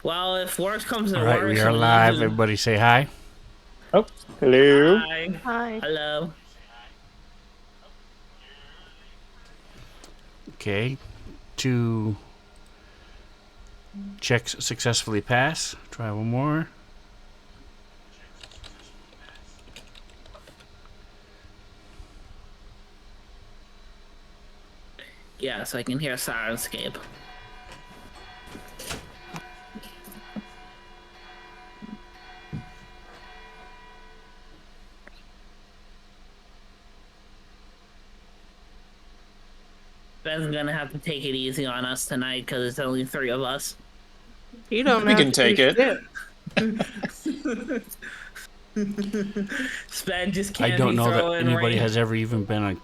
Well, if worse comes to All right, we worse, are we need live. to. Everybody say hi. Oh, hello. Hi. Hi. Hello. Okay. Two checks successfully pass. Try one more. Yes, I can hear Sirenscape. Ben's gonna have to take it easy on us tonight because it's only three of us. You don't We have can to do take it. shit. Sven just I can't don't be know that throwing anybody rain. has ever even been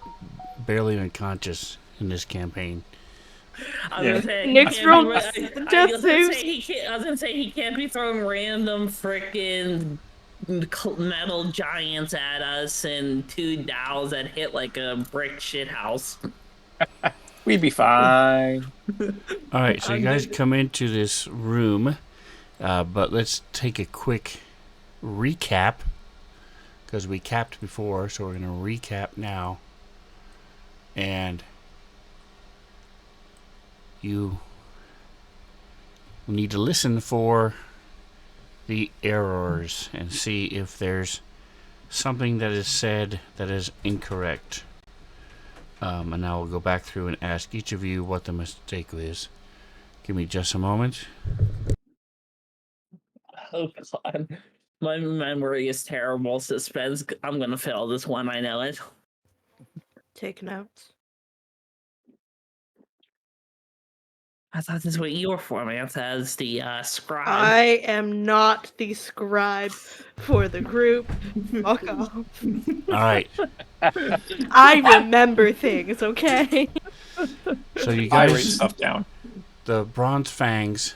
barely unconscious in this campaign. I was Yeah. gonna say he Nick's can't be. rolled I death was gonna say saves. he can't. I was gonna say he can't be throwing random freaking metal giants at us and two dowels that hit like a brick shit house. We'd be fine. All right, so you I'm guys good. come into this room, but let's take a quick recap because we capped before, so we're going to recap now. And you need to listen for the errors and see if there's something that is said that is incorrect. And I will go back through and ask each of you what the mistake is. Give me just a moment. Oh god, my memory is terrible. Suspense. I'm gonna fail this one. I know it. Take notes. I thought this is what you were for, man. As the scribe. I am not the scribe for the group. Fuck off. All right. I remember things, okay? So you I write guys, stuff down. the Bronze Fangs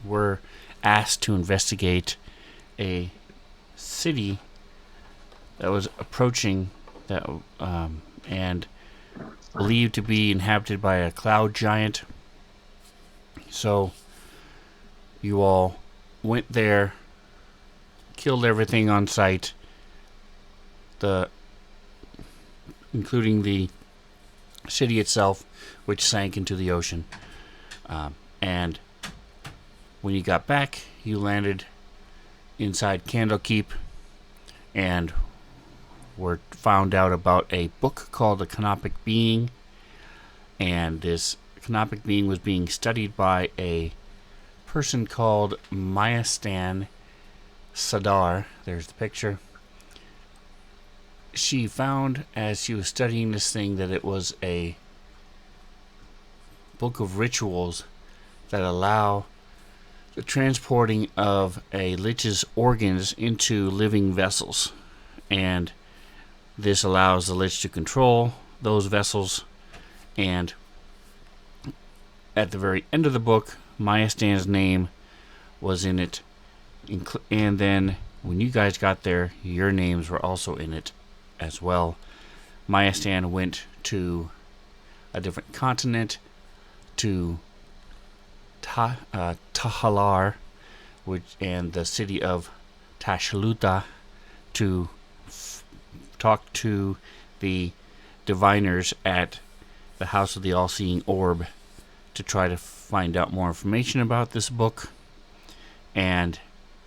were asked to investigate a city that was approaching that and believed to be inhabited by a cloud giant. So you all went there, killed everything on sight, including the city itself, which sank into the ocean. And when you got back, you landed inside Candlekeep and were found out about a book called The Canopic Being. And this Canopic Being was being studied by a person called Mayastan Sadar. There's the picture. She found as she was studying this thing that it was a book of rituals that allow the transporting of a lich's organs into living vessels. And this allows the lich to control those vessels. And at the very end of the book, Mayastan's name was in it. And then when you guys got there, your names were also in it as well. Mayastan went to a different continent, to Tahalar, and the city of Tashluta, to talk to the diviners at the House of the All-Seeing Orb to try to find out more information about this book, and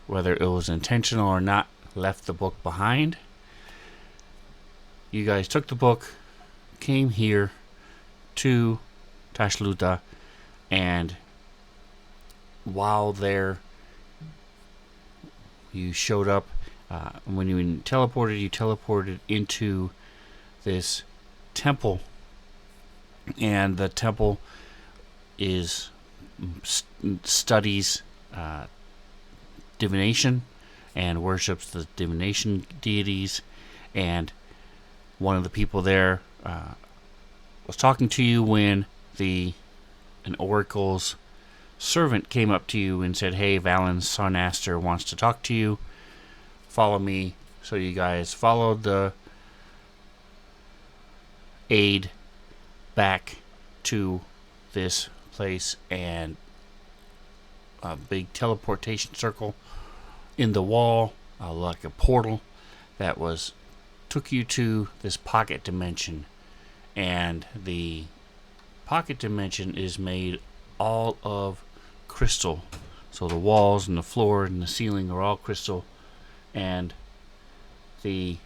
whether it was intentional or not, left the book behind. You guys took the book, came here to Tashluta, and while there, you showed up. When you teleported into this temple, and the temple is studies divination and worships the divination deities. And one of the people there was talking to you when an oracle's servant came up to you and said, "Hey, Valen Sarnaster wants to talk to you. Follow me." So you guys followed the aide back to this place, and a big teleportation circle in the wall, like a portal that took you to this pocket dimension, and the pocket dimension is made all of crystal. So the walls and the floor and the ceiling are all crystal, and the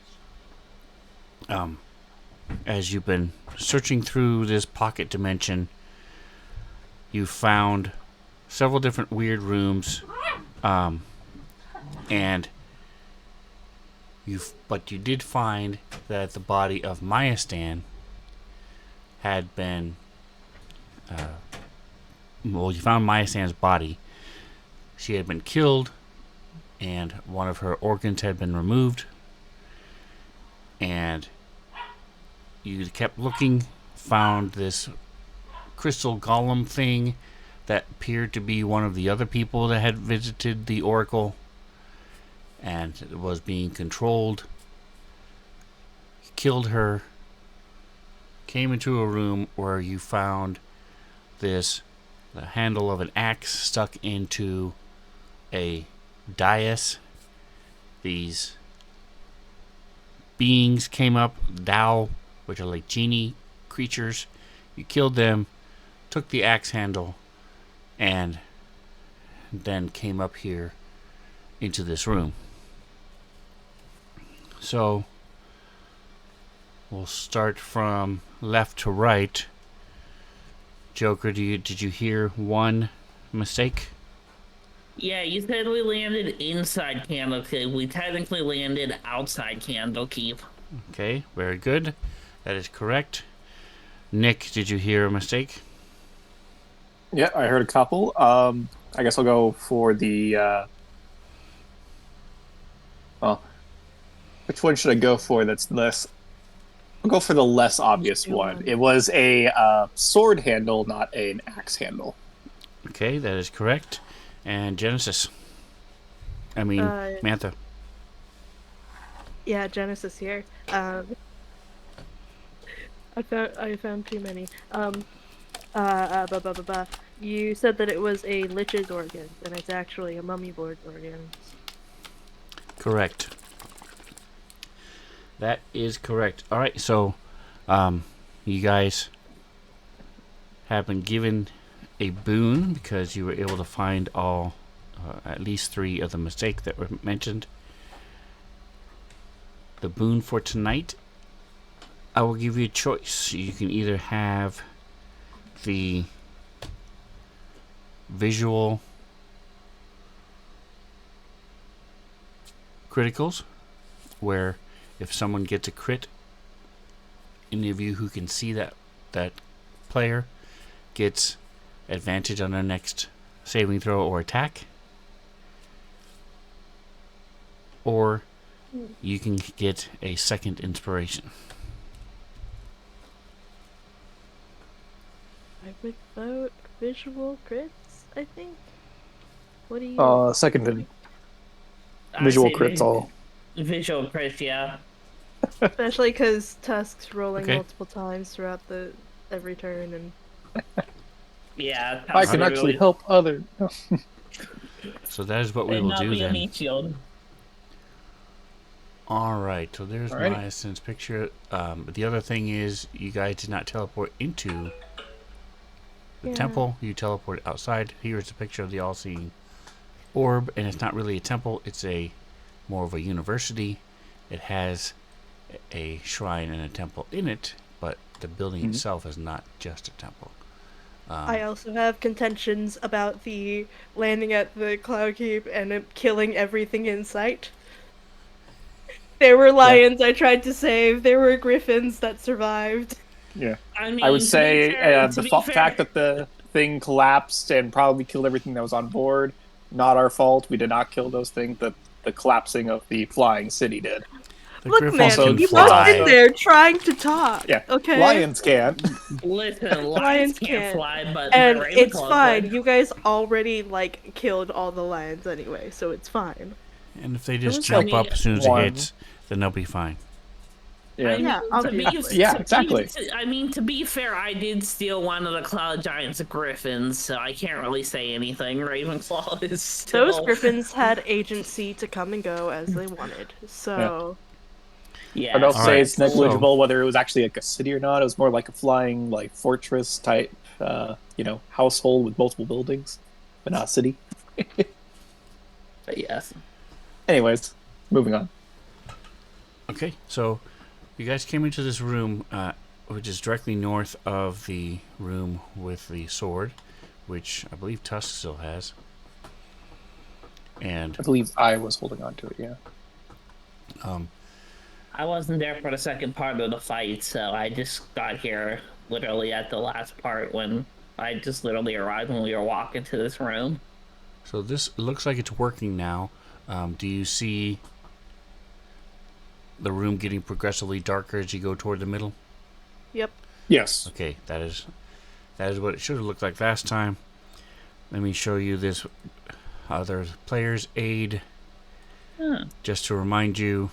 as you've been searching through this pocket dimension, you found several different weird rooms, and but you did find that the body of Maya Stan had been you found Maya Stan's body. She had been killed, and one of her organs had been removed, and you kept looking, found this crystal golem thing that appeared to be one of the other people that had visited the oracle, and it was being controlled. You killed her, came into a room where you found the handle of an axe stuck into a dais. These beings came up, Dao, which are like genie creatures. You killed them, took the axe handle, and then came up here into this room. So we'll start from left to right. Joker, did you hear one mistake? Yeah, you said we landed inside Candlekeep. We technically landed outside Candlekeep. Okay, very good. That is correct. Nick, did you hear a mistake? Yeah, I heard a couple. I guess I'll go for the. Well, which one should I go for? That's less. I'll go for the less obvious one. It was a sword handle, not an axe handle. Okay, that is correct. And Genesis. I mean, Mantha. Yeah, Genesis here. I found too many. You said that it was a lich's organ, and it's actually a mummy board's organ. Correct. That is correct. All right, so you guys have been given a boon because you were able to find all at least 3 of the mistakes that were mentioned. The boon for tonight, I will give you a choice. You can either have the visual criticals, where if someone gets a crit, any of you who can see that player gets advantage on their next saving throw or attack. Or you can get a second inspiration. I would vote visual crits, I think. What do you... Second visual crits all. Visual crits, yeah. Especially because Tusk's rolling Okay. multiple times throughout every turn, and... Yeah. I can actually help other. So that is what we will do then. Meat shield. Alright, so there's Alrighty. Maya Stan's picture. The other thing is, you guys did not teleport into the temple. You teleported outside. Here's a picture of the all-seeing orb, and it's not really a temple. It's more of a university. It has a shrine and a temple in it, but the building itself is not just a temple. I also have contentions about the landing at the Cloud Keep and it killing everything in sight. There were lions I tried to save. There were griffins that survived. Yeah. I mean, I would to be say fair- the to be fact fair- that the thing collapsed and probably killed everything that was on board, not our fault. We did not kill those things. The collapsing of the flying city did. The Look, griffins man, also can you fly. must in there trying to talk. Yeah. Okay. Lions can't. Listen, lions Lions can't can't. fly, but And my it's Ravenclaw fine. could. You guys already killed all the lions anyway, so it's fine. And if they just was jump like up as soon as it one. hits, then they'll be fine. Yeah. I mean, Yeah, obviously. Yeah, exactly. To be fair, I did steal one of the Cloud Giant's griffins, so I can't really say anything. Ravenclaw is still. Those griffins had agency to come and go as they wanted. So Yeah, But I'll All say right, it's negligible whether it was actually like a city or not. It was more like a flying like fortress type, household with multiple buildings, but not a city. But yes. Anyways, moving on. Okay, so you guys came into this room, which is directly north of the room with the sword, which I believe Tusk still has. And I believe I was holding on to it. Yeah. I wasn't there for the second part of the fight, so I just got here literally at the last part when I just literally arrived when we were walking to this room. so this looks like it's working now. Do you see the room getting progressively darker as you go toward the middle? yep. Yes. Okay, that is what it should have looked like last time. Let me show you this other player's aid, just to remind you.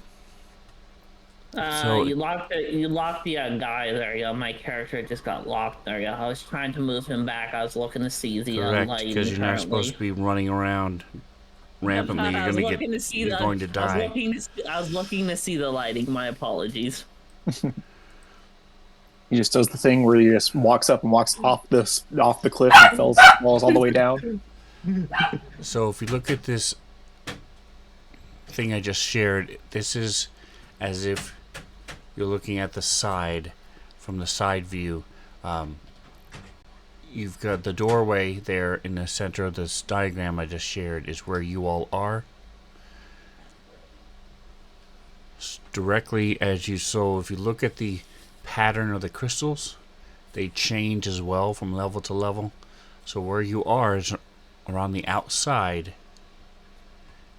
You locked the guy there. Yeah, my character just got locked there. Yeah, I was trying to move him back. I was looking to see the Correct, lighting. because you're not supposed to be running around rampantly. You're going to die. I was looking to see the lighting. My apologies. He just does the thing where he just walks up and walks off the cliff and falls all the way down. So if you look at this thing I just shared, this is as if you're looking at the side, from the side view. You've got the doorway there in the center of this diagram I just shared is where you all are. Directly as you so if you look at the pattern of the crystals, they change as well from level to level. So where you are is around the outside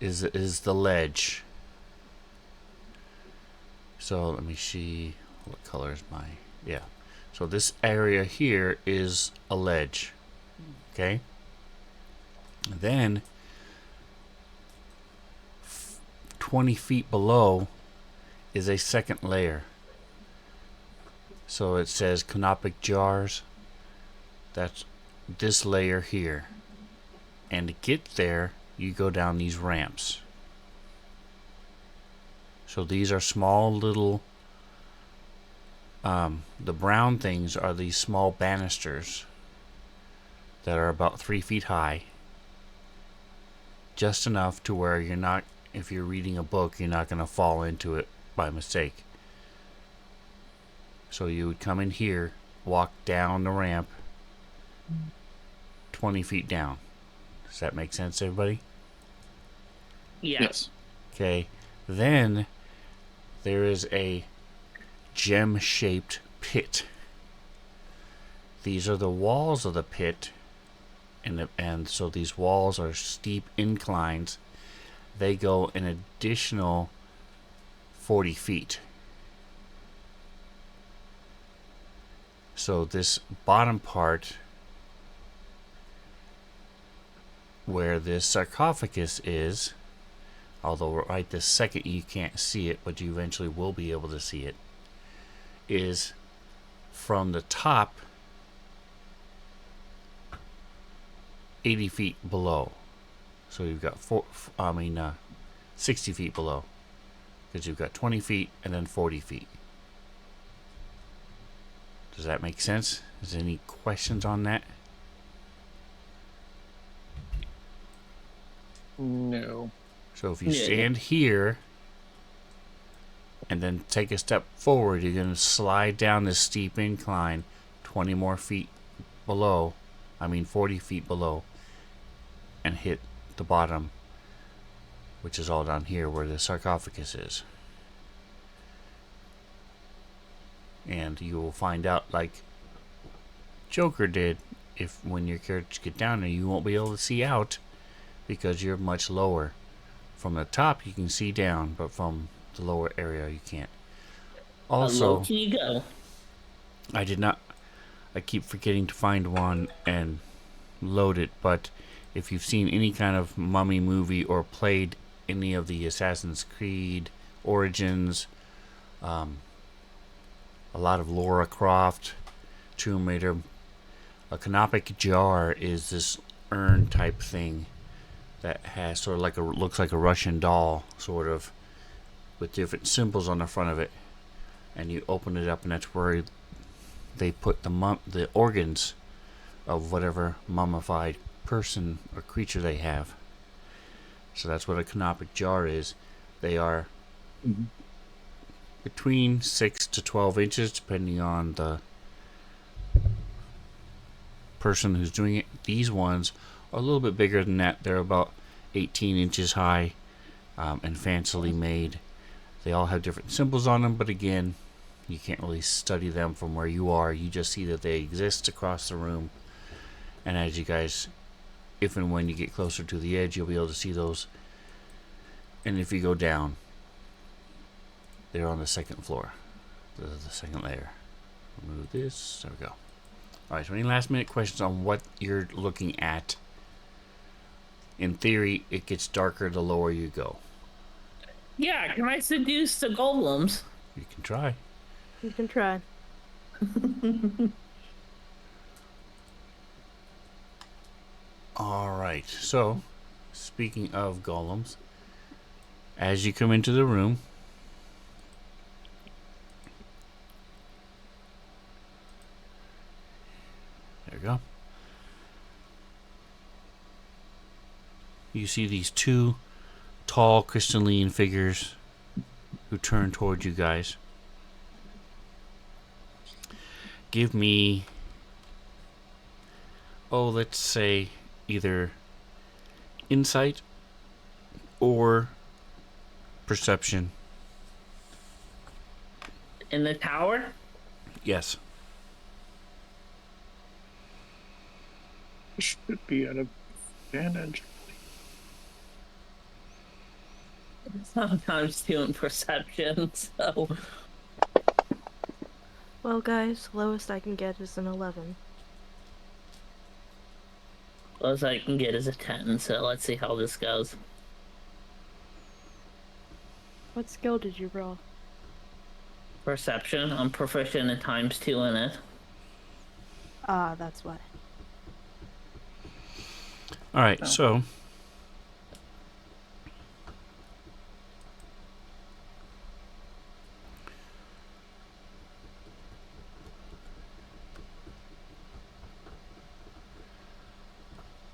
is the ledge. So let me see what color is my so this area here is a ledge. Okay, and then 20 feet below is a second layer. So it says canopic jars. That's this layer here. And to get there, you go down these ramps. So these are small little, the brown things are these small banisters that are about 3 feet high. Just enough to where you're not, if you're reading a book, you're not going to fall into it by mistake. So you would come in here, walk down the ramp 20 feet down. Does that make sense, everybody? Yes. Okay. Then there is a gem-shaped pit. These are the walls of the pit, and so these walls are steep inclines. They go an additional 40 feet. So this bottom part where this sarcophagus is, although right this second you can't see it, but you eventually will be able to see it, is from the top 80 feet below. So you've got 60 feet below, because you've got 20 feet and then 40 feet. Does that make sense? Is there any questions on that? No. So if you stand here and then take a step forward, you're going to slide down this steep incline 20 more feet below, 40 feet below, and hit the bottom, which is all down here where the sarcophagus is. And you will find out, like Joker did, if when your characters get down there, you won't be able to see out because you're much lower. From the top you can see down, but from the lower area you can't. Also, How low can you go? I keep forgetting to find one and load it, but if you've seen any kind of Mummy movie or played any of the Assassin's Creed Origins, a lot of Lara Croft, Tomb Raider. A canopic jar is this urn type thing that has sort of like looks like a Russian doll, sort of, with different symbols on the front of it. And you open it up, and that's where they put the organs of whatever mummified person or creature they have. So that's what a canopic jar is. They are between 6 to 12 inches, depending on the person who's doing it. These ones are a little bit bigger than that. They're about 18 inches high and fancily made. They all have different symbols on them, but again, you can't really study them from where you are. You just see that they exist across the room. And as you guys, if and when you get closer to the edge, you'll be able to see those. And if you go down, they're on the second floor, the second layer. Remove this. There we go. All right, so any last minute questions on what you're looking at? In theory, it gets darker the lower you go. Yeah, can I seduce the golems? You can try. You can try. All right, so speaking of golems, as you come into the room, there you go. You see these two tall crystalline figures who turn towards you guys. Give me, let's say either insight or perception. In the tower? Yes. Should be an advantage. Sometimes doing perception, so. Well, guys, lowest I can get is an 11. Close I can get is a 10, so let's see how this goes. What skill did you roll? Perception, I'm proficient in ×2 in it. Ah, that's why. All right, so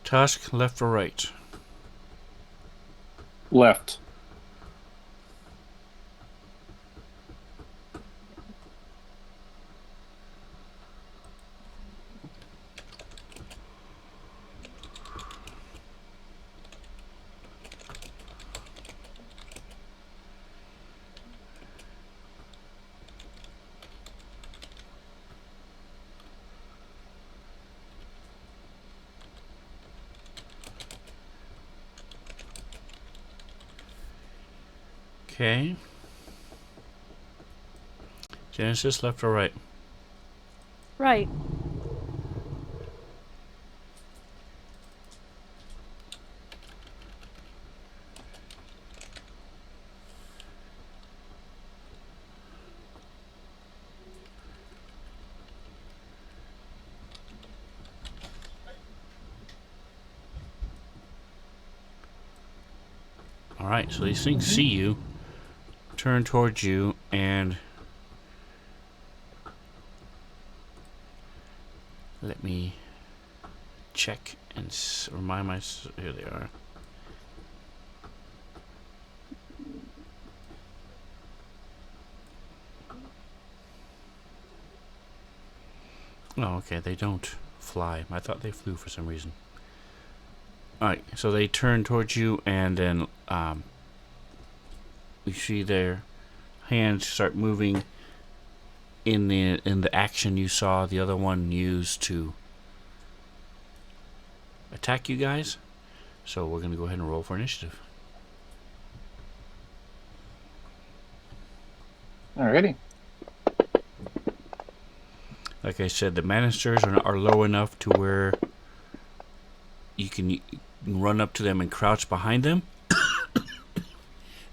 Tusk, left or right? Left. Okay. Genesis, left or right? Right. All right, so these things see you, turn towards you, and let me check and remind myself. Here they are. Oh, okay, they don't fly. I thought they flew for some reason. Alright, so they turn towards you, and then you see their hands start moving in the action you saw the other one use to attack you guys. So we're going to go ahead and roll for initiative. Alrighty. Like I said, the manisters are low enough to where you can run up to them and crouch behind them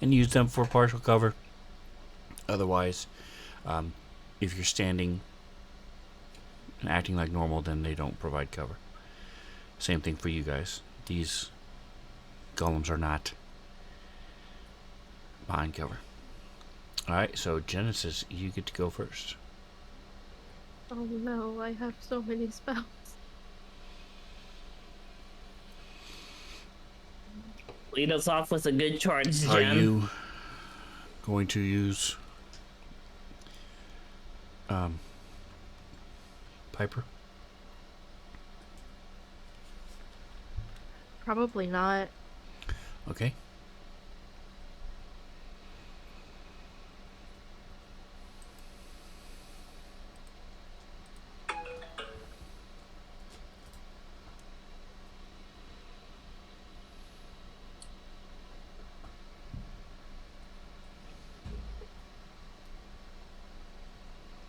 and use them for partial cover. Otherwise, if you're standing and acting like normal, then they don't provide cover. Same thing for you guys. These golems are not behind cover. Alright, so Genesis, you get to go first. Oh no, I have so many spells. Lead us off with a good charge, Jen. Are you going to use Piper? Probably not. Okay.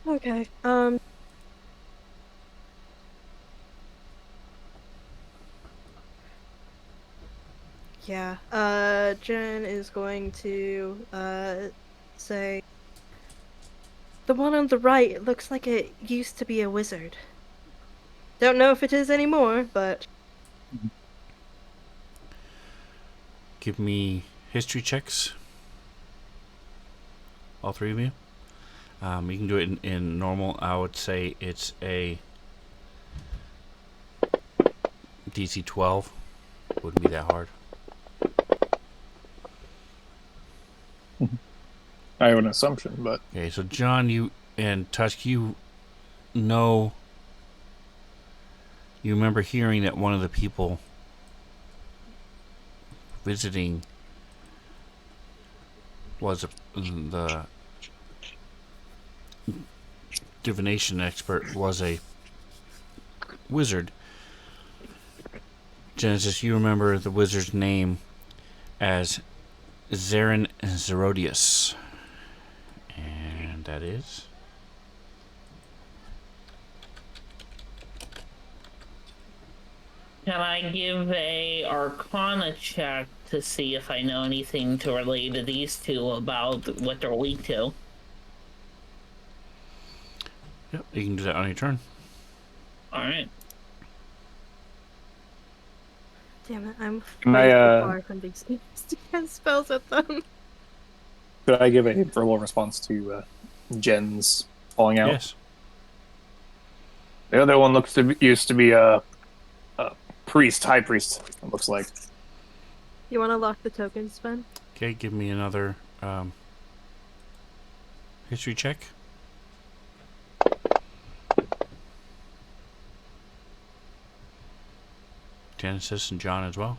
Okay. Yeah. Jen is going to say the one on the right looks like it used to be a wizard. Don't know if it is anymore, but Give me history checks. All three of you. You can do it in normal. I would say it's a DC 12. Wouldn't be that hard. I have an assumption, but Okay, so John, you and Tusk, you know, you remember hearing that one of the people visiting was the divination expert was a wizard. Genesis, you remember the wizard's name as Zarin Zerodius. And that is... Can I give a Arcana check to see if I know anything to relate to these two about what they're weak to? Yep, you can do that on your turn. Alright. damn it, I'm Can way I, too far from these games to cast spells at them. could I give a verbal response to Jen's falling out? Yes. The other one used to be a priest, high priest. It looks like. You want to lock the tokens, Sven? Okay, give me another history check. Genesis and John as well.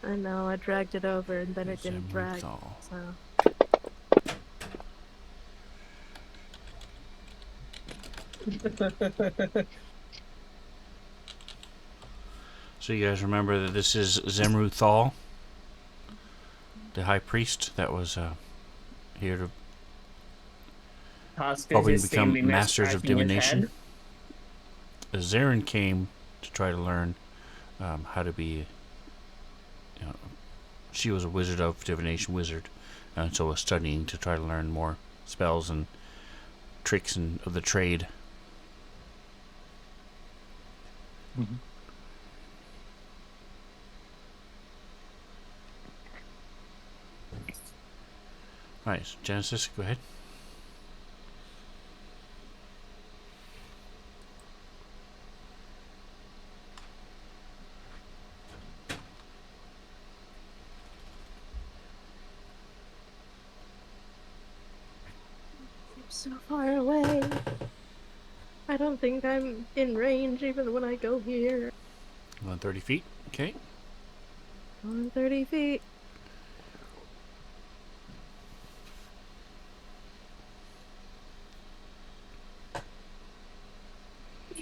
I know, I dragged it over and then it didn't drag, Zemruthal. so... So you guys remember that this is Zemruthal, the high priest that was here to Oscar's hoping to just become standing there masters of scratching his divination. head. Zarin came to try to learn how to be. She was a wizard of divination wizard, and so was studying to try to learn more spells and tricks of the trade. Mm-hmm. Alright, so Genesis, go ahead. I'm so far away. I don't think I'm in range even when I go here. 30 feet. Okay. On 30 feet.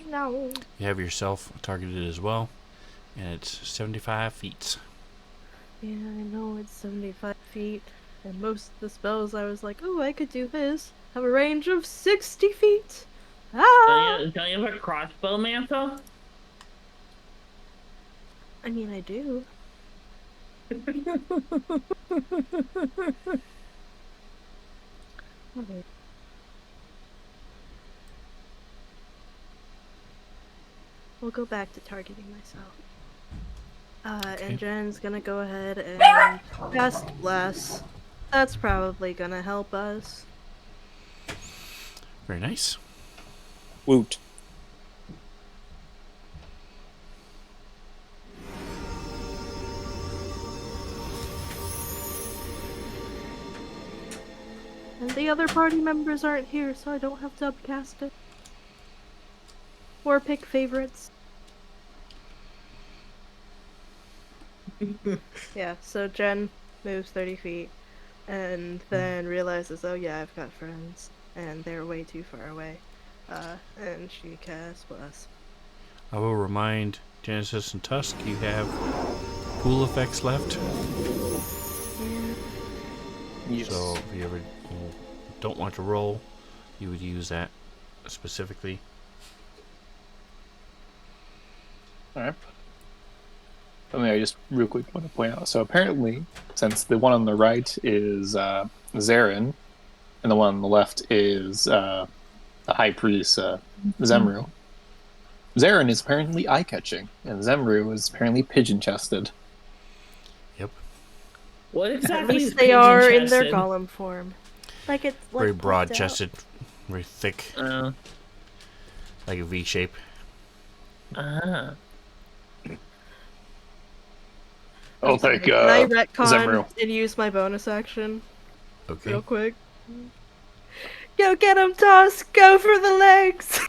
No. You have yourself targeted as well, and it's 75 feet. Yeah, I know it's 75 feet. And most of the spells I was like, oh, I could do this. Have a range of 60 feet. Ah! Don't you have a crossbow mantle? I mean, I do. Okay. we'll go back to targeting myself. Okay. And Jen's gonna go ahead and cast Bless. That's probably gonna help us. Very nice. Woot. And the other party members aren't here, so I don't have to upcast it. Or pick favorites. Yeah, so Jen moves 30 feet and then realizes, oh yeah, I've got friends and they're way too far away. And she casts Bless. I will remind Genesis and Tusk you have pool effects left. Yes. So if you ever don't want to roll, you would use that specifically. All right. I just real quick want to point out. So apparently, since the one on the right is Zarin, and the one on the left is the High Priest Zemru, Zarin is apparently eye-catching, and Zemru is apparently pigeon-chested. Yep. What At exactly is least they are in their pigeon-chested? golem form. Like it's like Very puffed broad-chested, very thick, Uh, like a V shape. ah. I'll out. take Can I retcon Zemru. and use my bonus action Okay. real quick? Go get him, Tusk! Go for the legs!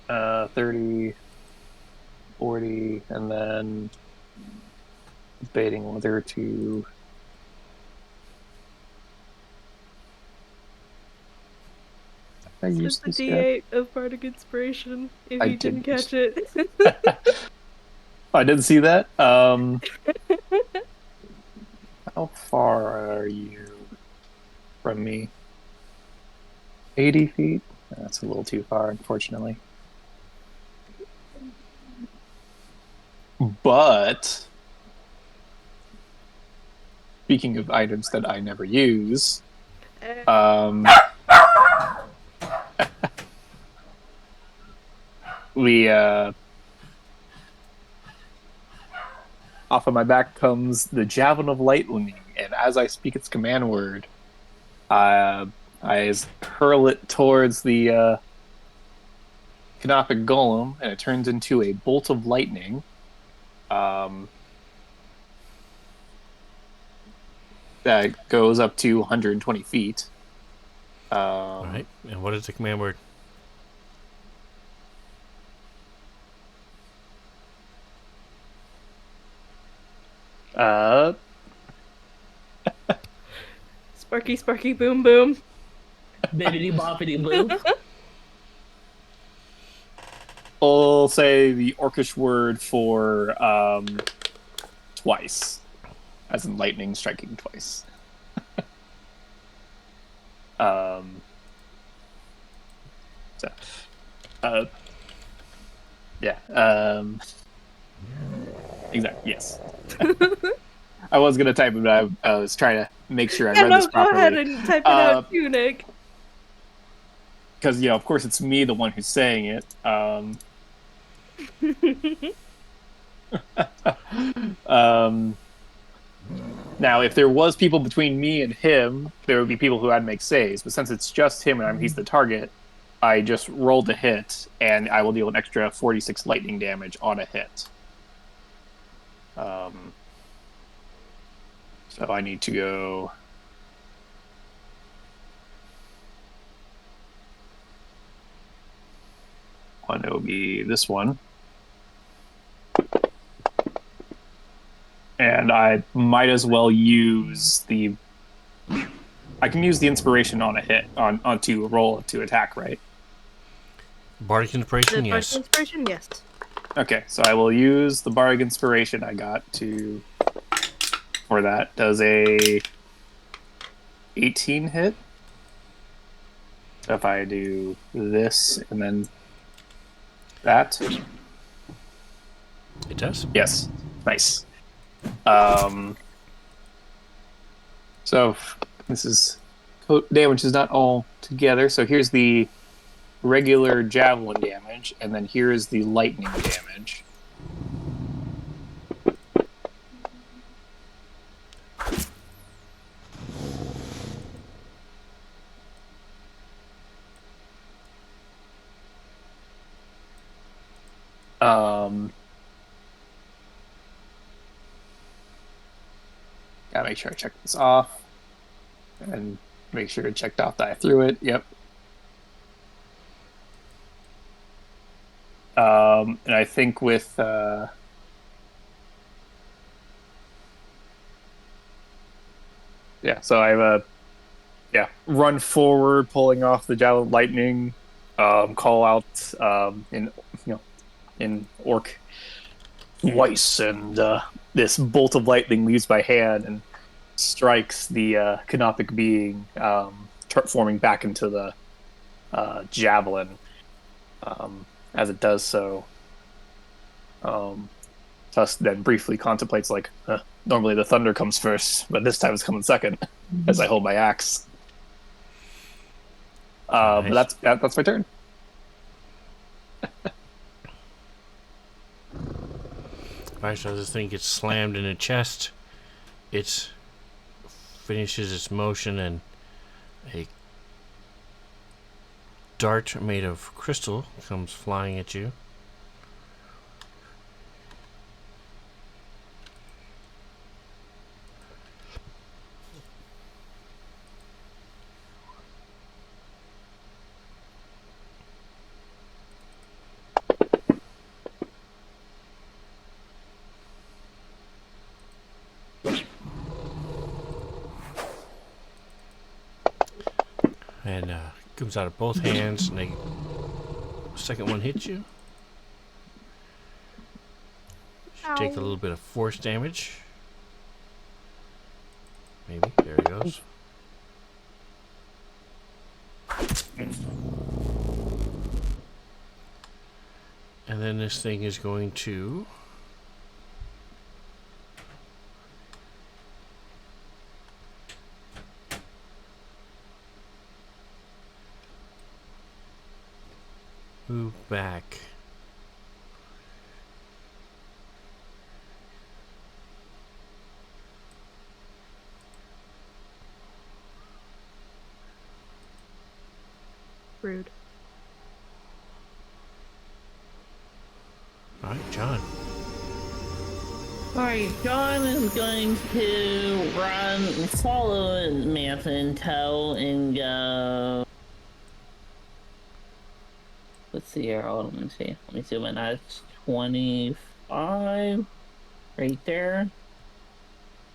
30, 40, and then debating whether to... I It's used the this yet? D8 of Bardic Inspiration, if I you didn't didn't. catch it. I didn't see that. How far are you from me? 80 feet? That's a little too far, unfortunately. But speaking of items that I never use, we off of my back comes the Javelin of Lightning, and as I speak its command word, I hurl it towards the Canopic Golem, and it turns into a bolt of lightning. That goes up to 120 feet. All right. And what is the command word? Sparky, sparky, boom, boom. Bibbidi boppity boo. I'll say the Orcish word for twice, as in lightning striking twice. Yeah. Exactly. Yes. I was gonna type it, but I was trying to make sure I read this Go properly. ahead and type it out too, Nick. Because of course, it's me, the one who's saying it. Now, if there was people between me and him, there would be people who had to make saves. But since it's just him and he's the target, I just rolled a hit, and I will deal an extra 46 lightning damage on a hit. So I need to go... One, it will be this one. And I might as well use the... I can use the inspiration on a hit, on to roll to attack, right? Bardic Inspiration, The yes. Bardic Inspiration, yes. Okay, so I will use the Bardic Inspiration I got for that. Does a 18 hit? So if I do this and then that. It does. Yes. Nice. So this is damage is not all together. So here's the regular javelin damage, and then here is the lightning damage. Gotta make sure I check this off. And make sure it checked off that I threw it. Yep. And I think with so I have a run forward, pulling off the javelin lightning, call out in orc voice, and this bolt of lightning leaves my hand and strikes the canopic being, forming back into the javelin. As it does so, Tusk then briefly contemplates, like, normally the thunder comes first, but this time it's coming second, as I hold my axe. Nice. But that's my turn. Alright, so this thing gets slammed in the chest. It finishes its motion, and a dart made of crystal comes flying at you. And comes out of both hands, and the second one hits you. You take a little bit of force damage. Maybe. There he goes. And then this thing is going to move back. Rude. Alright, John. Alright, John is going to run, follow Mantha in tow, and go. Let's see here. Hold on, let me see when that's 25 right there,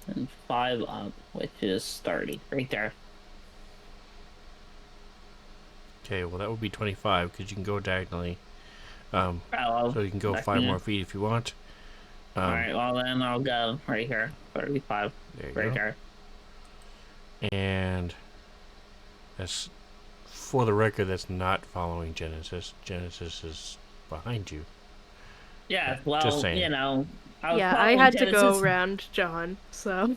and 5 up, which is 30 right there. Okay, well that would be 25 because you can go diagonally. So you can go 5 more feet if you want. Alright, well then I'll go right here. 35. There you right go. here. And that's, for the record, that's not following Genesis. Genesis is behind you. Yeah, well, Just saying. you know. I had to go around John, so.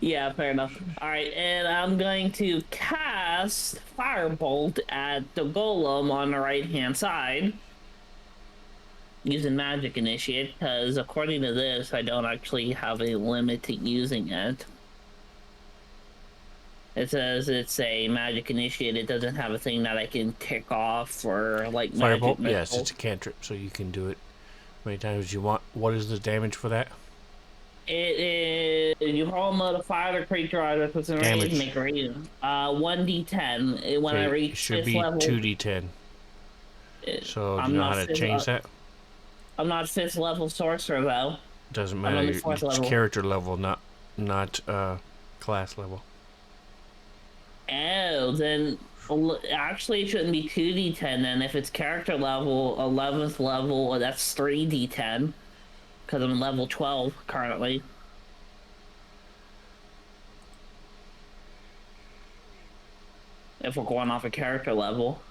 Yeah, fair enough. Alright, and I'm going to cast Firebolt at the golem on the right-hand side. Using Magic Initiate, because according to this, I don't actually have a limit to using it. It says it's a Magic Initiate. It doesn't have a thing that I can tick off for, like, Firebolt? Magic Yes, it's a cantrip, so you can do it many times as you want. What is the damage for that? It is, you roll modifier the creature either puts in range, make a rating. 1d10. When I reach it should 5th be level, 2d10. So do you know how to change that? I'm not 5th level sorcerer though. Doesn't I'm matter. only It's 4th level. character level, not class level. Oh, then actually it shouldn't be 2d10 then. If it's character level, 11th level, that's 3d10. Because I'm level 12 currently. If we're going off a character level.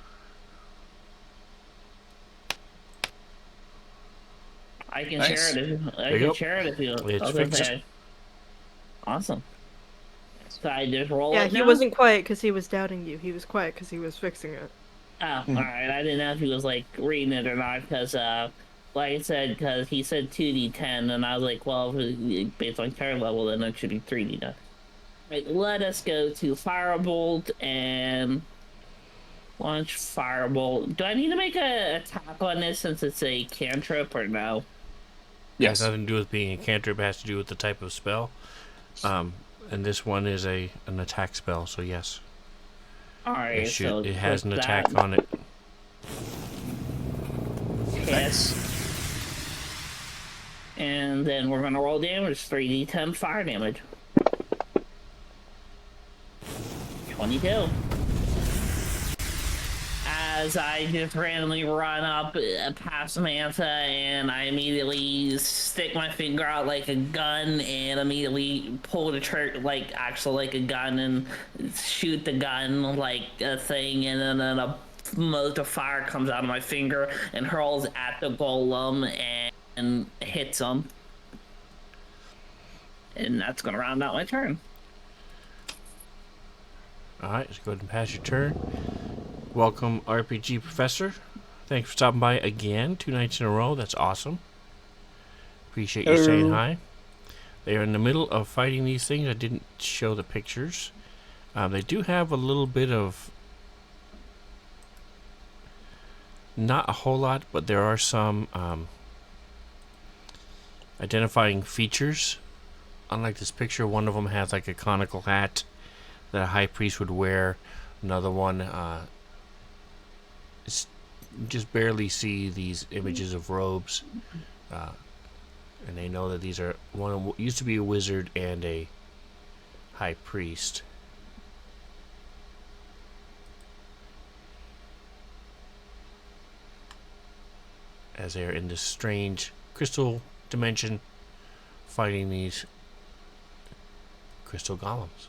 I can share it if I can share it if you. It's fixed. Awesome. So I just roll Yeah, it he now? wasn't quiet because he was doubting you. He was quiet because he was fixing it. Oh, all right. I didn't know if he was like reading it or not because, like I said, because he said 2d10, and I was like, well, based on turn level, then it should be 3d10. Right, let us go to Firebolt and launch Firebolt. Do I need to make a attack on this since it's a cantrip or no? It has Yes. nothing to do with being a cantrip. It has to do with the type of spell. And this one is an attack spell, so yes. All right, so It has click an that. attack on it. Hit. And then we're gonna roll damage, 3d10 fire damage. 22. As I just randomly run up past Samantha, and I immediately stick my finger out like a gun and immediately pull the trigger, like actually like a gun, and shoot the gun like a thing, and then a mote of fire comes out of my finger and hurls at the golem and hits him. And that's gonna round out my turn. Alright, let's go ahead and pass your turn. Welcome, RPG Professor. Thanks for stopping by again, 2 nights in a row. That's awesome. Appreciate you saying hi. They are in the middle of fighting these things. I didn't show the pictures. They do have a little bit of... Not a whole lot, but there are some identifying features. Unlike this picture, one of them has like a conical hat that a high priest would wear. Another one, just barely see these images of robes. And they know that these are one used to be a wizard and a high priest. As they're in this strange crystal dimension fighting these crystal golems.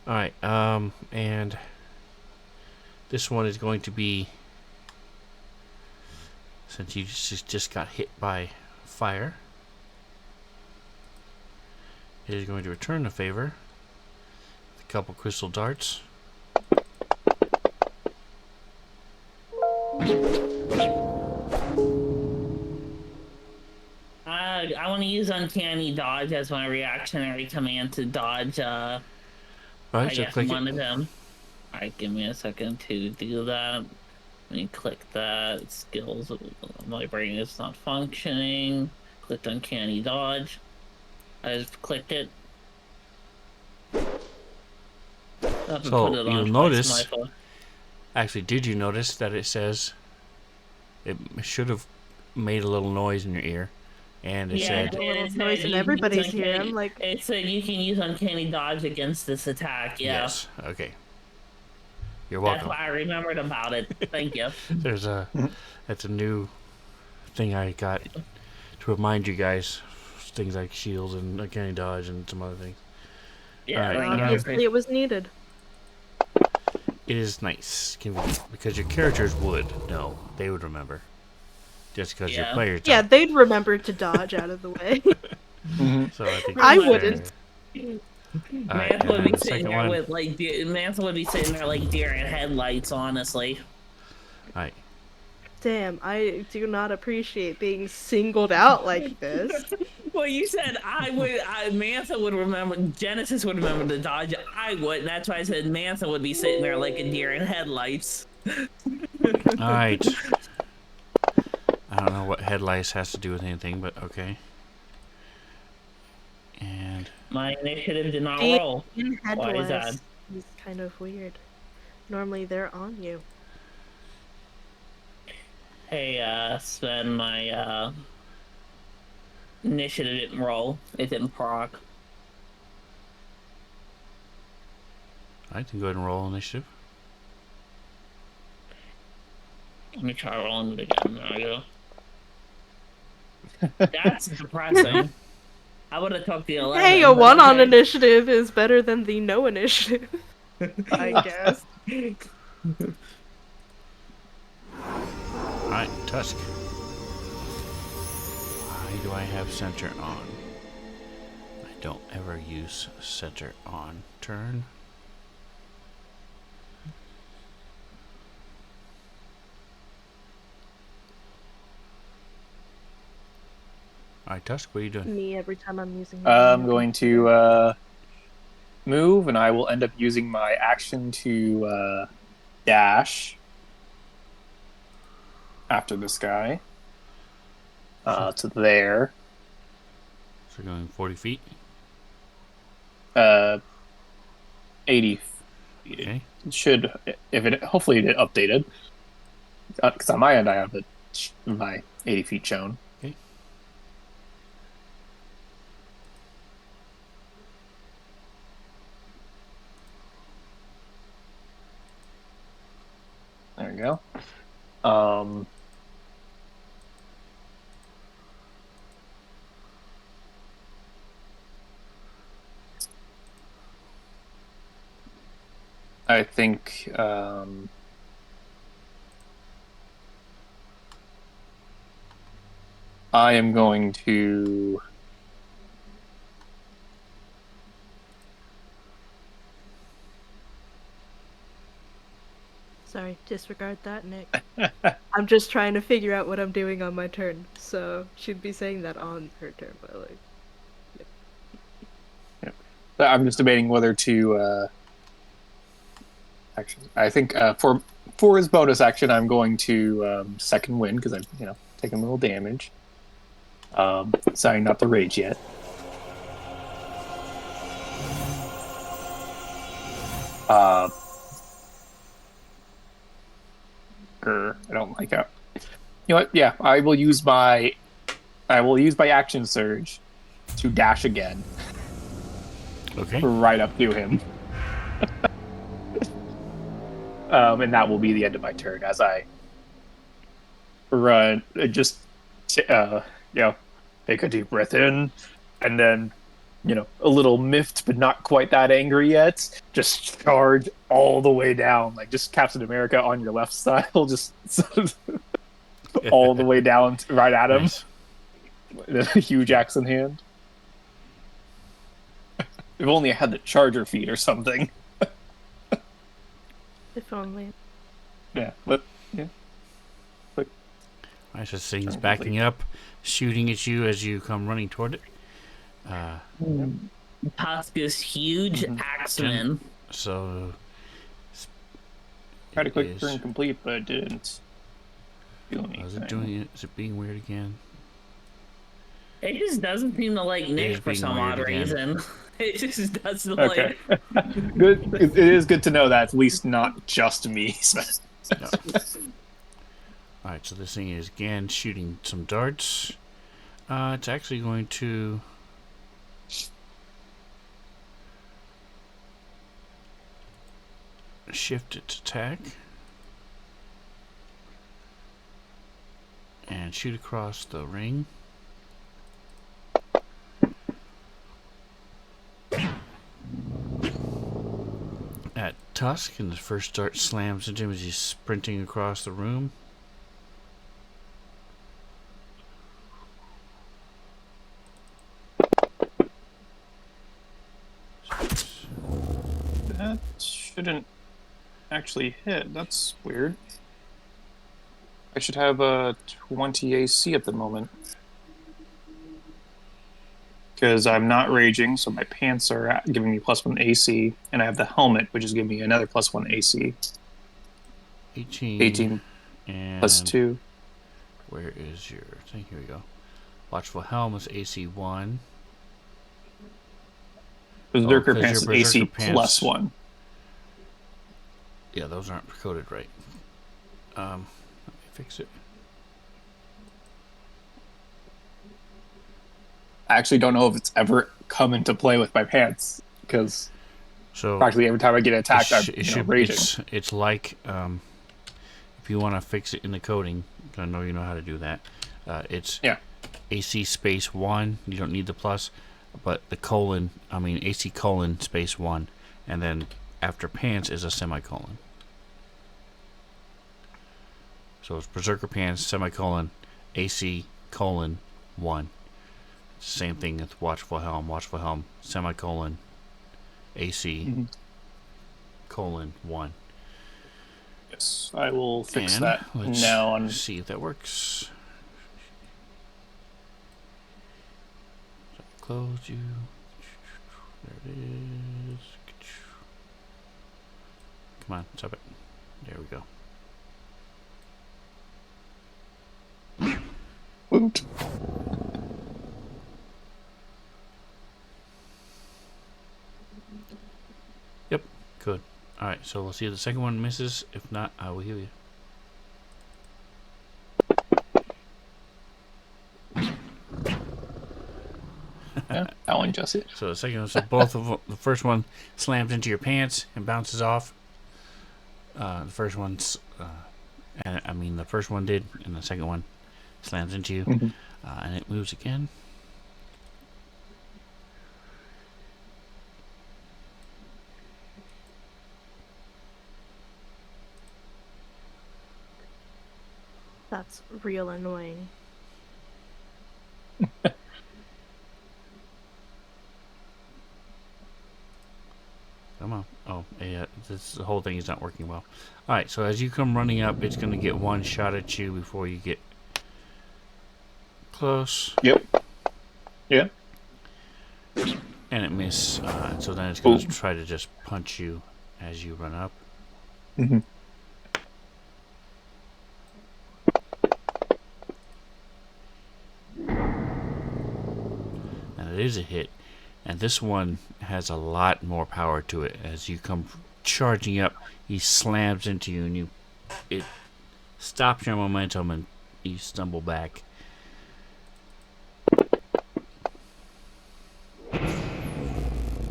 Alright, and this one is going to be, since you just got hit by fire, it is going to return the favor with a couple crystal darts. I want to use Uncanny Dodge as my reactionary command to dodge, I Alright, so guess click one it. of them. Alright, give me a second to do that. Let me click that. Skills. My brain is not functioning. Clicked Uncanny Dodge. I just clicked it. So you'll notice, actually, did you notice that it says, it should have made a little noise in your ear, and it said, Noise in everybody's ear. I'm like, it said you can use Uncanny Dodge against this attack. Yeah. yes, okay. You're welcome. That's why I remembered about it. Thank you. That's a new thing I got to remind you guys. Things like shields and Uncanny Dodge and some other things. Yeah, Alright, obviously it was needed. it is nice, convenient, because your characters would know. They would remember. Just because your players don't. Yeah, they'd remember to dodge out of the way. So I think I that's wouldn't. Manson would be sitting there with like Manson would be sitting there like deer in headlights, honestly. Alright. Damn, I do not appreciate being singled out like this. Well, you said Manson would remember, Genesis would remember the dodge. I would. That's why I said Manson would be sitting there like a deer in headlights. Alright. I don't know what headlights has to do with anything, but okay. And my initiative did not Being roll. Why is that? Is kind of weird. Normally they're on you. Hey, Sven, my initiative didn't roll. It didn't proc. I can go ahead and roll initiative. Let me try rolling it again. There I go. That's depressing. I would have took the 11. Hey, a 1 on initiative is better than the no initiative. I guess. Alright, Tusk. Why do I have center on? I don't ever use center on turn. Alright, Tusk, what are you doing? Me every time I'm using. I'm going to move, and I will end up using my action to dash after this guy to there. So going 40 feet. 80 feet. Okay. It should, if it hopefully it updated, because on my end I have my 80 feet shown. Okay. There we go. I think I am going to Sorry, disregard that, Nick. I'm just trying to figure out what I'm doing on my turn, so she'd be saying that on her turn, but like. I'm just debating whether to actually I think for his bonus action I'm going to second wind because I'm taking a little damage. Sorry, not the rage yet. I don't like it. You know what? Yeah, I will use my action surge to dash again. Okay. Right up to him. And that will be the end of my turn as I run. Just take a deep breath in, and then a little miffed but not quite that angry yet. Just charge all the way down, like just Captain America on your left style, just all the way down right at him. Nice. With a huge axe in hand. If only I had the charger feet or something. If only. Yeah, but yeah. Alright, so this thing's backing up, shooting at you as you come running toward it. Tusk is huge axeman. So Tried to quick turn complete, but it didn't do anything. Is it doing it? Is it being weird again? It just doesn't seem to like Nick for being some weird odd again. reason. It just doesn't Okay. like. Good. It is good to know that at least not just me. No. Alright, so this thing is again shooting some darts. It's actually going to shift its attack and shoot across the ring. At Tusk, and the first dart slams into him as he's sprinting across the room. That shouldn't actually hit. That's weird. I should have a 20 AC at the moment. Because I'm not raging, so my pants are giving me +1 AC, and I have the helmet, which is giving me another +1 AC. 18 and +2. Where is your thing? Here we go. Watchful Helm is AC 1. Berserker 'cause Pants your is AC Berserker Pants- +1. Yeah, those aren't coded right. Let me fix it. I actually don't know if it's ever come into play with my pants, because So practically every time I get attacked, I'm it should, raging. it's like if you want to fix it in the coding, I know you know how to do that. It's AC space 1. You don't need the plus, but the colon. I mean AC colon space 1, and then after pants is a semicolon. So it's Berserker Pants semicolon AC colon 1. Same thing with Watchful Helm semicolon AC colon 1. Yes, I will fix And that let's now. see if that works. close you. There it is. Come on, stop it. There we go. Woot. Yep, good. Alright, so we'll see if the second one misses. If not, I will heal you. Yeah, that one just hit. So the second one, so both of them, the first one slams into your pants and bounces off. The first one's, the first one did, and the second one slams into you, Mhm. and it moves again. That's real annoying. Come on. Oh, yeah, the whole thing is not working well. Alright, so as you come running up, it's going to get one shot at you before you get close. Yep. Yeah. And it misses. So then it's going to Ooh. try to just punch you as you run up. Mm-hmm. And it is a hit. And this one has a lot more power to it. As you come charging up, he slams into you, and it stops your momentum, and you stumble back.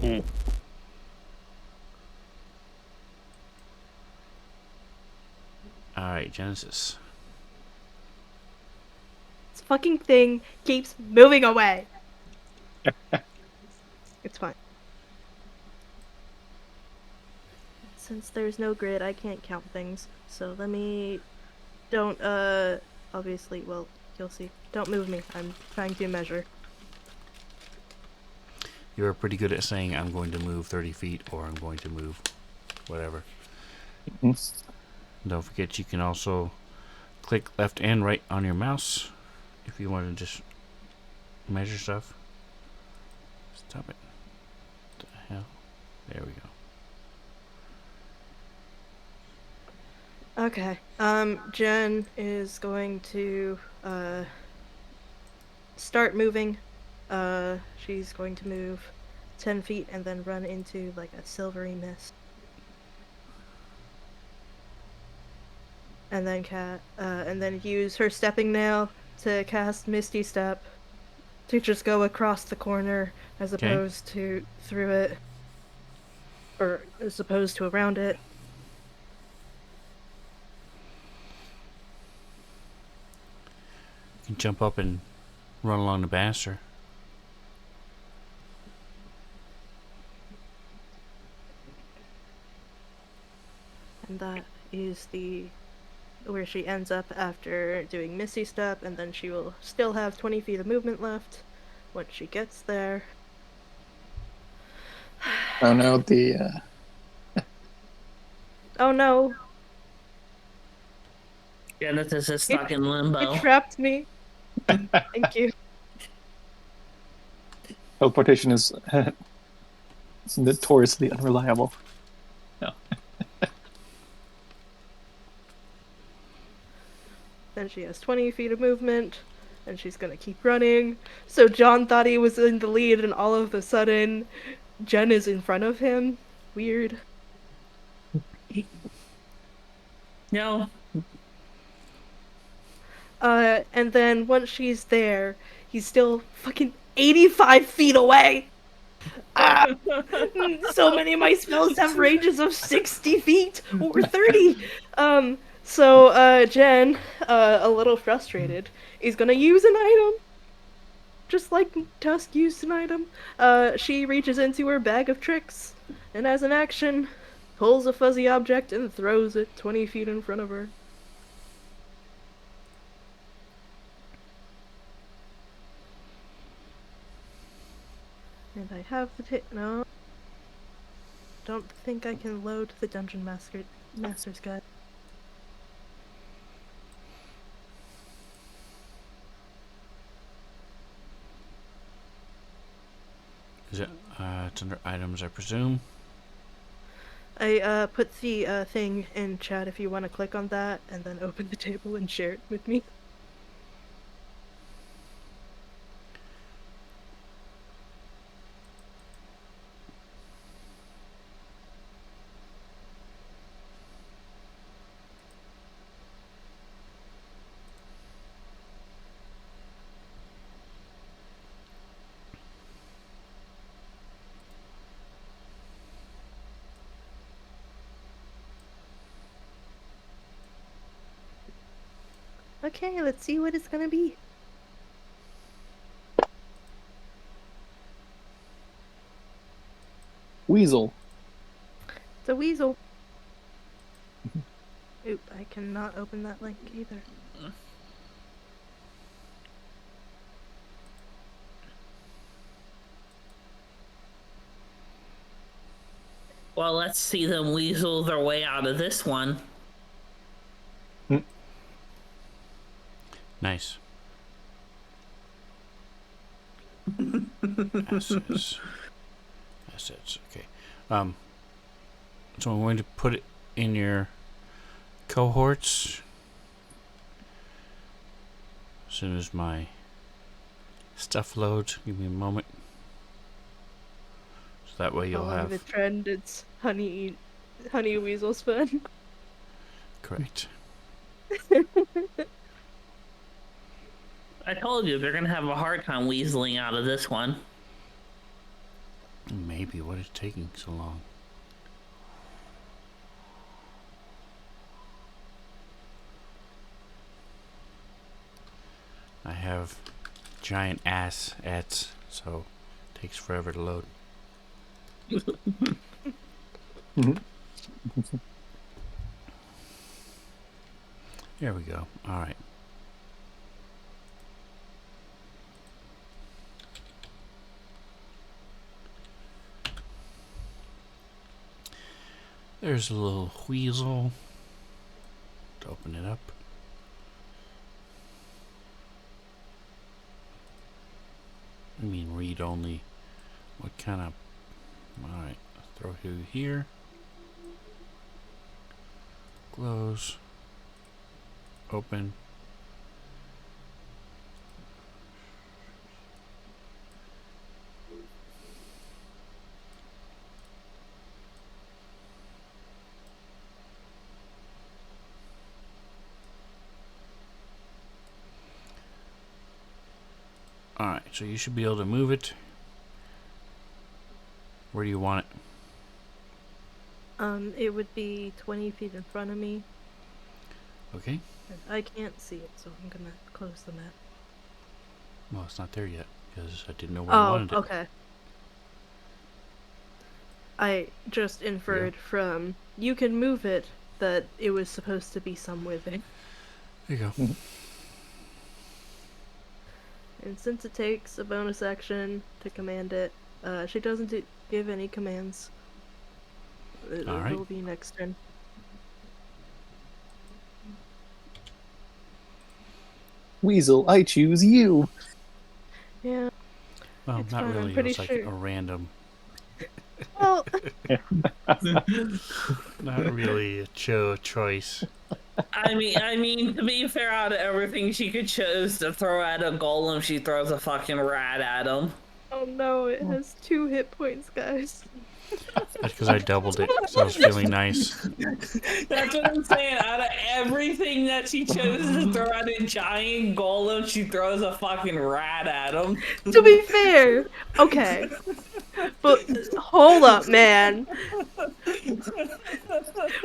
Mm. Alright, Genesis. This fucking thing keeps moving away. It's fine. Since there's no grid, I can't count things. So let me... Don't, obviously, well, you'll see. Don't move me. I'm trying to measure. You're pretty good at saying, I'm going to move 30 feet, or I'm going to move whatever. Mm-hmm. Don't forget you can also click left and right on your mouse if you want to just measure stuff. Stop it. What the hell? There we go. Okay. Jen is going to, start moving. She's going to move 10 feet and then run into, like, a silvery mist. And then use her stepping nail to cast Misty Step to just go across the corner as Okay. opposed to through it. Or as opposed to around it. You can jump up and run along the banister. And that is where she ends up after doing Misty Step, and then she will still have 20 feet of movement left once she gets there. Oh no, Oh no, Genesis is stuck in limbo. it trapped me. Thank you. teleportation is it's notoriously unreliable. No. Then she has 20 feet of movement, and she's gonna keep running. So John thought he was in the lead, and all of a sudden, Jen is in front of him. Weird. No. And then once she's there, he's still fucking 85 feet away! Ah! So many of my spells have ranges of 60 feet or 30! So Jen, a little frustrated, is gonna use an item. Just like Tusk used an item. She reaches into her bag of tricks, and as an action, pulls a fuzzy object and throws it 20 feet in front of her. And I have the no. Don't think I can load the Dungeon Master's Guide. And it's under items, I presume. I put the thing in chat if you want to click on that, and then open the table and share it with me. Okay, let's see what it's gonna be. Weasel. It's a weasel. Oop, I cannot open that link either. Well, let's see them weasel their way out of this one. Nice. Assets. Assets. Okay. So I'm going to put it in your cohorts as soon as my stuff loads. Give me a moment. So that way you'll have. The trend, it's honey weasel fun. Correct. I told you they're gonna have a hard time weaseling out of this one. Maybe. What is taking so long? I have giant ass ats, so it takes forever to load. There we go. All right. There's a little weasel to open it up. I mean, read only. What kind of. Alright, throw you here. Close. Open. Alright, so you should be able to move it. Where do you want it? It would be 20 feet in front of me. Okay. And I can't see it, so I'm gonna close the map. Well, it's not there yet, because I didn't know where you wanted it. Okay. I just inferred from you can move it that it was supposed to be somewhere there. There you go. And since it takes a bonus action to command it, she doesn't give any commands. It will be next turn. Weasel, I choose you. Yeah. Well, It's not fine, I'm really. It pretty was like sure. a random. Well, Not really a choice. I mean, to be fair, out of everything she could choose to throw at a golem, she throws a fucking rat at him. oh no, it has 2 hit points, guys. That's because I doubled it, so I was feeling nice. That's what I'm saying. Out of everything that she chose to throw at a giant golem, she throws a fucking rat at him. To be fair, okay. But hold up, man.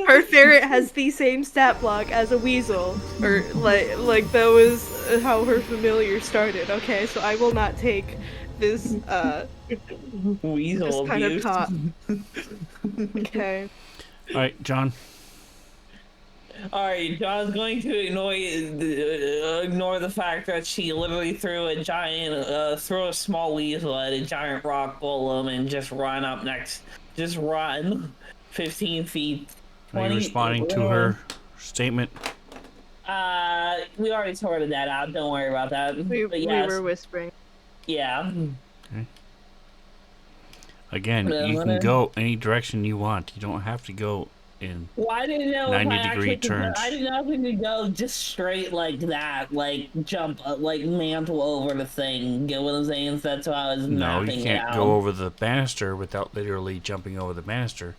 Her ferret has the same stat block as a weasel, or like that was how her familiar started. Okay, so I will not take this Weasel this kind of abuse. top. Okay. All right, John. Alright, John's going to ignore the fact that she literally threw a small weasel at a giant rock golem and just run up next. Just run 15 feet. 20, Are you responding to her statement? We already sorted that out. Don't worry about that. We But yes, were whispering. yeah. Okay. again, But I'm you can gonna- go any direction you want. You don't have to go in. Well, I didn't know if 90 I degree actually could. turns. I didn't know if we could go just straight like that, like jump, like mantle over the thing. Get what I'm saying? So that's why I was No, mapping you it can't out. go over the banister without literally jumping over the banister.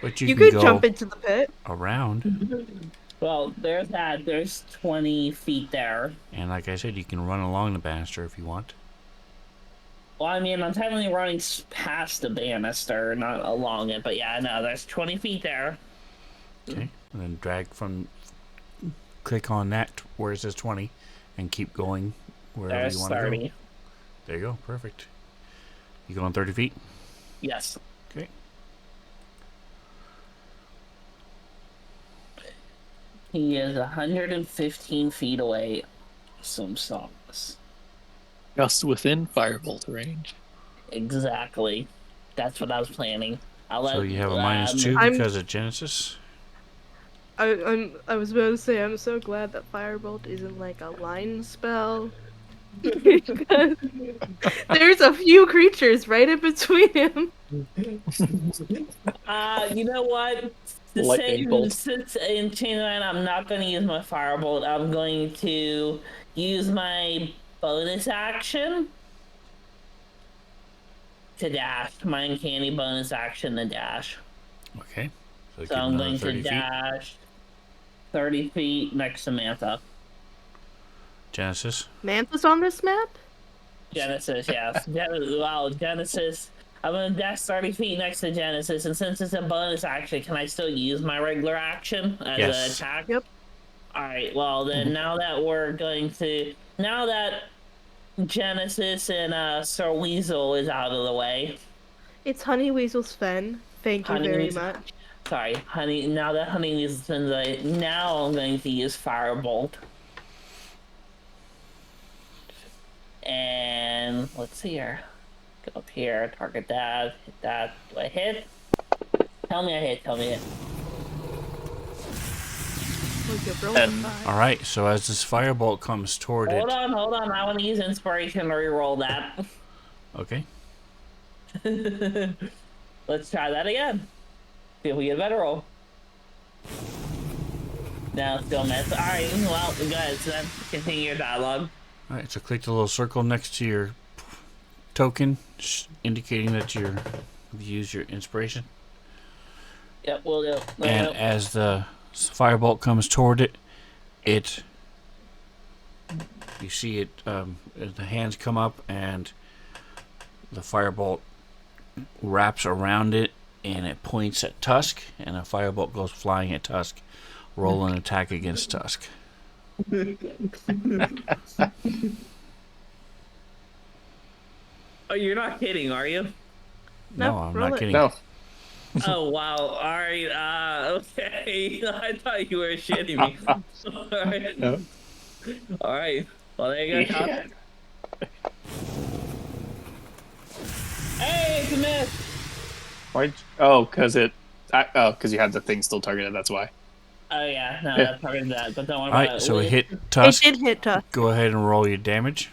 But you You can could go jump into the pit. around. Well, there's that. There's 20 feet there. And like I said, you can run along the banister if you want. Well, I mean, I'm technically running past the banister, not along it. But yeah, no, there's 20 feet there. Okay. And then drag from. Click on that where it says 20 and keep going wherever There's you want to 30. go. There you go. Perfect. You going 30 feet? Yes. Okay. He is 115 feet away. Some songs. Just within firebolt range. Exactly. That's what I was planning. So you have a -2 I'm- because of Genesis? I was about to say I'm so glad that Firebolt isn't like a line spell. Because there's a few creatures right in between him. You know what? To Lightning save bolt. since in Chain Line, I'm not going to use my Firebolt. I'm going to use my bonus action to dash. My uncanny bonus action to dash. Okay. So, So give I'm another going to 30 feet. dash 30 feet next to Mantha. Genesis. Mantis on this map? Genesis, yes. Genesis. I'm gonna dash 30 feet next to Genesis, and since it's a bonus action, can I still use my regular action as Yes. an attack? Yep. Alright, well then now that we're going to now that Genesis and Sir Weasel is out of the way. It's Honey Weasel Sven. Thank you Honey very Weasel- much. Sorry, Honey, now that Honey Weasel's in the now I'm going to use Firebolt. And let's see here. Go up here, target that, hit that. Do I hit? Tell me I hit, tell me I hit. We could roll And- a 5. All right. So as this firebolt comes toward Hold it. on. I want to use inspiration to reroll that. Okay. Let's try that again. See if we get a better roll. No, still miss. Alright, well, good. So then continue your dialogue. All right. So click the little circle next to your token, indicating that you've used your inspiration. Yep, we'll do. And as the firebolt comes toward it, you see it, the hands come up and the firebolt wraps around it and it points at Tusk, and a firebolt goes flying at Tusk. Roll an attack against Tusk. Oh, you're not kidding, are you? No, No, I'm roll not it. kidding. No. Oh, wow. Alright, okay. I thought you were shitting me. Alright. No. Alright. Well, there you go, Tusk. Hey, it's a miss! Why? Oh, because because you had the thing still targeted. That's why. Oh, yeah. No, that's part of that. But don't worry All about right, it. so it hit It Tusk. did hit Tusk. Go ahead and roll your damage.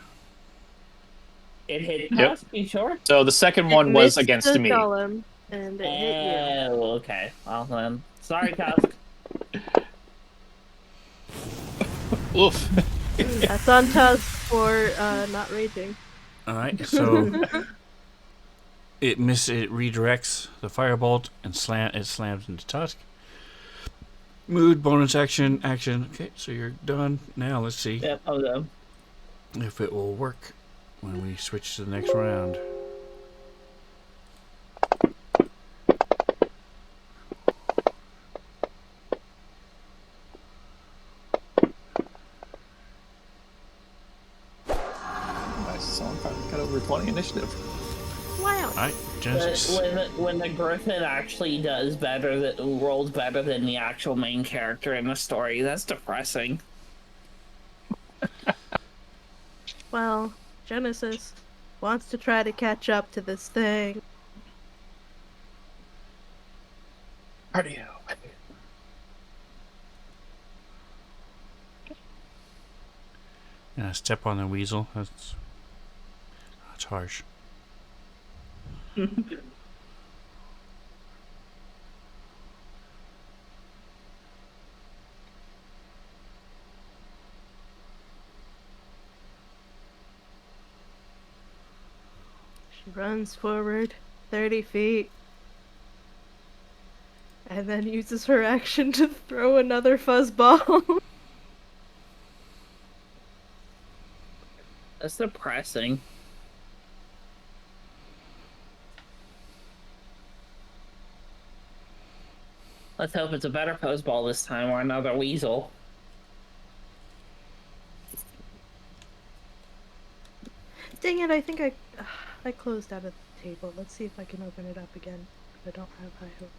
It hit Yep. Tusk, you sure? So the second one It was missed against the me. Golem, and it hit you. Oh, okay. Well, then. Sorry, Tusk. Oof. That's on Tusk for not raging. All right, so it redirects the firebolt and it slams into Tusk. Mood, bonus action. Okay, so you're done. Now let's see Yep, I'll go. if it will work when we switch to the next round. Nice. Someone finally got over 20 initiative. Wow. All right, Genesis. When the Griffin actually rolls better than the actual main character in the story, that's depressing. Well, Genesis wants to try to catch up to this thing. Cardio. Yeah, step on the weasel. That's harsh. runs forward 30 feet. And then uses her action to throw another fuzzball. That's depressing. Let's hope it's a better fuzzball this time or another weasel. Dang it, I think I closed out of the table. Let's see if I can open it up again. I don't have high hope.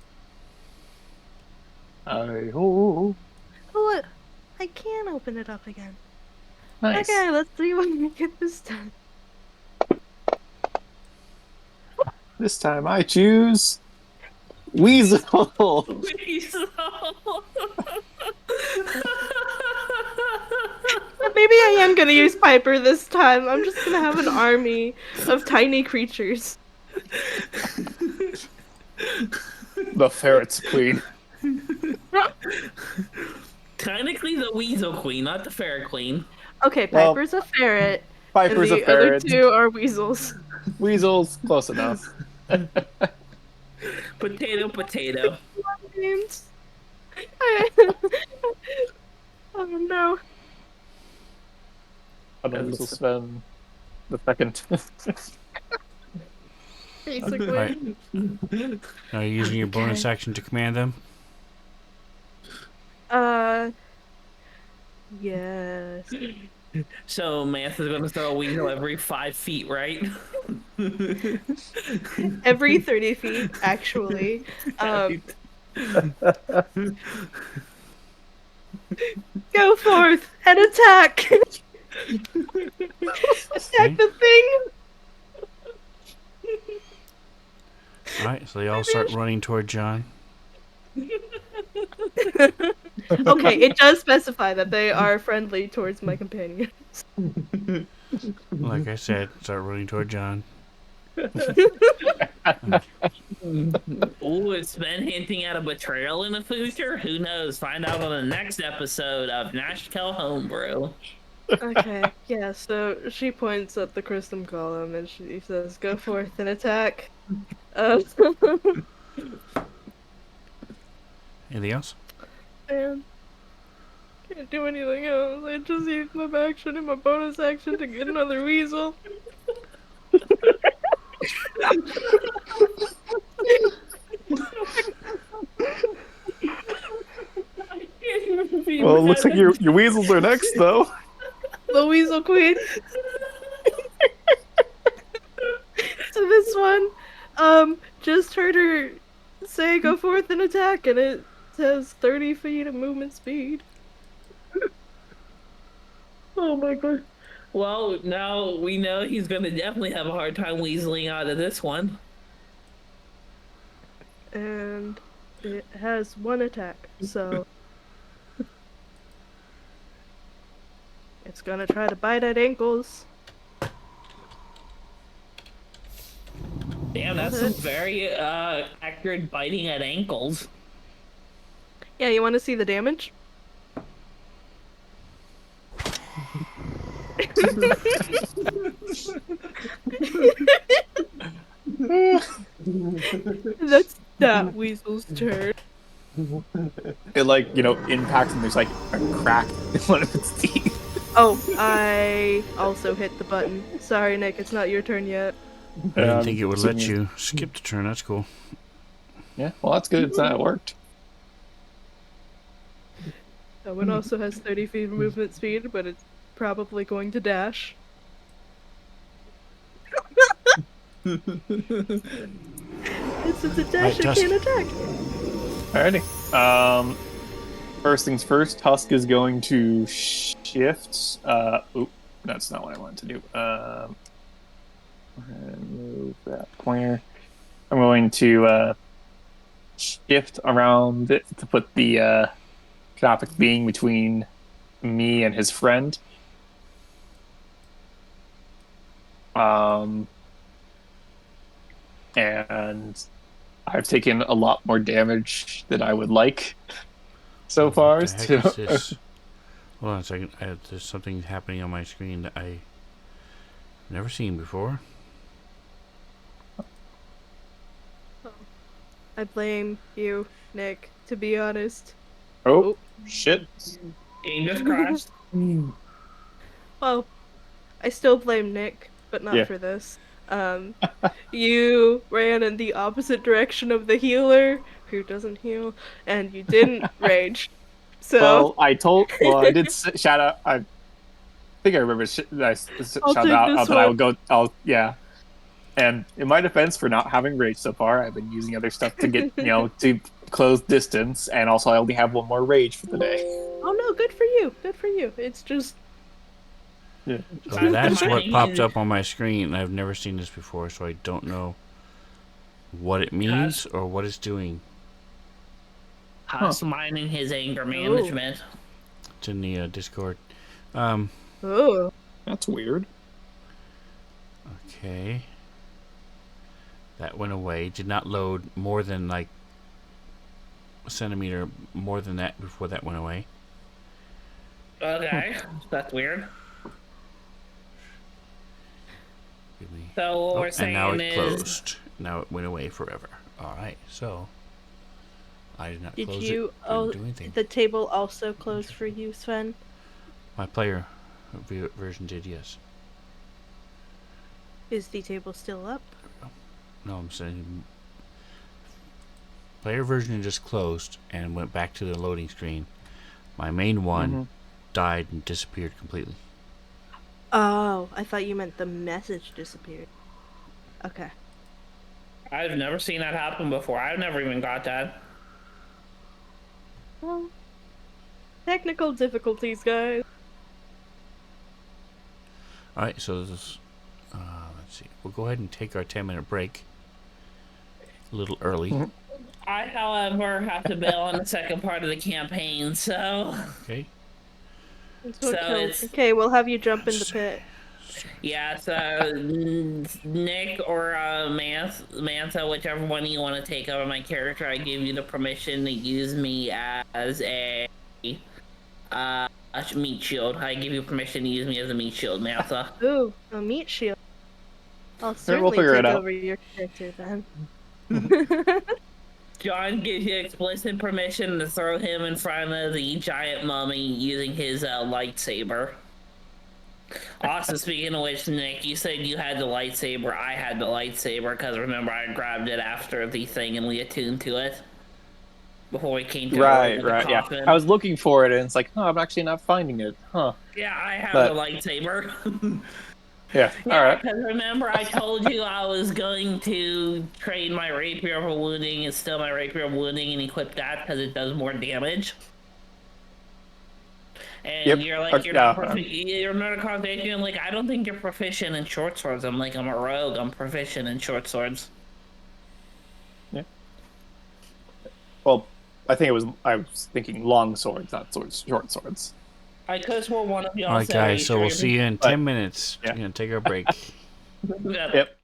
Oh, Oh, I can open it up again. nice. Okay, let's see what we get this time. This time I choose Weasel. Weasel! Maybe I am gonna use Piper this time. I'm just gonna have an army of tiny creatures. The ferret's queen. Technically the weasel queen, not the ferret queen. Okay, Well, Piper's a ferret. Piper's and a the other ferret. two are weasels. Weasel's close enough. Potato, potato. Names. Oh no. Weasel Sven the second. Basically. Right. Are you using your bonus action to command them? Yes. So Mantha's gonna throw a weasel every 5 feet, right? Every 30 feet, actually. Go forth and attack! Attack the thing! Alright, so they all start running toward John. Okay, it does specify that they are friendly towards my companion. Like I said, start running toward John. Ooh, it's been hinting at a betrayal in the future? Who knows? Find out on the next episode of Nashkel Homebrew. Okay, yeah, so she points at the crystal column and she says, go forth and attack. Anything else? Man, can't do anything else. I just used my action and my bonus action to get another weasel. Well, it looks like your weasels are next, though. The weasel queen. So this one, just heard her say go forth and attack, and it says 30 feet of movement speed. Oh my god. Well, now we know he's gonna definitely have a hard time weaseling out of this one. And it has one attack, so it's gonna try to bite at ankles. Damn, that's some very accurate biting at ankles. Yeah, you want to see the damage? That's that weasel's turn. It, like, impacts and there's, like, a crack in one of its teeth. Oh, I also hit the button. Sorry, Nick, it's not your turn yet. I didn't think it would let you skip the turn. That's cool. Yeah, well, that's good. It's not worked. That one also has 30 feet of movement speed, but it's probably going to dash. Since it's a dash, it can't attack. Alrighty. First things first, Tusk is going to shift. Oop, that's not what I wanted to do. Move that pointer. I'm going to shift around it to put the traffic being between me and his friend. And I've taken a lot more damage than I would like so far. What the heck is this? Hold on a second. There's something happening on my screen that I've never seen before. I blame you, Nick, to be honest. Oh, shit. Fingers crossed. Well, I still blame Nick, but not Yeah. for this. You ran in the opposite direction of the healer, who doesn't heal, and you didn't rage. So, Well, I did shout out. I think I remember I'll shouted take out this that I one. would go. Yeah. And in my defense for not having rage so far, I've been using other stuff to get, to close distance, and also I only have one more rage for the day. Oh no, good for you. Good for you. It's just Yeah. So that's what Masterminding popped his up on my screen. I've never seen this before, so I don't know what it means or what it's doing. masterminding his anger Oh. management. It's in the Discord. Oh. That's weird. Okay. That went away. Did not load more than like a centimeter more than that before that went away. Okay, that's weird. Give me. So what we're And now saying it is, closed. Now it went away forever. All right. So I did not Did close you it. Didn't do anything. the table also closed for you, Sven? My player version did, yes. Is the table still up? No, I'm saying player version just closed and went back to the loading screen. My main one died and disappeared completely. Oh, I thought you meant the message disappeared. Okay. I've never seen that happen before. I've never even got that. Well, technical difficulties, guys. All right, so this is, let's see. We'll go ahead and take our 10-minute break. A little early. I, however, have to bail on the second part of the campaign, so Okay. That's so what killed. it's Okay, we'll have you jump in the pit. yeah. So Nick or Mantha, whichever one you want to take over my character, I give you the permission to use me as a meat shield. I give you permission to use me as a meat shield, Mantha. Ooh, a meat shield. I'll We'll certainly figure it take out. over your character then. John gives you explicit permission to throw him in front of the giant mummy using his lightsaber. Also, speaking of which, Nick, you said you had the lightsaber. I had the lightsaber because remember I grabbed it after the thing and we attuned to it before we came to Right, the yeah. coffin. I was looking for it, and it's like, I'm actually not finding it. Huh. Yeah, I have But the lightsaber. yeah, all Yeah, right. because remember I told you I was going to trade my rapier for wounding and still my rapier wounding and equip that because it does more damage. And Yep. you're like, you're not proficient. You're not a conversation. I'm like, I don't think you're proficient in short swords. I'm like, I'm a rogue. I'm proficient in short swords. Yeah. Well, I was thinking long swords, not short swords. I could have swore one of y'all All right, said guys. So we'll see you in 10 minutes. Yeah. We're going to take our break. Yep.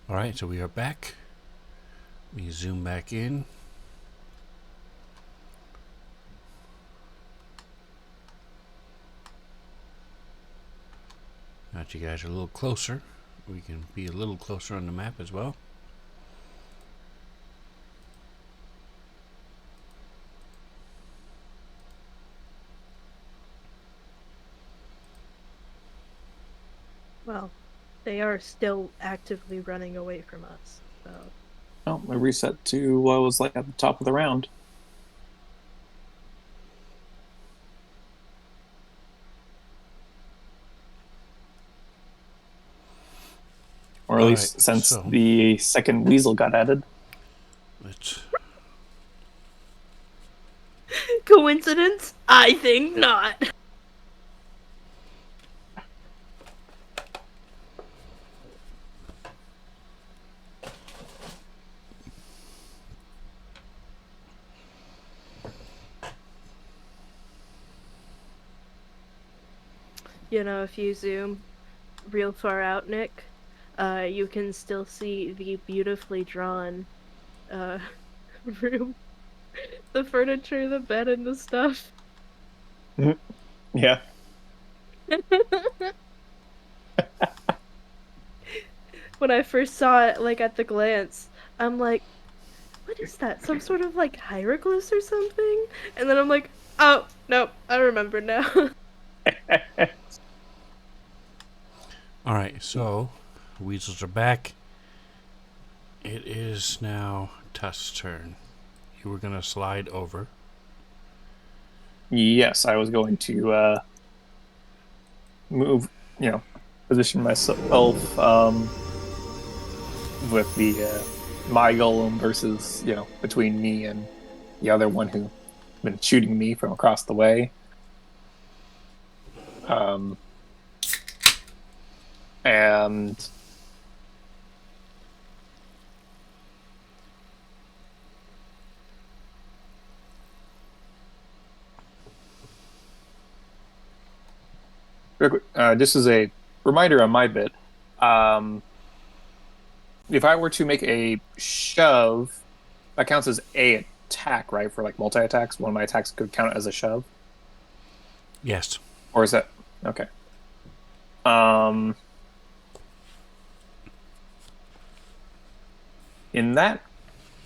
All right, so we are back. We zoom back in. Now that you guys are a little closer, we can be a little closer on the map as well. Well, they are still actively running away from us. So. Oh, I reset to what was like at the top of the round. Or at least since the second weasel got added. Let's. Coincidence? I think not. You know, if you zoom real far out, Nick, you can still see the beautifully drawn room. The furniture, the bed, and the stuff. Yeah. When I first saw it, like, at the glance, I'm like, what is that? Some sort of, like, hieroglyphs or something? And then I'm like, oh, nope, I remember now. Alright, so weasels are back. It is now Tusk's turn. You were going to slide over. Yes, I was going to move, position myself with the my golem versus, between me and the other one who been shooting me from across the way. And real quick, just as a reminder on my bit, if I were to make a shove, that counts as a attack, right? For like multi-attacks, one of my attacks could count as a shove. Yes. Or is that okay? In that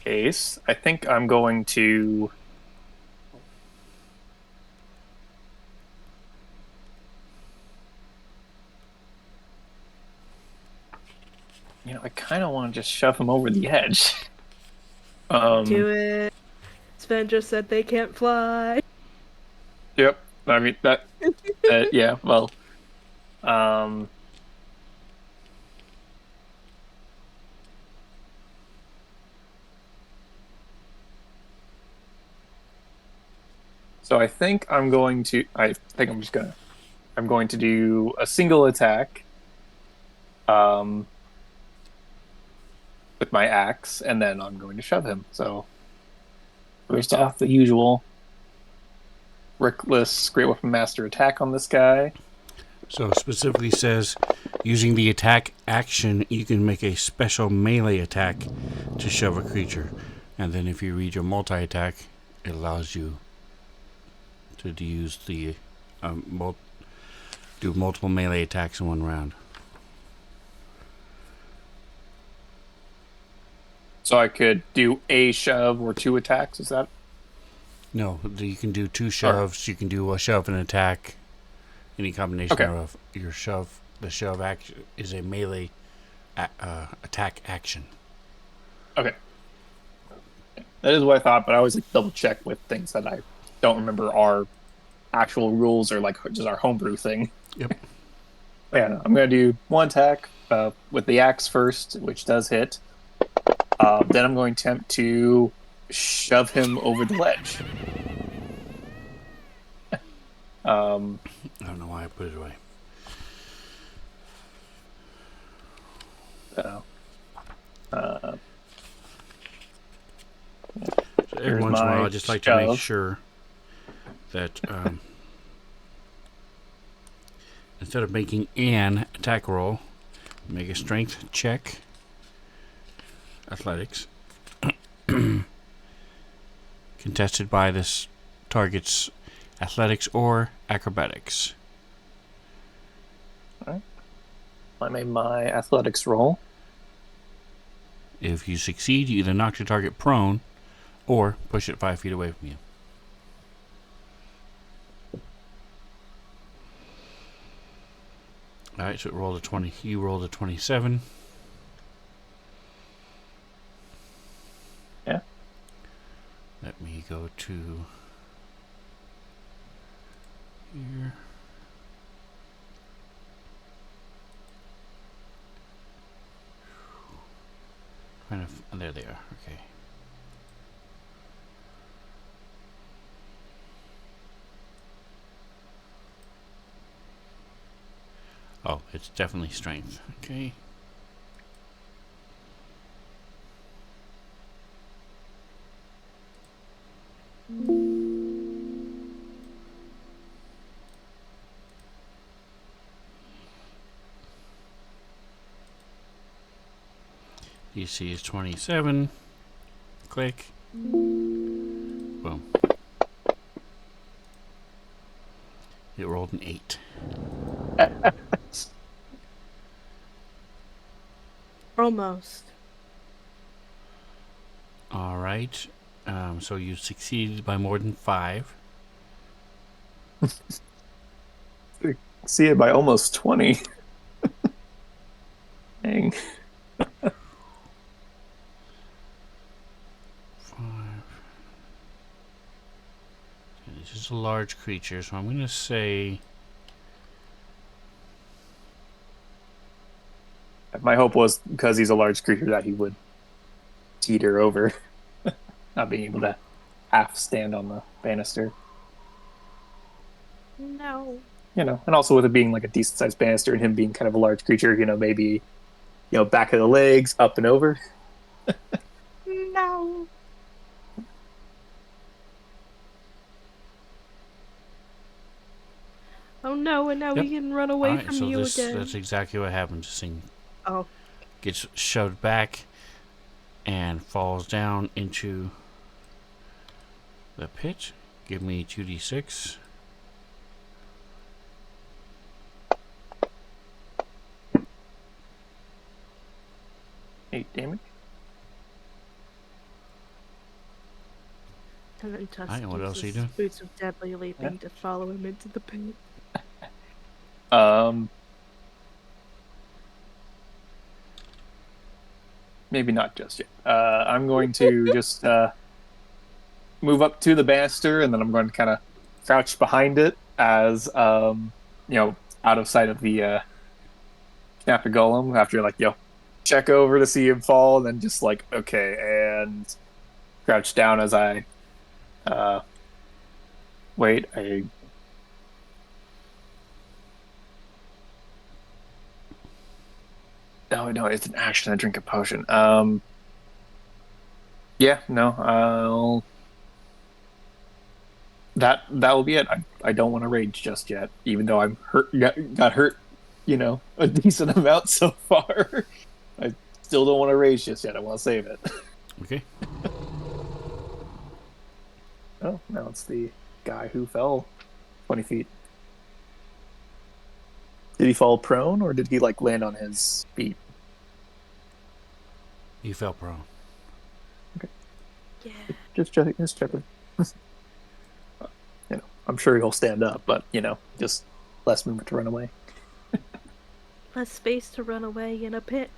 case, I think I'm going to I kind of want to just shove him over the edge. Do it. Sven just said they can't fly. Yep. I mean that. Yeah. Well. So I think I'm going to. I think I'm just gonna. I'm going to do a single attack. With my axe, and then I'm going to shove him. So first off, the usual Reckless Great Weapon Master attack on this guy. So it specifically says, using the attack action, you can make a special melee attack to shove a creature. And then if you read your multi-attack, it allows you to use the do multiple melee attacks in one round. So I could do a shove or two attacks, is that? No, you can do two shoves. You can do a shove and attack. Any combination of your shove. The shove action is a melee attack action. Okay. That is what I thought, but I always double check with things that I don't remember are actual rules or just our homebrew thing. Yep. Yeah, no, I'm going to do one attack with the axe first, which does hit. Then I'm going to attempt to shove him over the ledge. I don't know why I put it away. So every once in a while, I just like to make sure that instead of making an attack roll, make a strength check athletics. Contested by this target's athletics or acrobatics. Alright. I made my athletics roll. If you succeed, you either knock your target prone or push it 5 feet away from you. Alright, so it rolled a 20. You rolled a 27. Yeah. Let me go to here. There they are. Okay. Oh, it's definitely strength. Okay. DC is 27. Click. Boom. It rolled an 8. Almost. Alright. So you succeeded by more than 5. See it by almost 20. Dang. 5. This is a large creature, so I'm going to say... My hope was because he's a large creature that he would teeter over, not being able to half stand on the banister. No. You know, and also with it being like a decent sized banister and him being kind of a large creature, you know, maybe, you know, back of the legs, up and over. No. Oh no, and now Yep. he can run away Alright, from so you again. that's exactly what happens. This thing Oh. gets shoved back and falls down into the pit. Give me 2d6. Eight damage. And then Tusk Alright, what else are you uses doing? Boots of Deadly Leaping to follow him into the pit. Maybe not just yet. I'm going to just move up to the banister, and then I'm going to kind of crouch behind it as you know, out of sight of the Knappy Golem. After like, you know, check over to see him fall, and then just like, okay, and crouch down as I wait. No, it's an action. I drink a potion. Yeah, no, that will be it. I don't want to rage just yet, even though I'm hurt. Got hurt, you know, a decent amount so far. I still don't want to rage just yet. I want to save it. Okay. Oh, now it's the guy who fell 20 feet. Did he fall prone, or did he like land on his feet? You fell prone. Yeah. Just checking. You know, I'm sure he'll stand up, but you know, just less movement to run away. Less space to run away in a pit.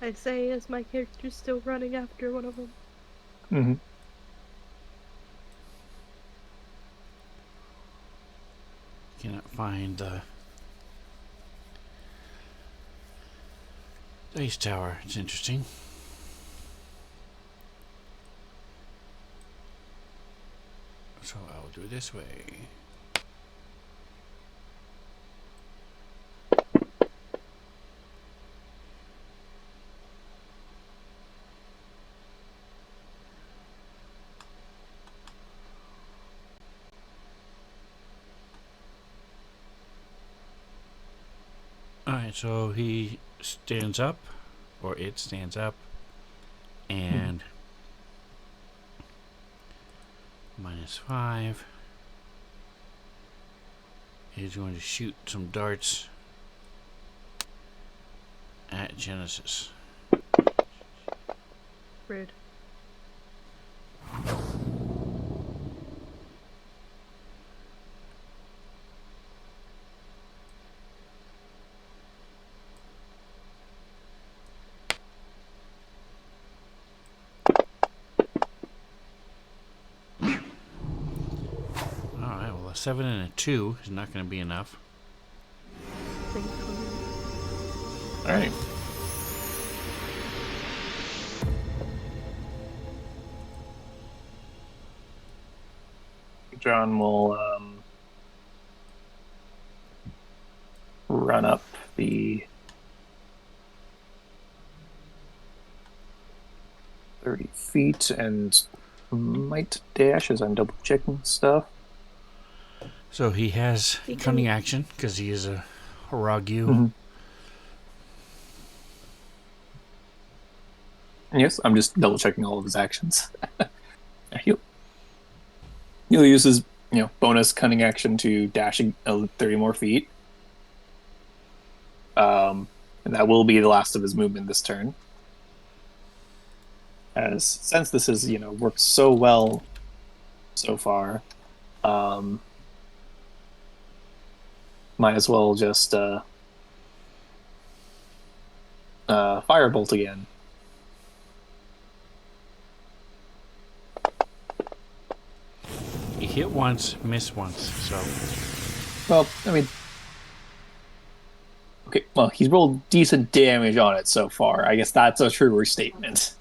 I say as my character's still running after one of them. Mm-hmm. Cannot find the base tower. It's interesting. So I will do it this way. Alright, Alright, so he stands up, or it stands up, and -5 is going to shoot some darts at Genesis. Rude. Alright, well, a 7 and a 2 is not going to be enough. Thankfully. All right. John will run up the 30 feet and might dash as I'm double checking stuff. So he has He can- cunning action because he is a Haragu. Mhm. Yes, I'm just double checking all of his actions. he'll use his bonus cunning action to dash 30 more feet. And that will be the last of his movement this turn. As since this has worked so well so far, might as well just firebolt again. He hit once, missed once. So Well, I mean, okay. Well, he's rolled decent damage on it so far. I guess that's a truer statement.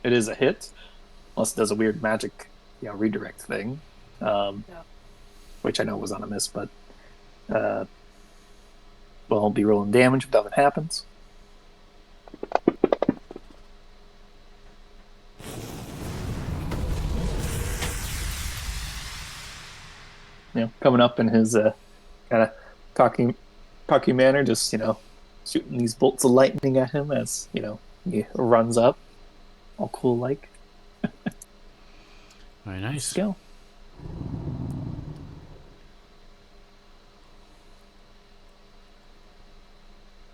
It is a hit, unless it does a weird magic, redirect thing, which I know was on a miss, but well, I'll be rolling damage if that happens. Coming up in his kind of cocky manner, just shooting these bolts of lightning at him as he runs up, all cool like. very nice. Skill.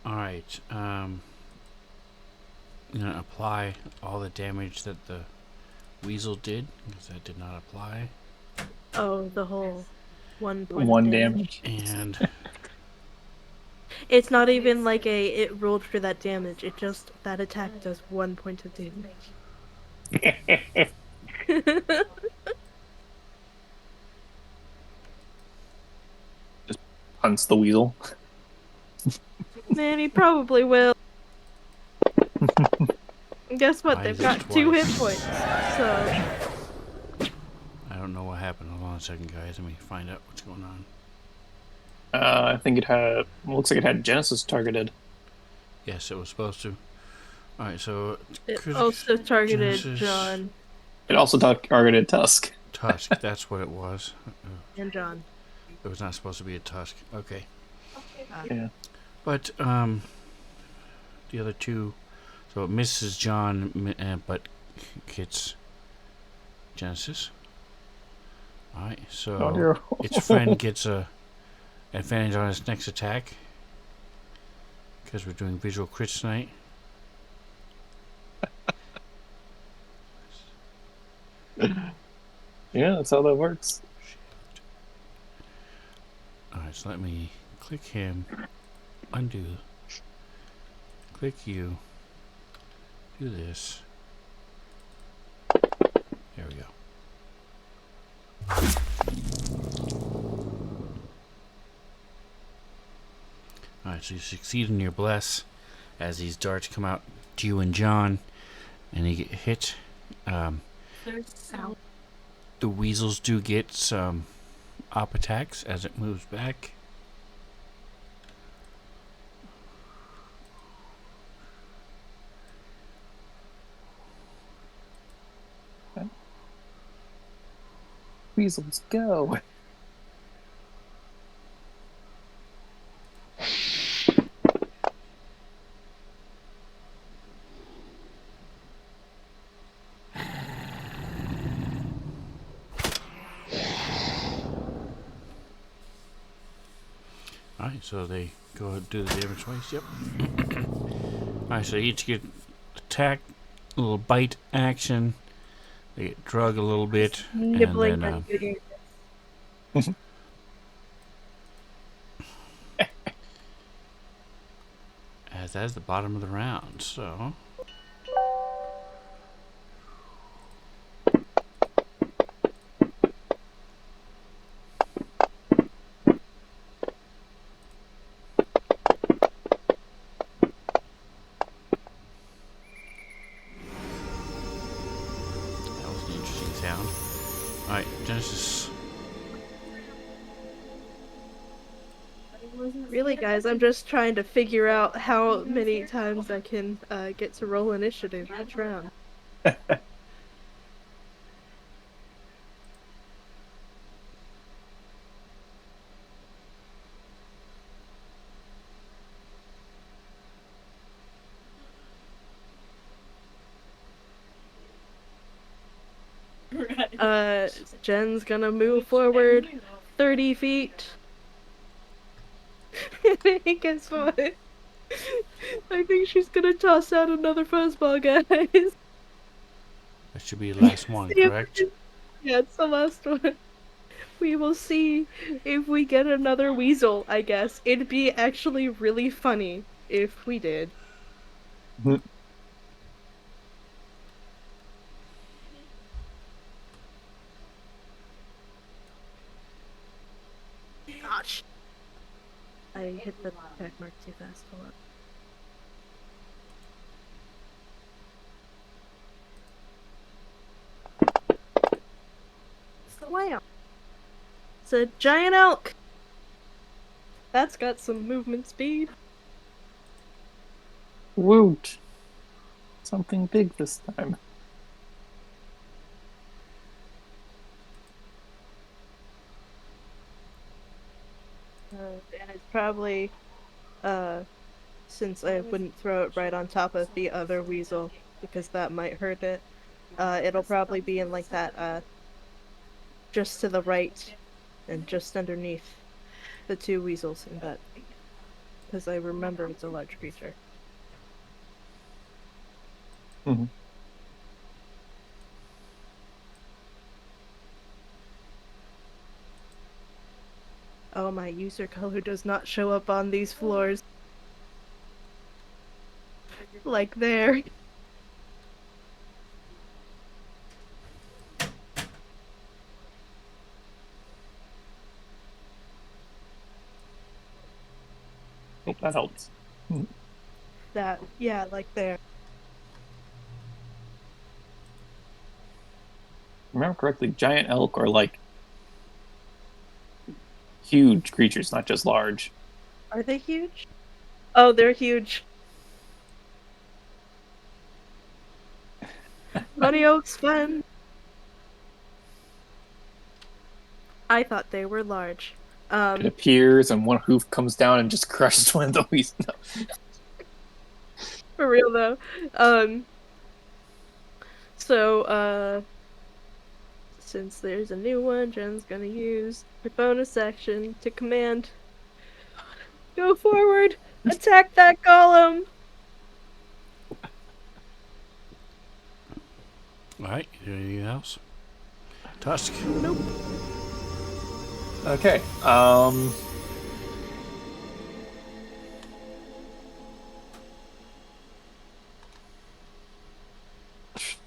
All right. I'm gonna apply all the damage that the weasel did because that did not apply. Oh, the whole 1 point One of damage. And It's not even like it rolled for that damage. It just that attack does 1 point of damage. Hunts the weasel. Man, he probably will. Guess what? Why They've is it got 2 hit twice? points. So I don't know what happened. Hold on a second, guys. Let me find out what's going on. I think it had. Looks like it had Genesis targeted. Yes, it was supposed to. All right, so it also targeted Genesis- John It also targeted Tusk. Tusk. That's what it was. and John. It was not supposed to be a tusk. Okay. Yeah. But the other two, so it misses John, but hits Genesis. All right, so Oh, dear. its friend gets a advantage on its next attack because we're doing visual crits tonight. Yeah, that's how that works. All right, so let me click him, undo, click you, do this. There we go. Alright, so you succeed in your bless as these darts come out to you and John, and you get hit. The weasels do get some op attacks as it moves back. weasels, go! Alright, so they go ahead and do the damage twice. Yep. Alright, so each get attack, a little bite action. They get drug a little bit, Nibbling and then on your ears. as that is the bottom of the round. So that was an interesting sound. Alright, Genesis. Really, guys, I'm just trying to figure out how many times I can get to roll initiative each round. Jen's gonna move forward 30 feet. Guess what? I think she's gonna toss out another fuzzball, guys. That should be the last one, correct? Yeah, it's the last one. We will see if we get another weasel, I guess. It'd be actually really funny if we did. Gosh. I hit the back mark too fast. Hold on. It's the lamb. It's a giant elk. That's got some movement speed. Woot! Something big this time. And it's probably, since I wouldn't throw it right on top of the other weasel, because that might hurt it, it'll probably be in like that, just to the right, and just underneath the two weasels in that, because I remember it's a large creature. Mm-hmm. Oh, my user color does not show up on these floors. Like there. Oh, that helps. That, yeah, like there. Remember correctly, giant elk are like huge creatures, not just large. Are they huge? Oh, they're huge. Bunny Oaks fun. I thought they were large. It appears, and one hoof comes down and just crushes one of the weasels. No. For real though. So, since there's a new one, Jen's gonna use her bonus action to command. Go forward! Attack that golem! Alright, you do anything else? Tusk. Nope. Okay.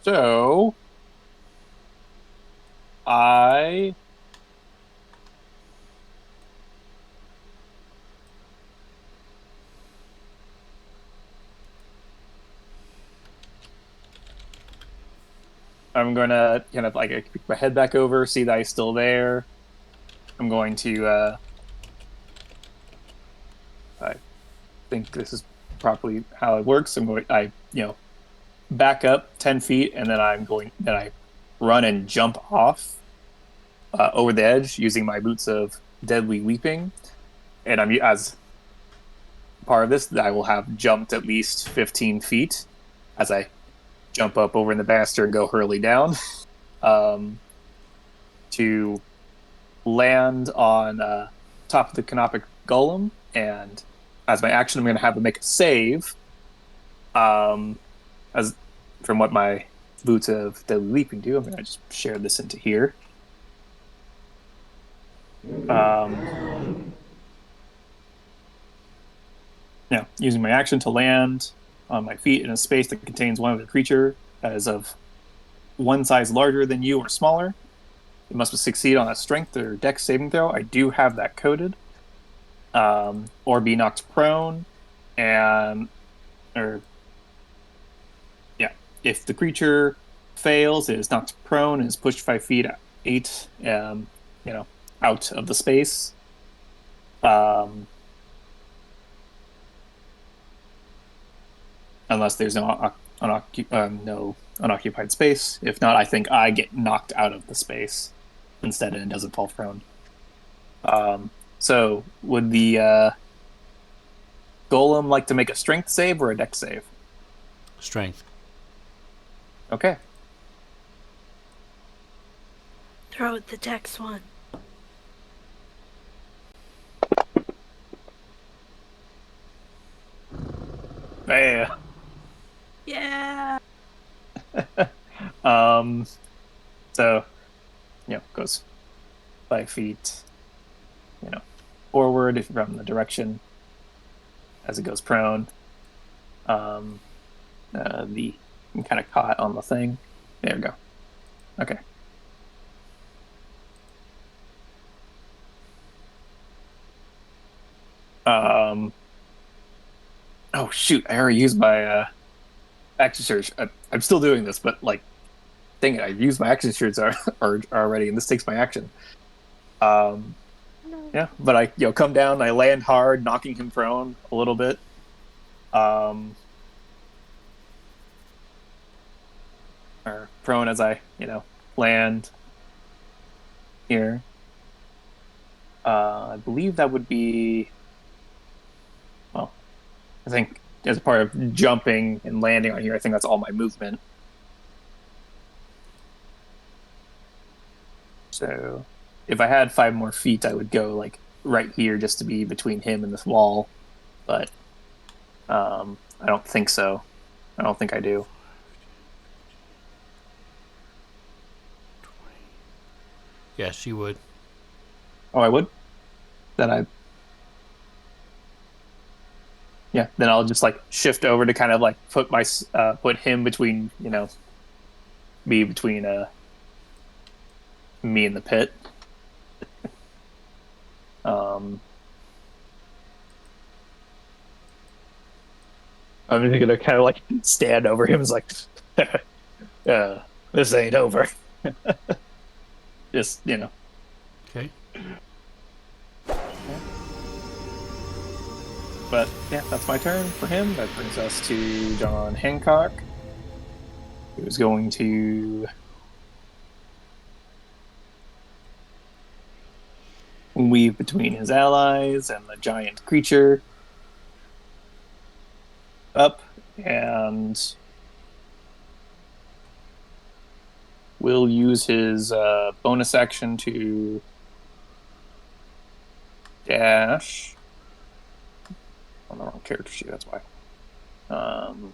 So I'm gonna kind of like pick my head back over, see that he's still there. I'm going to I think this is properly how it works. I back up 10 feet, and then I run and jump off over the edge using my boots of deadly weeping, and as part of this, I will have jumped at least 15 feet as I jump up over in the banister and go hurley down to land on top of the canopic golem. And as my action, I'm going to have to make a save. As from what my boots of deadly leaping do, I'm going to just share this into here. Using my action to land on my feet in a space that contains one other creature that is of one size larger than you or smaller. It must succeed on a strength or dex saving throw. I do have that coded. Or be knocked prone, if the creature fails, it is knocked prone and is pushed 5 feet, 8, out of the space. Unless there's no unoccupied space. If not, I think I get knocked out of the space instead, and it doesn't fall prone. So would the golem like to make a strength save or a dex save? Strength. Okay. Throw it the dex one. Yeah. Yeah. So, goes 5 feet, forward from the direction as it goes prone. I'm kind of caught on the thing. There we go. Okay. Oh shoot! I already used my action surge. I'm still doing this, but dang it! I used my action surge already, and this takes my action. No. Yeah, but I come down. I land hard, knocking him prone a little bit. Or prone as I land here. I believe that would be. Well, I think as part of jumping and landing on here, I think that's all my movement. So if I had 5 more feet, I would go right here just to be between him and this wall. But I don't think so. I don't think I do. Yes, you would. Oh, I would? Then I'll just shift over to kind of put him between, me between me and the pit. I'm just gonna kind of stand over him. It's this ain't over. Just Okay. But yeah, that's my turn for him. That brings us to John Hancock, who's going to weave between his allies and the giant creature up, and will use his bonus action to dash. On the wrong character sheet, that's why. And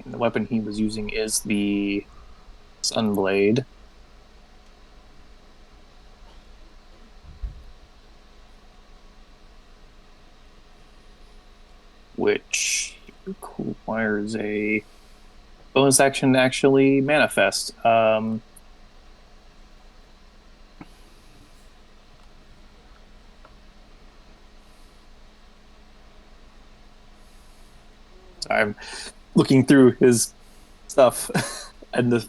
the weapon he was using is the Sunblade. Which requires a bonus action to actually manifest. I'm looking through his stuff and the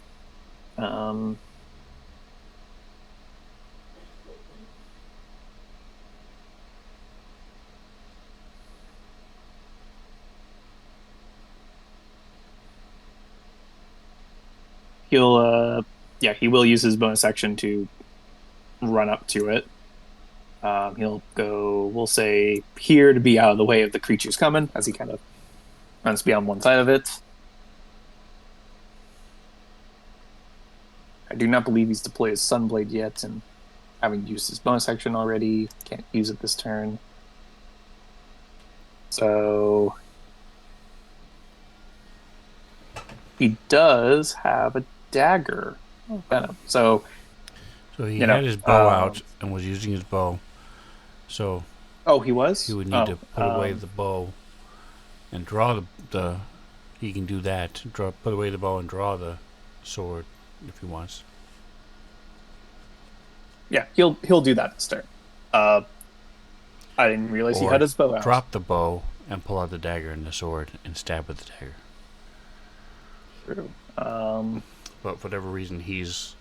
he will use his bonus action to run up to it. He'll go, we'll say, here to be out of the way of the creatures coming, as he kind of runs to be on one side of it. I do not believe he's deployed his Sunblade yet, and having used his bonus action already, can't use it this turn. So he does have a dagger. Venom. So he had his bow out and was using his bow. So he was? He would need to put away the bow and draw the he can do that. Put away the bow and draw the sword if he wants. Yeah, he'll do that this turn. I didn't realize he had his bow out. Drop the bow and pull out the dagger and the sword and stab with the dagger. True. But for whatever reason, he's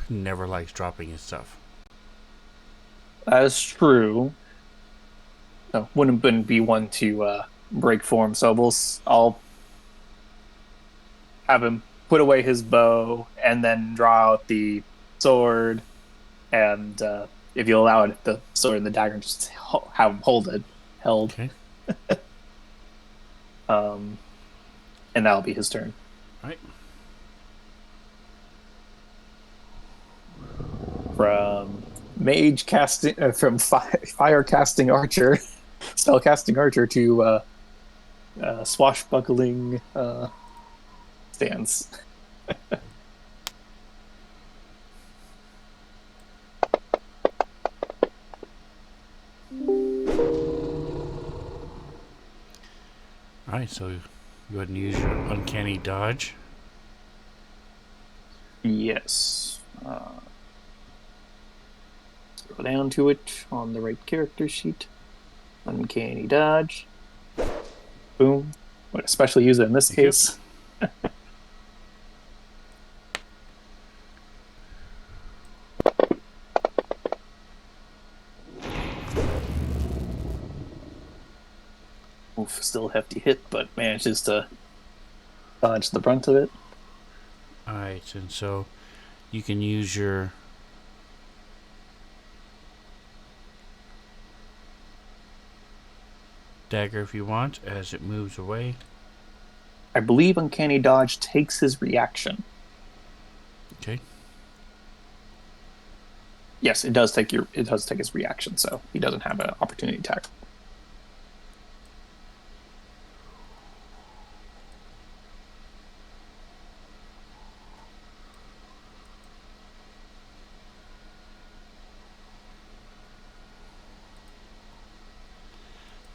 never likes dropping his stuff. That is true. No, wouldn't be one to break form. So I'll have him put away his bow and then draw out the sword. And if you allow it, the sword and the dagger, just have him held. Okay. And that'll be his turn. All right. From mage casting, from fire casting archer, spell casting archer to swashbuckling stance. Alright, so go ahead and use your uncanny dodge. Yes. Go down to it on the right character sheet. Uncanny dodge. Boom. Would especially use it in this case. Oof, still a hefty hit, but manages to dodge the brunt of it. Alright, and so you can use your dagger if you want as it moves away. I believe Uncanny Dodge takes his reaction. Okay. Yes, it does take his reaction, so he doesn't have an opportunity attack.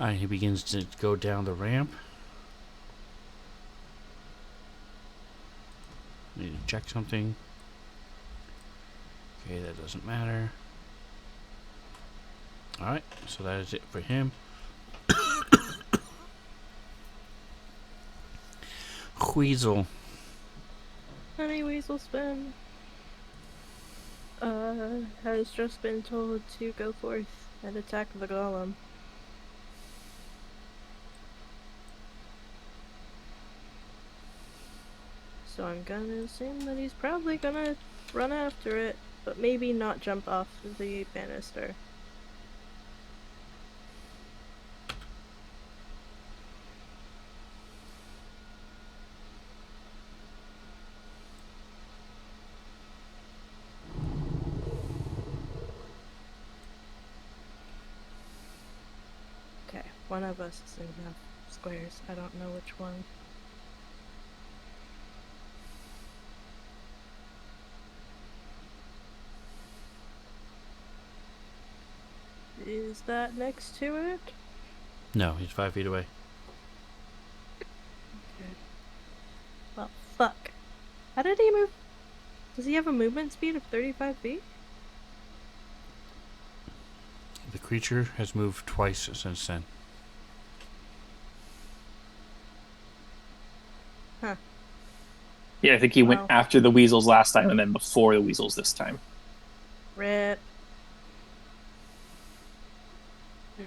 Alright, he begins to go down the ramp. Need to check something. Okay, that doesn't matter. Alright, so that is it for him. Weasel. Honey Weasel Spin has just been told to go forth and attack the golem. So I'm gonna assume that he's probably gonna run after it, but maybe not jump off the banister. Okay, one of us is in enough squares. I don't know which one. Is that next to it? No, he's 5 feet away. Okay. Well, fuck. How did he move? Does he have a movement speed of 35 feet? The creature has moved twice since then. Huh. Yeah, I think he went after the weasels last time and then before the weasels this time. Rip.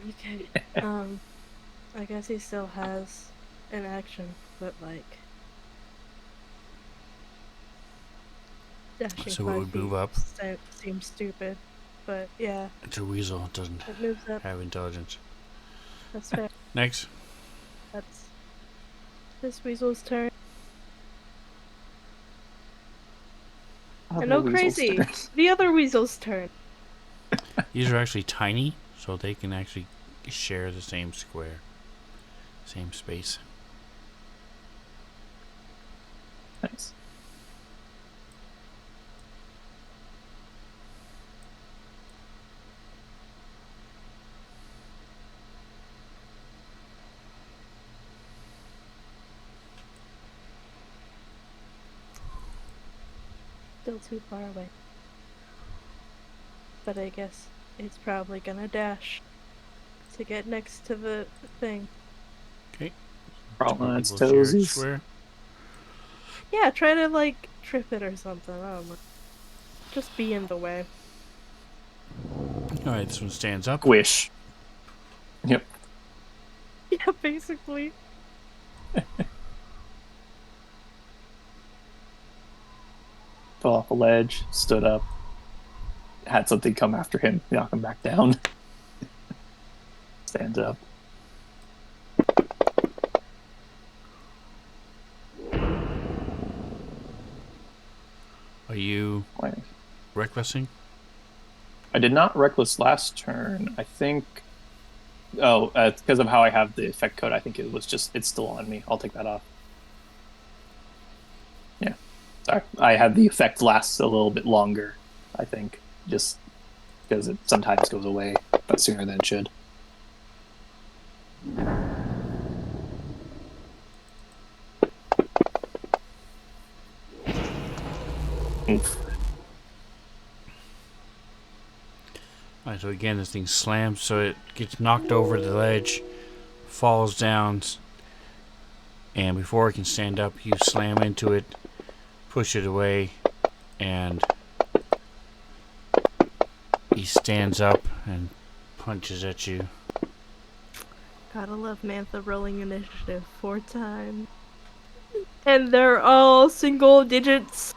Okay. I guess he still has an action, but like Dashing So it 5 would feet move up. seems stupid, but yeah, It's a weasel. It doesn't it moves up. have intelligence. That's fair. Next. That's this weasel's turn. And no crazy, the other weasel's turn. These are actually tiny, so they can actually share the same square, same space. Nice. Still too far away. But I guess it's probably gonna dash to get next to the thing. Okay. Crawl on its We'll share toesies. square. Yeah, try to like trip it or something. I don't know. Just be in the way. Alright, this one stands up. Squish. Yep. Yeah, basically. Fell off a ledge, stood up, had something come after him, knock him back down. Stands up. Are you Wait. recklessing? I did not reckless last turn. I think. Oh, it's because of how I have the effect code. I think it was just it's still on me. I'll take that off. Yeah, sorry. I had the effect lasts a little bit longer. I think just because it sometimes goes away, but sooner than it should. Oof. Alright, so again, this thing slams, so it gets knocked over the ledge, falls down, and before it can stand up, you slam into it, push it away, and he stands up and punches at you. Gotta love Mantha rolling initiative 4 times. And they're all single digits.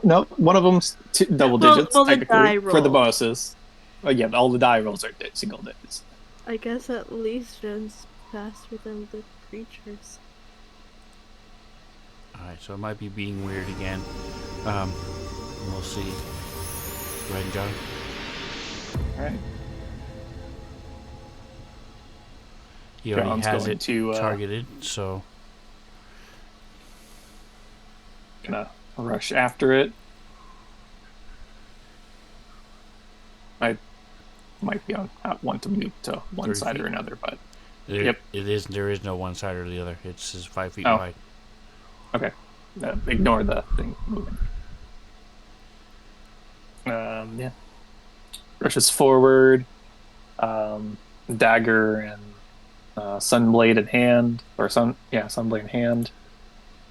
No, one of them's double digits well, the technically die for the roll. bonuses. Yeah, all the die rolls are single digits. I guess at least Jen's faster than the creatures. Alright, so it might be being weird again. We'll see. Go ahead, John. All right. He already John's has going it to, targeted, so Gonna rush after it. I might be on want to move to one 30 side feet. or another, but there is no one side or the other. It's just 5 feet Oh. wide. okay. Ignore the thing moving. Yeah. Rushes forward. Dagger and Sunblade in hand, or Sunblade in hand.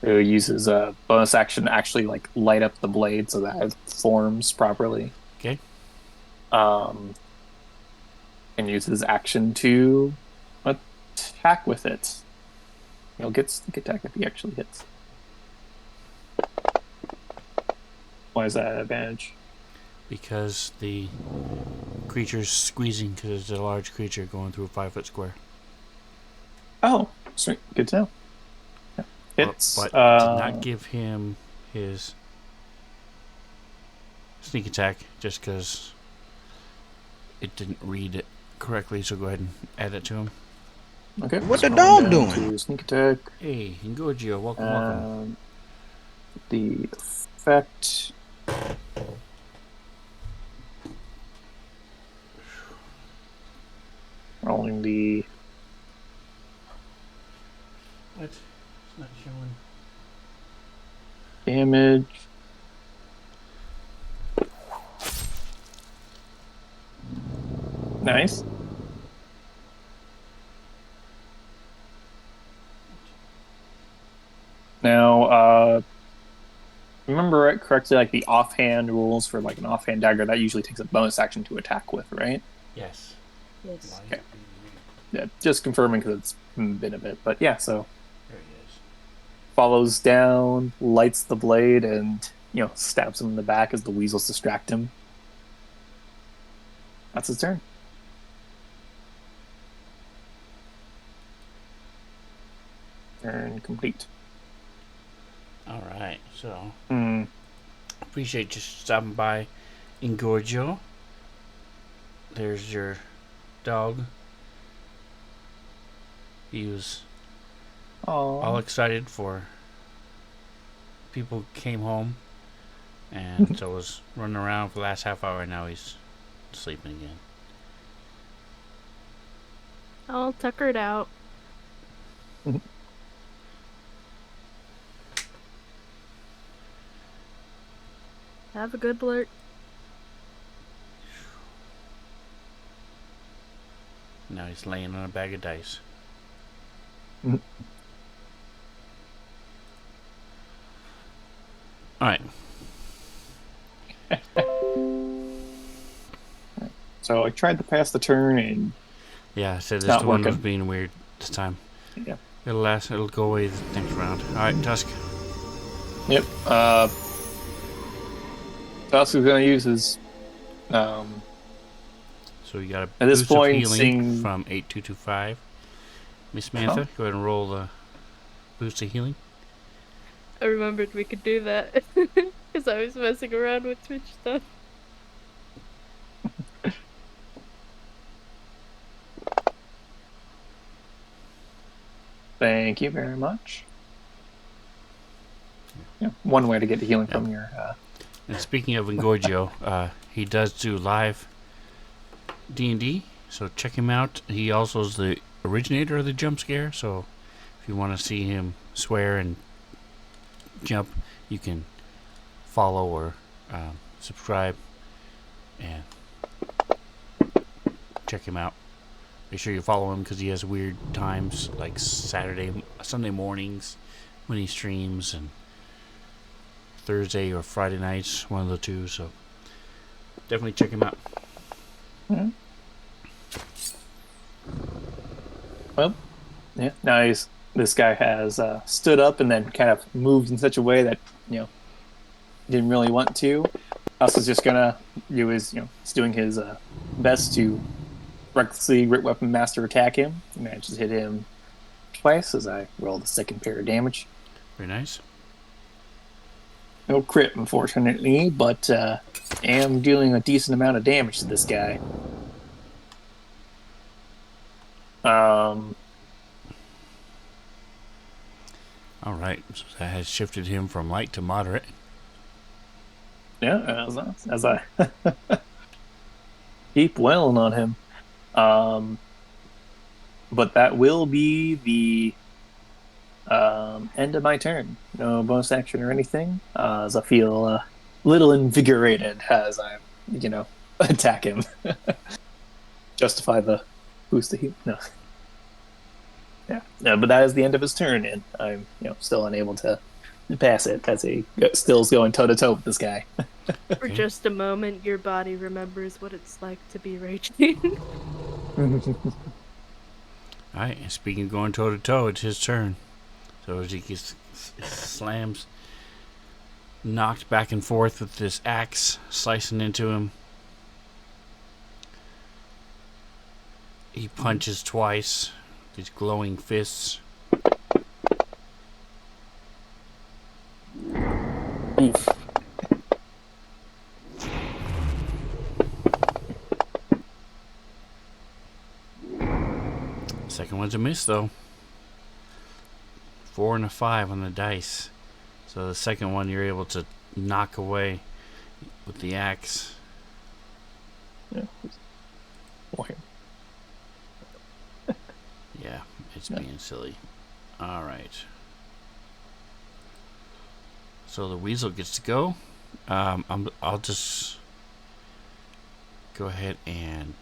Who uses a bonus action to actually like light up the blade so that it forms properly. Okay. And uses action to attack with it. He'll get sneak attack if he actually hits. Why is that an advantage? Because the creature's squeezing because it's a large creature going through a 5-foot square. Oh, sweet. Good to know. Yeah. Hits. But it did not give him his sneak attack just because it didn't read it correctly, so go ahead and add it to him. Okay. What the scrolling dog down doing? to Sneak attack. Hey, Ngojio, welcome. The effect. Rolling the. What? It's not showing. Damage. Nice. Now, remember it correctly, like the offhand rules for like an offhand dagger, that usually takes a bonus action to attack with, right? Yes. Yes. Yeah, just confirming because it's been a bit. But yeah, so There he is. follows down, lights the blade, and stabs him in the back as the weasels distract him. That's his turn. Turn complete. All right, so Hmm. appreciate you stopping by, Ingorgio. There's your dog. He was all excited for people came home, and so was running around for the last half hour. And now he's sleeping again. All tuckered out. Have a good blurt. Now he's laying on a bag of dice. All right. So I tried to pass the turn, and Yeah, I said this not one was working. being weird this time. Yeah. It'll go away the next round. All right, Tusk. Yep. Tusk is going to use his. So you got a At this boost point, of healing seeing- from 8225. Miss Samantha, go ahead and roll the boost of healing. I remembered we could do that because I was messing around with Twitch stuff. Thank you very much. Yeah, one way to get the healing from your. And speaking of Ingorgio, he does do live D&D, so check him out. He also is the originator of the jump scare, so if you want to see him swear and jump, you can follow or subscribe and check him out. Make sure you follow him because he has weird times like Sunday mornings when he streams, and Thursday or Friday nights, one of the two. So definitely check him out. Mm-hmm. Well, yeah. Now this guy has stood up and then kind of moved in such a way that didn't really want to. Us is just gonna do his he's doing his best to recklessly Grit Weapon Master attack him. He manages to hit him twice as I roll the second pair of damage. Very nice. No crit, unfortunately, but am dealing a decent amount of damage to this guy. All right, so that has shifted him from light to moderate. Yeah, as I keep wailing on him. But that will be the end of my turn. No bonus action or anything, as I feel a little invigorated as I, attack him. Justify the boost of heal. No. Yeah, but that is the end of his turn, and I'm, still unable to pass it as he still's going toe to toe with this guy. For just a moment, your body remembers what it's like to be raging. Alright, and speaking of going toe to toe, it's his turn. So as he gets slams, knocked back and forth with this axe, slicing into him. He punches twice, these glowing fists. Second one's a miss, though. 4 and a 5 on the dice. So the second one you're able to knock away with the axe. Yeah. Yeah, it's being silly. Alright. So the weasel gets to go. I'll just go ahead and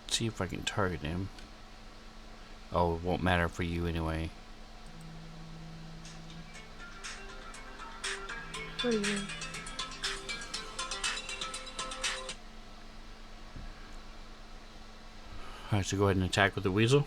see if I can target him. Oh, it won't matter for you anyway. What do you mean? Alright, so go ahead and attack with the weasel.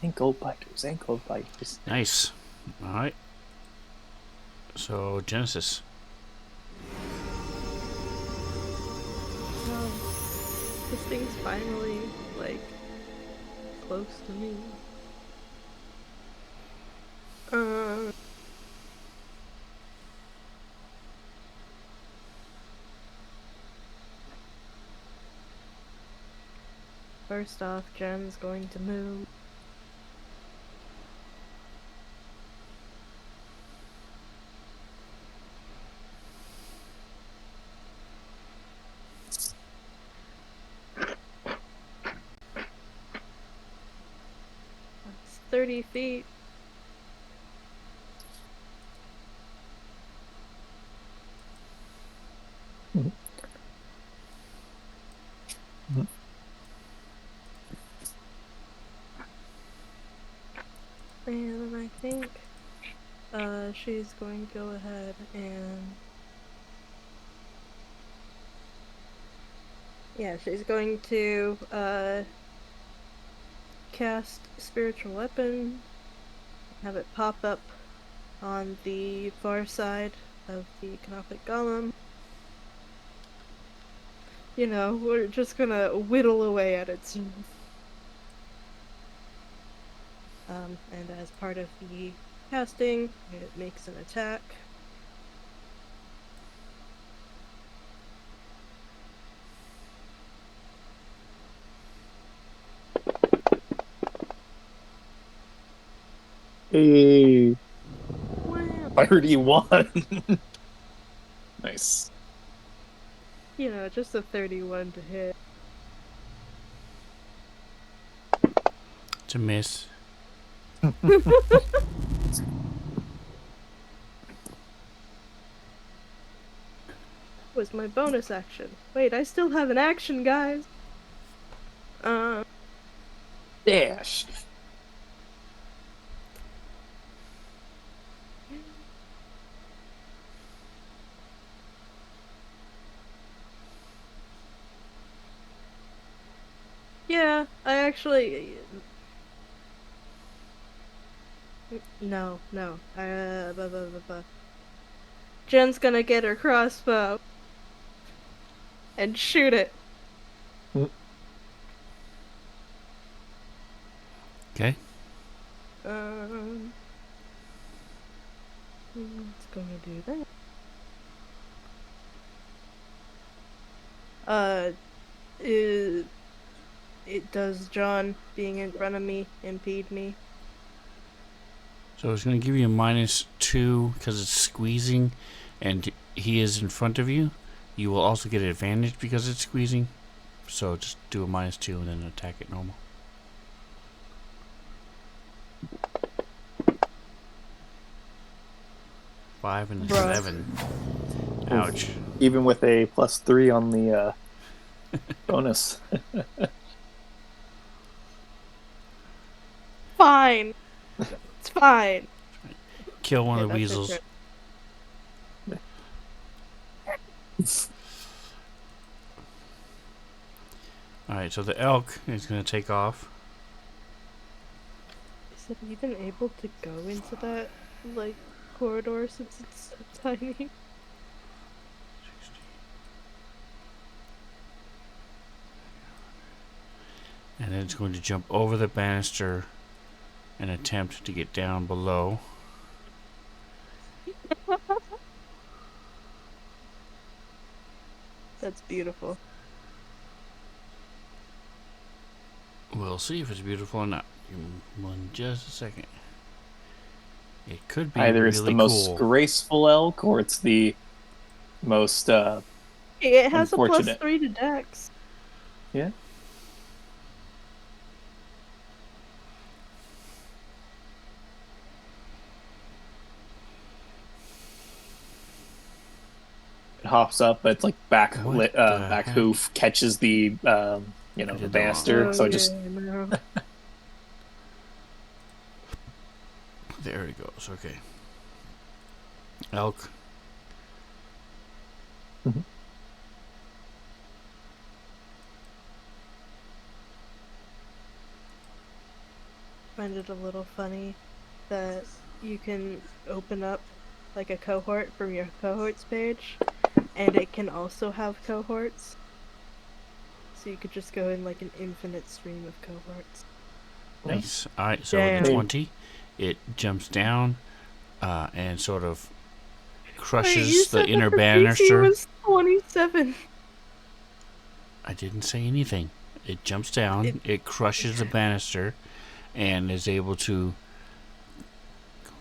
Ankle biters, ankle biters. Nice. All right. So Genesis. Oh, this thing's finally, like, close to me. First off, Jen's going to move. That's 30 feet. Mhm. Mhm. And then I think she's going to go ahead and yeah, she's going to cast spiritual weapon, have it pop up on the far side of the Canophic Golem. You know, we're just gonna whittle away at its and as part of the casting, it makes an attack. Hey, Wow. 31. Nice. You know, just a 31 to hit. It's a miss. Was my bonus action. Wait, I still have an action, guys. Dash. Yeah, I actually. No, no. Jen's gonna get her crossbow and shoot it. Okay. It's gonna do that. It does John being in front of me impede me? So it's going to give you a -2 because it's squeezing, and he is in front of you. You will also get an advantage because it's squeezing. So just do a -2 and then attack it normal. Five and a Bruh. 7. Ouch. Even with a +3 on the bonus. Fine. It's fine. Kill one Okay, of the that's her weasels. turn. Alright, so the elk is going to take off. Is it even able to go into that, like, corridor since it's so tiny? And then it's going to jump over the banister and attempt to get down below. That's beautiful. We'll see if it's beautiful or not. Give me just a second. It could be Either really it's the most cool. graceful elk or it's the most It has a unfortunate. +3 to Dex. Yeah. It hops up, but it's like back What the back heck? hoof catches the I the did the banister, wrong so one. it just no. There it goes. Okay. Elk. find it a little funny that you can open up like a cohort from your cohorts page, and it can also have cohorts. So you could just go in like an infinite stream of cohorts. Nice. All right, so Damn. the 20, it jumps down and sort of crushes Wait, you the said inner that her PC banister. was 27. I didn't say anything. It jumps down, it crushes the banister, and is able to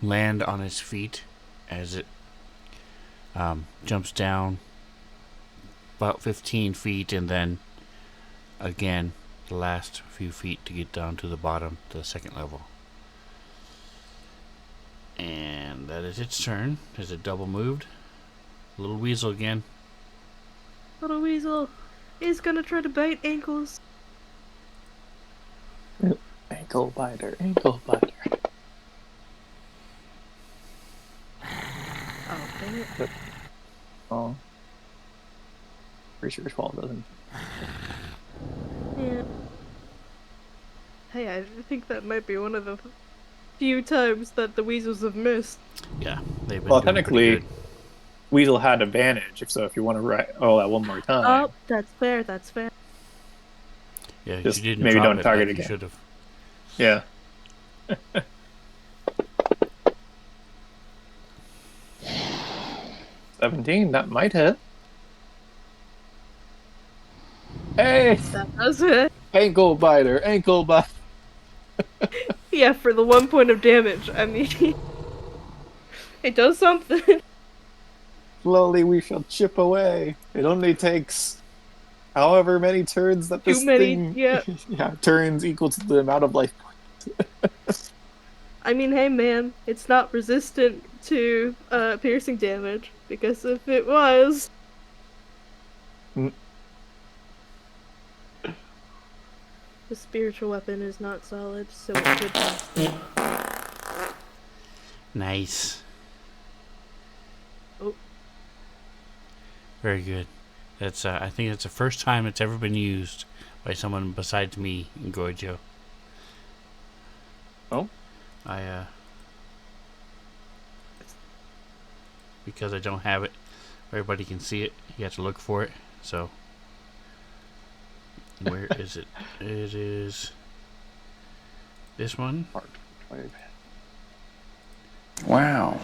land on its feet as it jumps down about 15 feet, and then again the last few feet to get down to the bottom, to the second level. And that is its turn. Has it double moved? Little weasel again. Little weasel is gonna try to bite ankles. Ankle biter, ankle biter. Oh, dang it. Oh. Pretty sure Swallow doesn't. Yeah. Hey, I think that might be one of the few times that the weasels have missed. Yeah, they've been Well, doing technically, pretty good. Weasel had advantage. If you want to roll that one more time, Oh, that's fair, that's fair. Yeah, just you didn't maybe drop don't it target like you again. should have. Yeah. 17, that might hit. Hey! That does it. Ankle biter, ankle biter. Yeah, for the 1 point of damage. I mean, it does something. Slowly we shall chip away. It only takes however many turns that Too this many, thing yeah. turns equal to the amount of life points. I mean, hey man, it's not resistant to piercing damage, because if it was... Mm. The spiritual weapon is not solid, so it could be. Nice. Oh. Very good. That's I think that's the first time it's ever been used by someone besides me in Gojo. Oh. Because I don't have it, everybody can see it. You have to look for it. So, where is it? It is this one. Wow.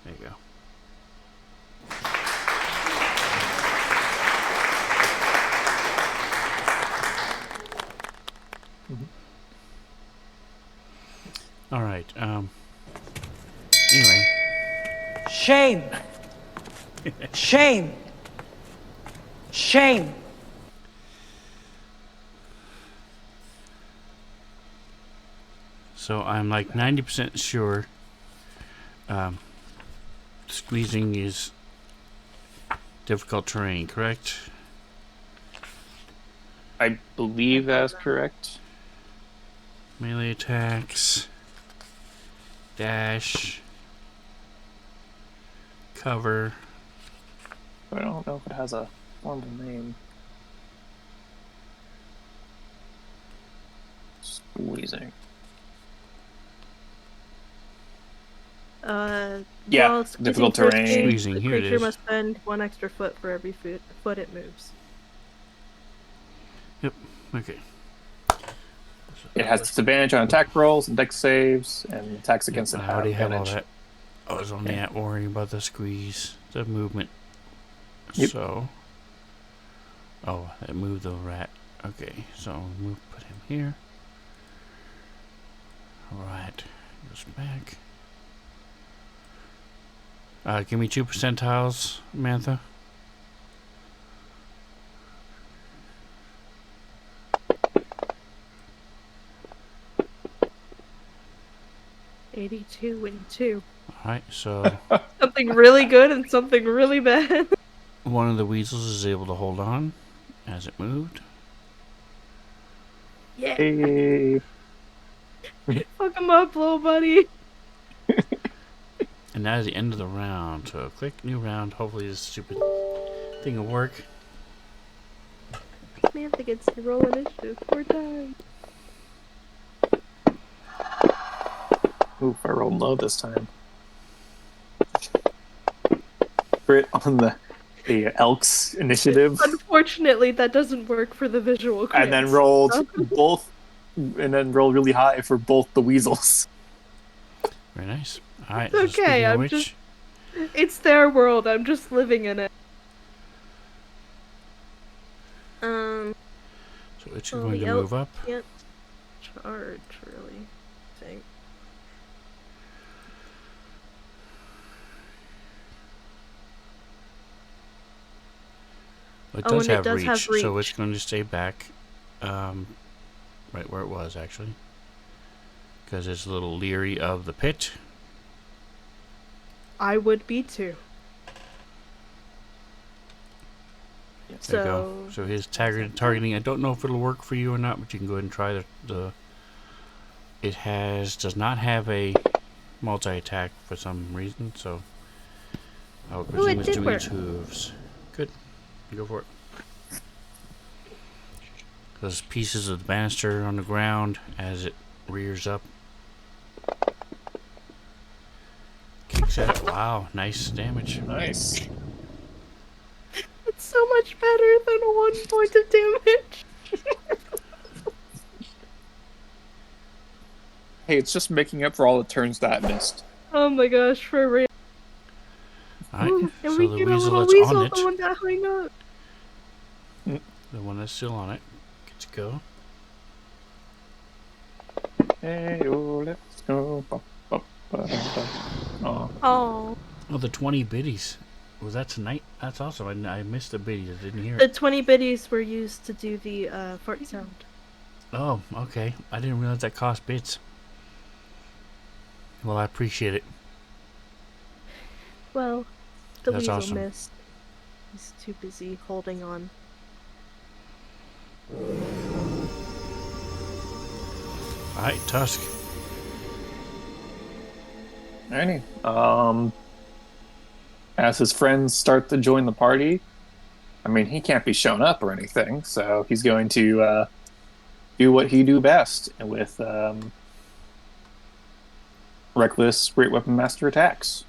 There you go. All right. Anyway. Shame. Shame. Shame. So I'm like 90% sure squeezing is difficult terrain, correct? I believe that's correct. Melee attacks, dash, cover. I don't know if it has a formal name. Squeezing. While Difficult squeezing terrain. Squeezing, the here it creature is. must spend 1 extra foot for every foot it moves. Yep. Okay. It has disadvantage on attack rolls and dex saves, and attacks against it I have already have all advantage. that. I was only Okay. at worrying about the squeeze, the movement. Yep. So, oh, it moved the rat. Okay, so put him here. All right, goes back. Give me 2 percentiles, Mantha. $82 and 2. All right, so Something really good and something really bad. one of the weasels is able to hold on as it moved. Yeah. Hey. Fuck him up, little buddy. And that is the end of the round. So click new round. Hopefully this stupid Thing will work. Samantha gets to roll initiative 4 times. Oof, I rolled low this time. Crit on the Elks initiative, Unfortunately, that doesn't work for the visual crits. and then rolled both, and then rolled really high for both the weasels. Very nice. All right. It's So okay, speaking of I'm which, just- It's their world. I'm just living in it. so it's well, going the to elk move up. can't charge, really. I think. It Oh, does, and it have, does reach, have so it's reach. going to stay back, right where it was actually, because it's a little leery of the pit. I would be too. There you go. So his targeting, I don't know if it'll work for you or not, but you can go ahead and try the it does not have a multi-attack for some reason, so I would presume it it's did doing its work. hooves. Good. Go for it. Those pieces of the banister on the ground as it rears up. Kicks at it. Wow, nice damage. Nice. It's so much better than 1 point of damage. Hey, it's just making up for all the turns that missed. Oh my gosh, for real. Alright, Ooh, and so we the get a weasel little that's weasel, on it, the one that hung up. the one that's still on it, gets to go. Hey, oh, let's go. Oh. Oh. Oh, the 20 biddies. Was that tonight? That's awesome. I missed the biddies. I didn't hear The it. 20 biddies were used to do the fart sound. Oh, okay. I didn't realize that cost bits. Well, I appreciate it. Well, the That's weasel awesome. missed. He's too busy holding on. Alright, Tusk. Alrighty. As his friends start to join the party, I mean, he can't be shown up or anything, so he's going to do what he do best with reckless great weapon master attacks.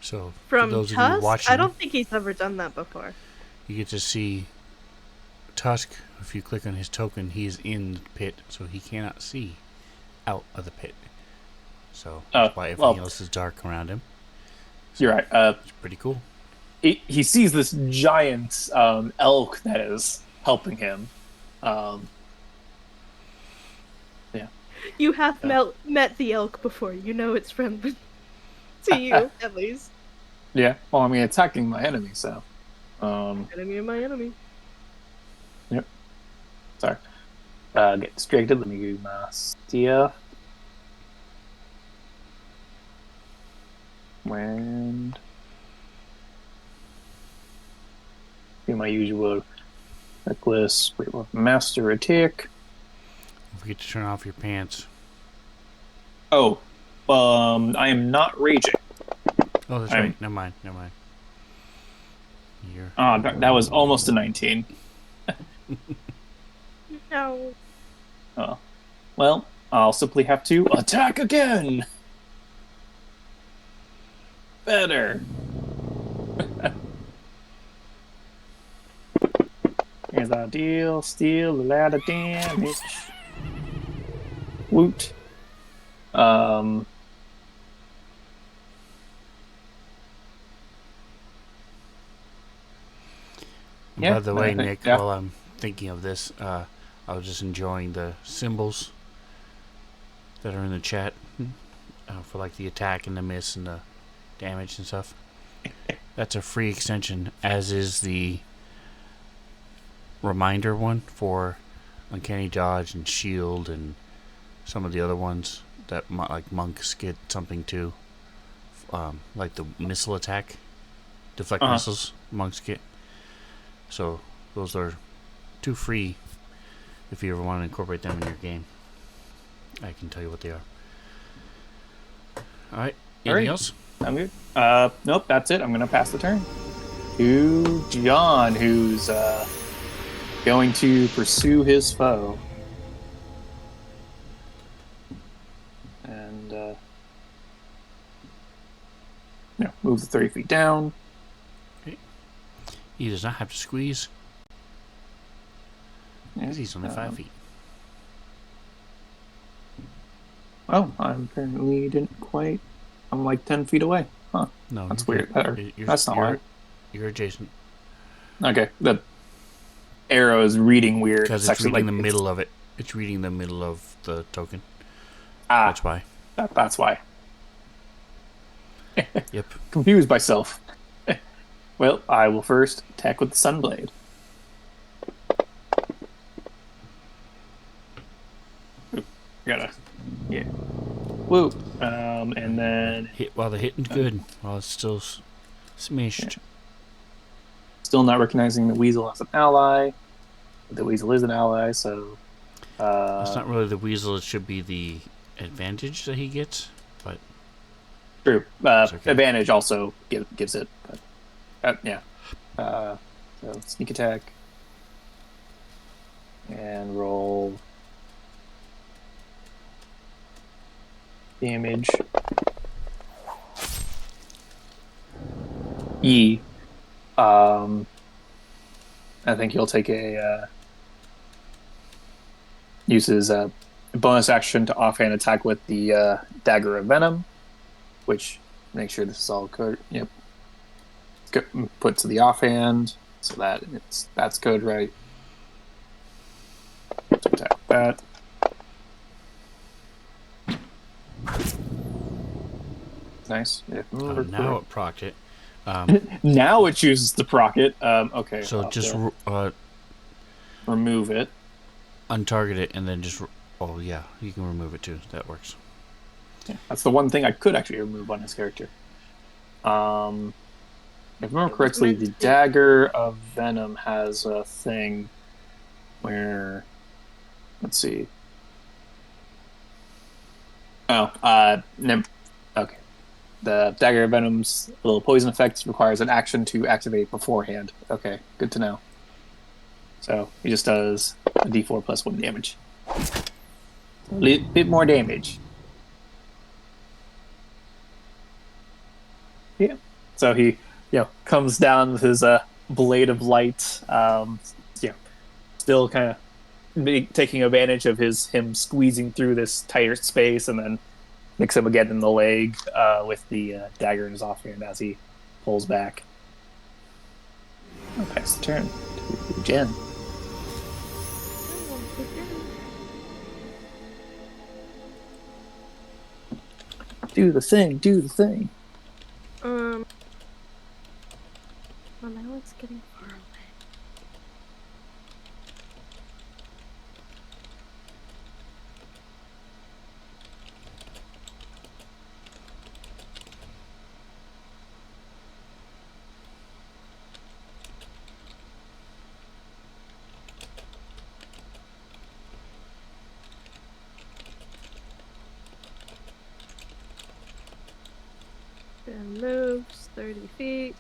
So, for From those of you Tusk? watching, I don't think he's ever done that before. you get to see Tusk. If you click on his token, he is in the pit, so he cannot see out of the pit. So that's why everything else is dark around him. So You're right. it's pretty cool. He sees this giant elk that is helping him. Yeah. You have met the elk before. You know it's friendly to you, at least. Yeah. Well, I mean, attacking my enemy, so. Enemy of my enemy. Yep. Sorry. Get distracted. Let me do my steer. And do my usual reckless great weapon master attack. Don't forget to turn off your pants. Oh, I am not raging. Oh, that's right. Never mind. You're... that was almost a 19. No. Oh. Well, I'll simply have to attack again. Better. Here's our deal. Steal a lot of damage. Woot. By the way, I think- Nick, yeah. while I'm thinking of this, I was just enjoying the symbols that are in the chat for like the attack and the miss and the damage and stuff. That's a free extension, as is the reminder one for Uncanny Dodge and Shield and some of the other ones that like monks get something too, like the missile attack, deflect missiles monks get. So those are 2 free if you ever want to incorporate them in your game. I can tell you what they are. Alright, anything else? I'm good. Nope, that's it. I'm gonna pass the turn. to John, who's going to pursue his foe. And move the 30 feet down. He does not have to squeeze. Yeah, He's only 5 feet. Oh, I apparently didn't quite. I'm like 10 feet away. Huh. No, That's you're weird. good. That's not right. You're adjacent. Okay, the arrow is reading weird. Because it's actually reading like the middle of it. It's reading the middle of the token. Ah, that's why. That's why. Yep. Confused myself. Well, I will first attack with the Sunblade. Yeah. Woo. And then Hit while the hitting's good. While it's still smished. Yeah. Still not recognizing the weasel as an ally. The weasel is an ally, so. It's not really the weasel. It should be the advantage that he gets, but. True. Okay. Advantage also gives it. But, yeah. So sneak attack. And roll damage. I think he'll take uses a bonus action to offhand attack with the Dagger of Venom, which make sure this is all code. Yep. Put to the offhand so that that's code right. Attack that. Nice. Yeah. Now it procced it. Now it chooses to proc it. Okay. So just remove it. Untarget it and then just. Oh yeah, you can remove it too. That works. Yeah, that's the one thing I could actually remove on his character. If I remember correctly, the Dagger of Venom has a thing where, let's see. Okay. The Dagger of Venom's little poison effect requires an action to activate beforehand. Okay, good to know. So he just does a d4 plus 1 damage. A bit more damage. Yeah. So he, comes down with his blade of light. Still kind of taking advantage of him squeezing through this tighter space, and then nicks him again in the leg with the dagger in his offhand as he pulls back. I'll pass the turn to Jen. Do the thing. Well, now it's getting far away. And moves 30 feet.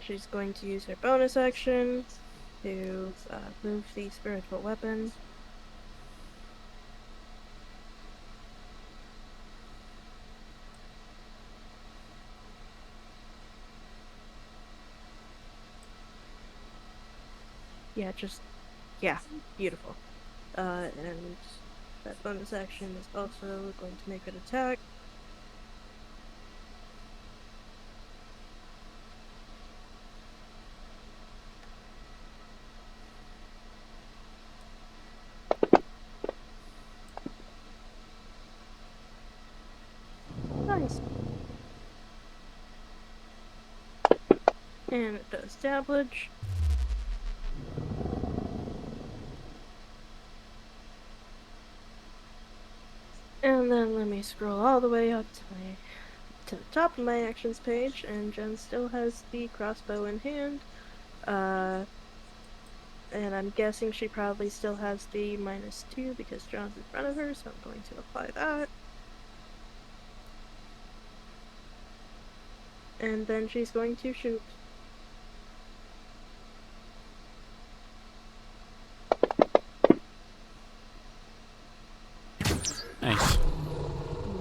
She's going to use her bonus action to move the spiritual weapon. Yeah, beautiful. And that bonus action is also going to make an attack. Nice. And it does damage. And then let me scroll all the way up to the top of my actions page, and Jen still has the crossbow in hand. And I'm guessing she probably still has the -2 because John's in front of her, so I'm going to apply that. And then she's going to shoot. Nice.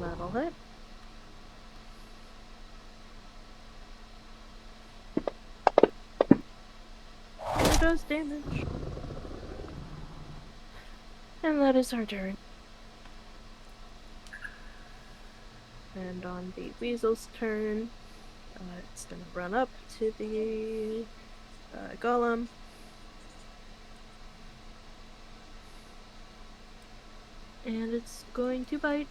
That'll hit. It does damage. And that is our turn. And on the weasel's turn, it's gonna run up to the golem. And it's going to bite.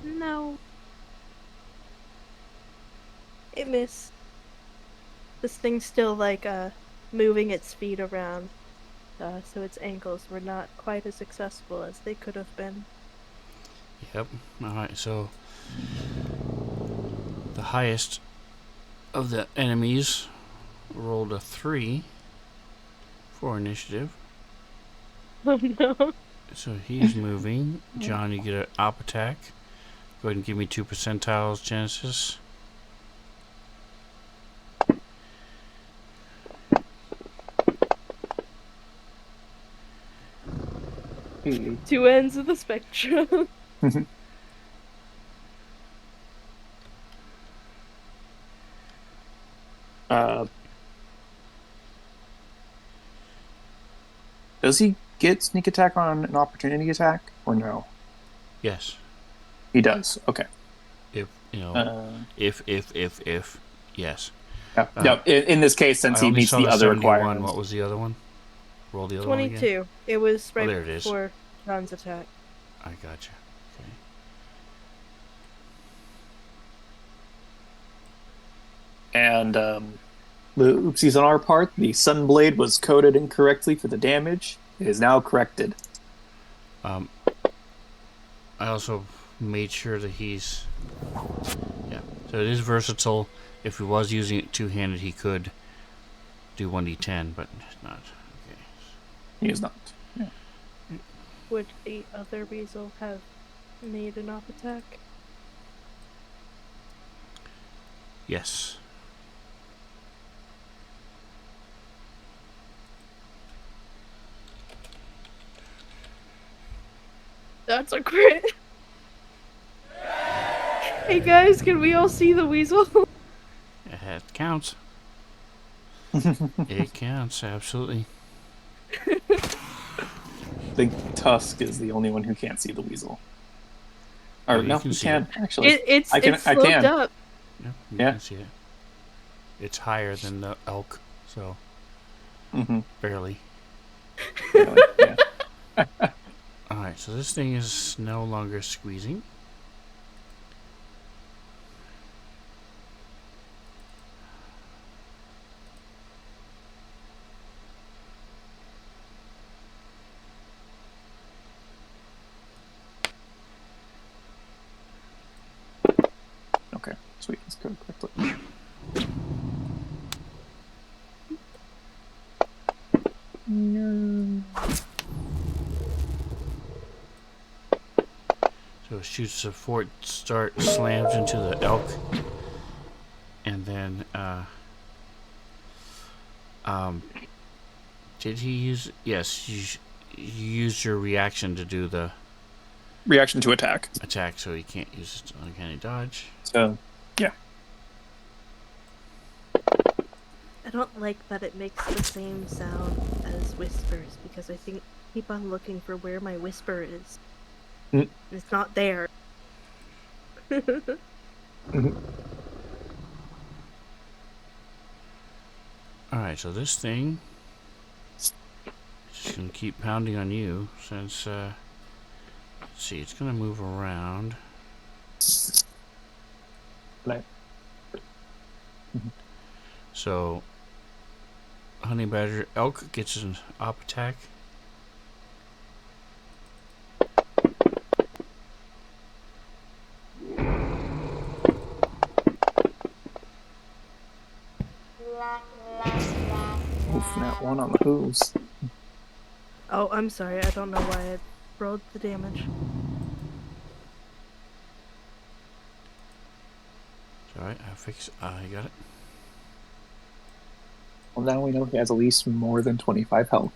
No. It missed. This thing's still like moving its feet around. So its ankles were not quite as accessible as they could have been. Yep. Alright, so the highest of the enemies rolled a 3 for initiative. Oh no. So he's moving. John, you get an op attack. Go ahead and give me 2 percentiles, Genesis. Two ends of the spectrum. Does he get sneak attack on an opportunity attack, or no? Yes. He does. Okay. If, you know, if, yes. Yeah. In this case, since I he only meets saw the other 71. requirements. What was the other one? Roll the other one again. 22. It was right there it is. before John's attack. I gotcha. Okay. And the oopsies on our part, the Sunblade was coded incorrectly for the damage. It is now corrected. I also made sure that he's... Yeah. So it is versatile. If he was using it two-handed, he could do 1d10, but not. Okay. He is not. Yeah. Would the other weasel have made an op attack? Yes. That's a crit! Hey guys, can we all see the weasel? It counts. It counts, absolutely. I think Tusk is the only one who can't see the weasel. Or Oh, you no, can he see can it. actually. It's I sloped can. up. Yeah, you Yeah. can see it. It's higher than the elk, so Mm-hmm. barely. Really, yeah. Alright, so this thing is no longer squeezing. Okay, sweet. Let's go quickly. So it shoots a fort start, slams into the elk, and then did he use? Yes, you used your reaction to do the Reaction to attack. attack, so he can't use his uncanny dodge. So, yeah. I don't like that it makes the same sound as whispers because I think keep on looking for where my whisper is. Mm. It's not there. Alright, so this thing is just gonna keep pounding on you since let's see, it's gonna move around. Like, So Honey Badger Elk gets an op attack. Not one on the hooves. Oh, I'm sorry. I don't know why I rolled the damage. It's alright, I got it. Well, now we know he has at least more than 25 health.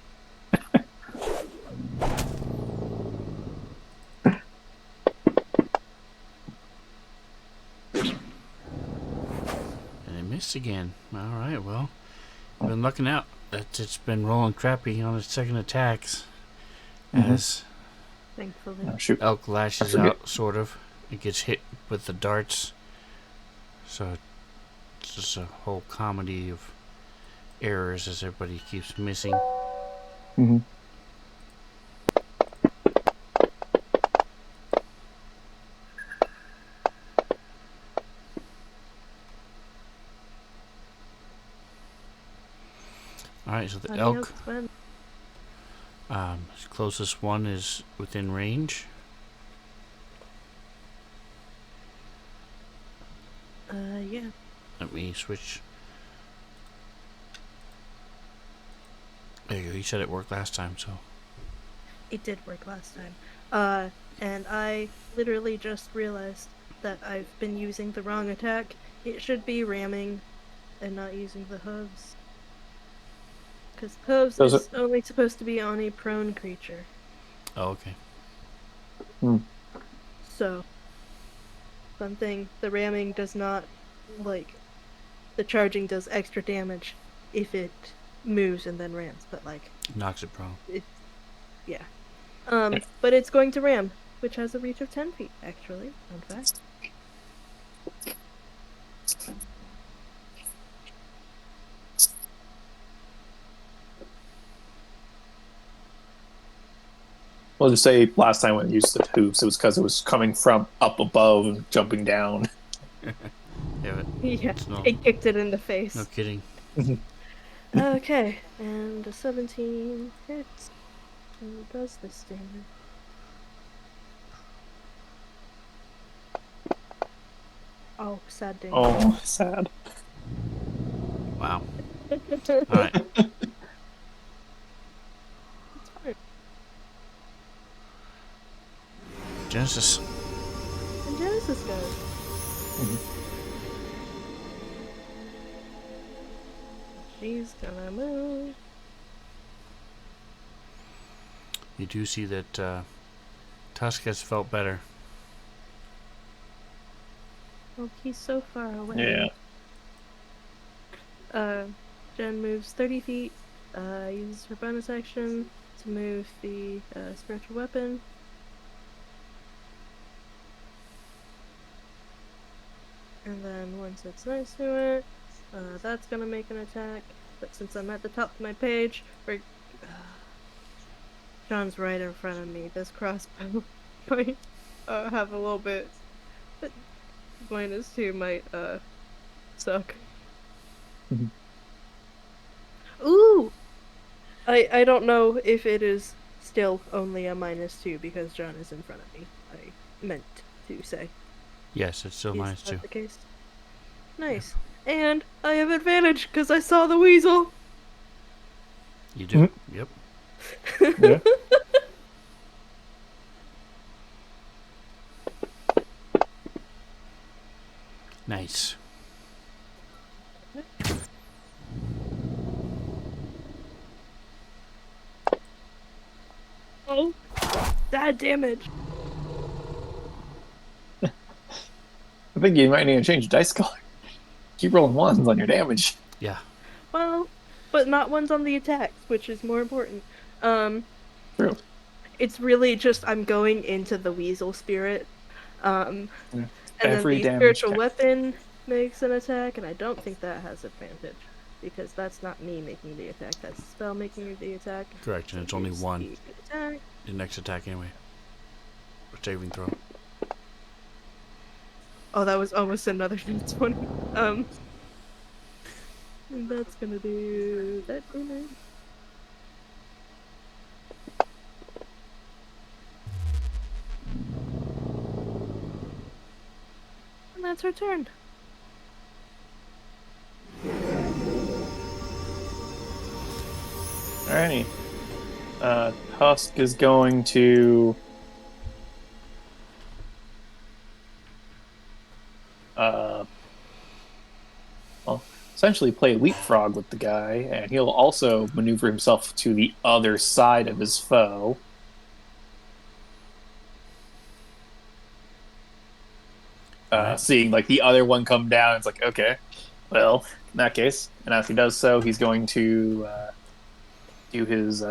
And it missed again. Alright, well, I've been looking out. It's been rolling crappy on its second attacks. As Thankfully. Oh, shoot. elk lashes forget. out, sort of. It gets hit with the darts. So it's just a whole comedy of errors as everybody keeps missing. Mm-hmm. Alright, so the Adios, elk, Sven. closest one is within range. Yeah. Let me switch. There you go. You said it worked last time, so. It did work last time. And I literally just realized that I've been using the wrong attack. It should be ramming and not using the hooves. Because hooves Those is only supposed to be on a prone creature. Oh, okay. So, fun thing, the ramming does not, like, the charging does extra damage if it moves and then rams, but, like, Knocks it prone. yeah. But it's going to ram, which has a reach of 10 feet, actually. Fun fact. We'll just say last time when it used the hooves, it was because it was coming from up above and jumping down. Yeah, but Yeah, it's no, it kicked it in the face. no kidding. Okay, and a 17 hits. Who does this damage? Oh, sad damage. Oh, sad. Wow. Alright. It's fine. Genesis. And Genesis goes. She's gonna move. You do see that Tusk has felt better. Oh, he's so far away. Yeah. Jen moves 30 feet, uses her bonus action to move the spiritual weapon. And then once it's next to it, that's gonna make an attack. But since I'm at the top of my page, John's right in front of me. This crossbow might have a little bit. But -2 might suck. Ooh! I don't know if it is still only a -2 because John is in front of me. I meant to say. Yes, it's still Is that -2. the case? Nice. And I have advantage because I saw the weasel. You do? Yep. Yeah. Nice. Oh, that damage. I think you might need to change dice color. Keep rolling ones on your damage. Yeah. Well, but not ones on the attacks, which is more important. True. It's really just I'm going into the weasel spirit. And Every then the damage spiritual counts. weapon makes an attack, and I don't think that has advantage. Because that's not me making the attack, that's the spell making the attack. Correct, and So it's only here's one. the attack. The next attack anyway. Or saving throw. Oh, that was almost another 20. And that's gonna do that damage. And that's her turn. Alrighty. Tusk is going to well, essentially play leapfrog with the guy, and he'll also maneuver himself to the other side of his foe. Seeing like the other one come down, it's like, okay, well, in that case, and as he does so, he's going to do his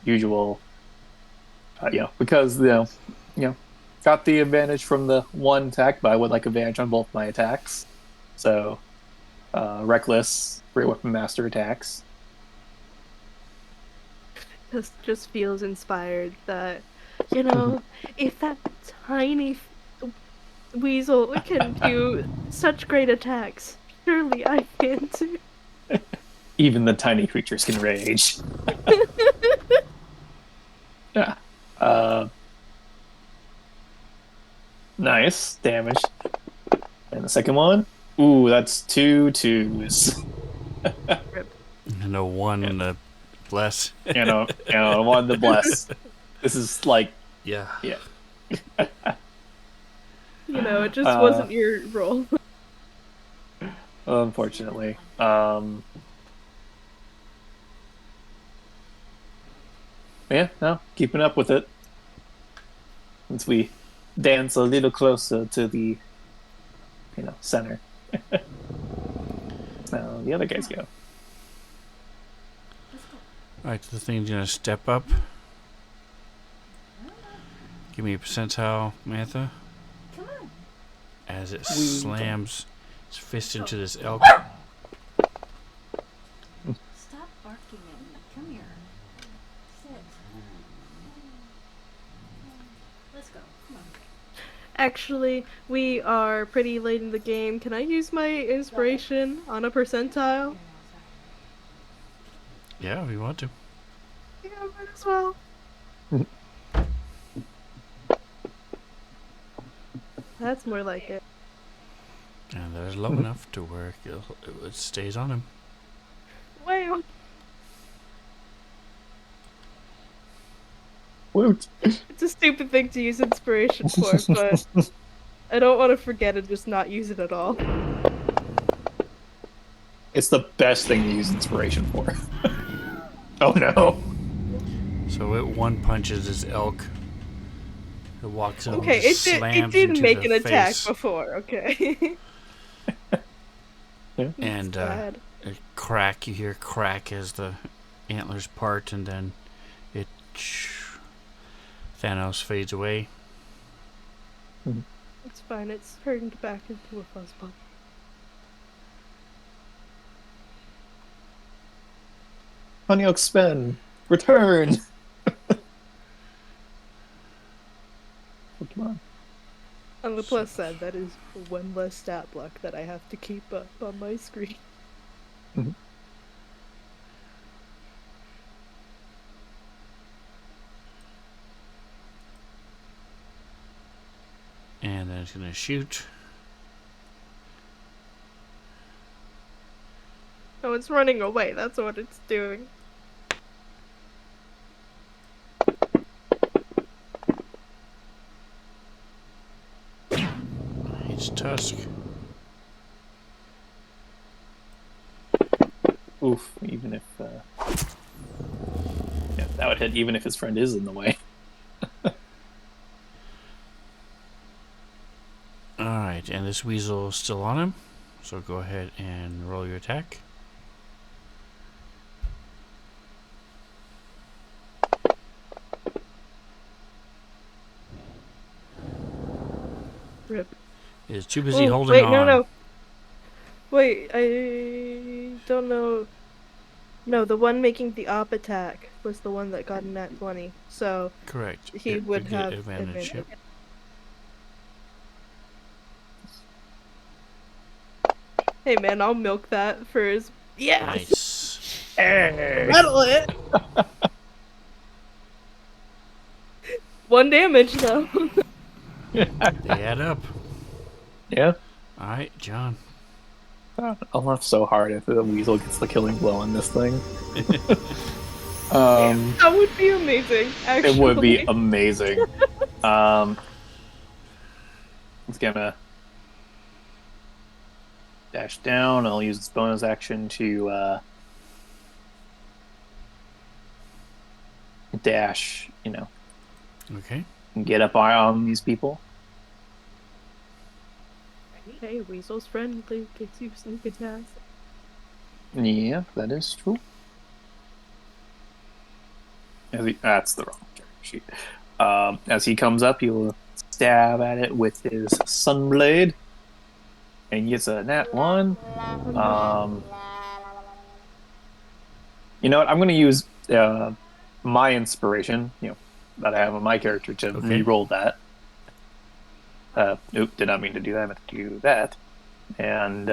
usual, because got the advantage from the one attack, but I would like advantage on both my attacks. So, reckless, great weapon master attacks. Just feels inspired that, if that tiny weasel can do such great attacks, surely I can too. Even the tiny creatures can rage. Yeah. Nice damage. And the second one, ooh, that's 2 2s. And a 1 and a bless. One to bless. This is like, Yeah. It just wasn't your role. Unfortunately. Yeah, no, keeping up with it. Once we dance a little closer to the, center. Now the other guys go. Alright, so the thing's gonna step up. Give me a percentile, Mantha. Come on. As it slams its fist into this elk. Stop barking at me. Come here. Sit. Let's go. Come on. Actually, we are pretty late in the game. Can I use my inspiration on a percentile? Yeah, if you want to. Yeah, might as well. That's more like it. And that is low enough to where it stays on him. Wait. Woot. It's a stupid thing to use inspiration for, but I don't want to forget and just not use it at all. It's the best thing to use inspiration for. Oh no. So it one punches this elk. It walks up Okay, and it just slams did into make the an attack face. before, okay? And a crack, you hear crack as the antlers part, and then it Thanos fades away. It's fine, it's turned back into a fuzzball. Honeyoak spin. Return. Come on. On the plus side, that is one less stat block that I have to keep up on my screen. Mhm. And then it's gonna shoot. Oh, it's running away, that's what it's doing. It's Tusk. Oof, even if that would hit even if his friend is in the way. Alright, and this weasel is still on him. So go ahead and roll your attack. Rip. Is too busy Oh, holding wait, on. no. Wait, I don't know. No, the one making the op attack was the one that got in at 20, so Correct. he It would get have advantage. Yep. Hey man, I'll milk that for his. Yeah! Nice. Rattle it! 1 damage though. They add up. Yeah. Alright, John. I'll laugh so hard if the weasel gets the killing blow on this thing. That would be amazing, actually. It would be amazing. It's gonna dash down. I'll use its bonus action to dash, Okay. and get up on these people. Hey, Weasel's friendly, gets you sneak attack. Yeah, that is true. That's the wrong character sheet. As he comes up, he'll stab at it with his sunblade, and gets a nat 1. You know what? I'm going to use my inspiration, that I have on my character to Okay. re-roll that. Nope, did not mean to do that. I meant to do that. And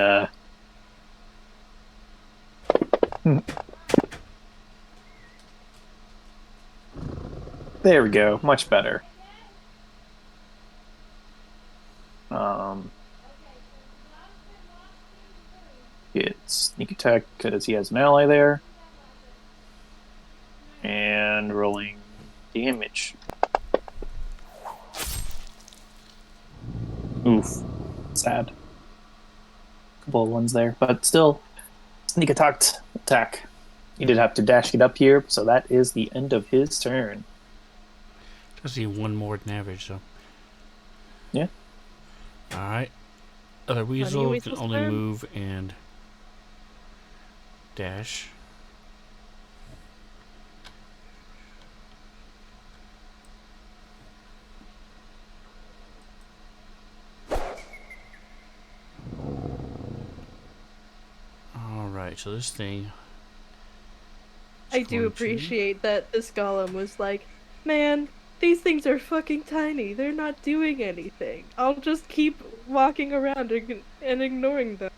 there we go. Much better. It's sneak attack because he has an ally there. And rolling damage. Oof. Sad. Couple of ones there. But still, sneak attack. He did have to dash it up here, so that is the end of his turn. Does he one more than average, so. Yeah. Alright. Other weasel can Weasel's only turn. move and dash. Alright, so this thing. I do appreciate that this golem was like, man, these things are fucking tiny. They're not doing anything. I'll just keep walking around and ignoring them.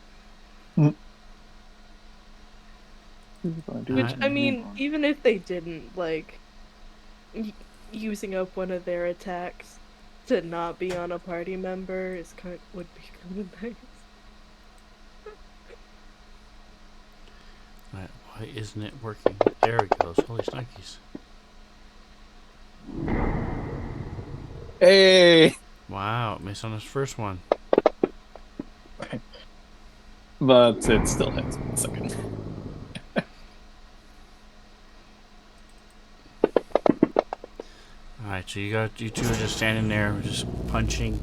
Which, I mean, even if they didn't, like, using up one of their attacks to not be on a party member would be kind of nice. Right, why isn't it working? There it goes. Holy snikes. Hey! Wow, missed on his first one. But it still hits. Second. Alright, so you two are just standing there, just punching,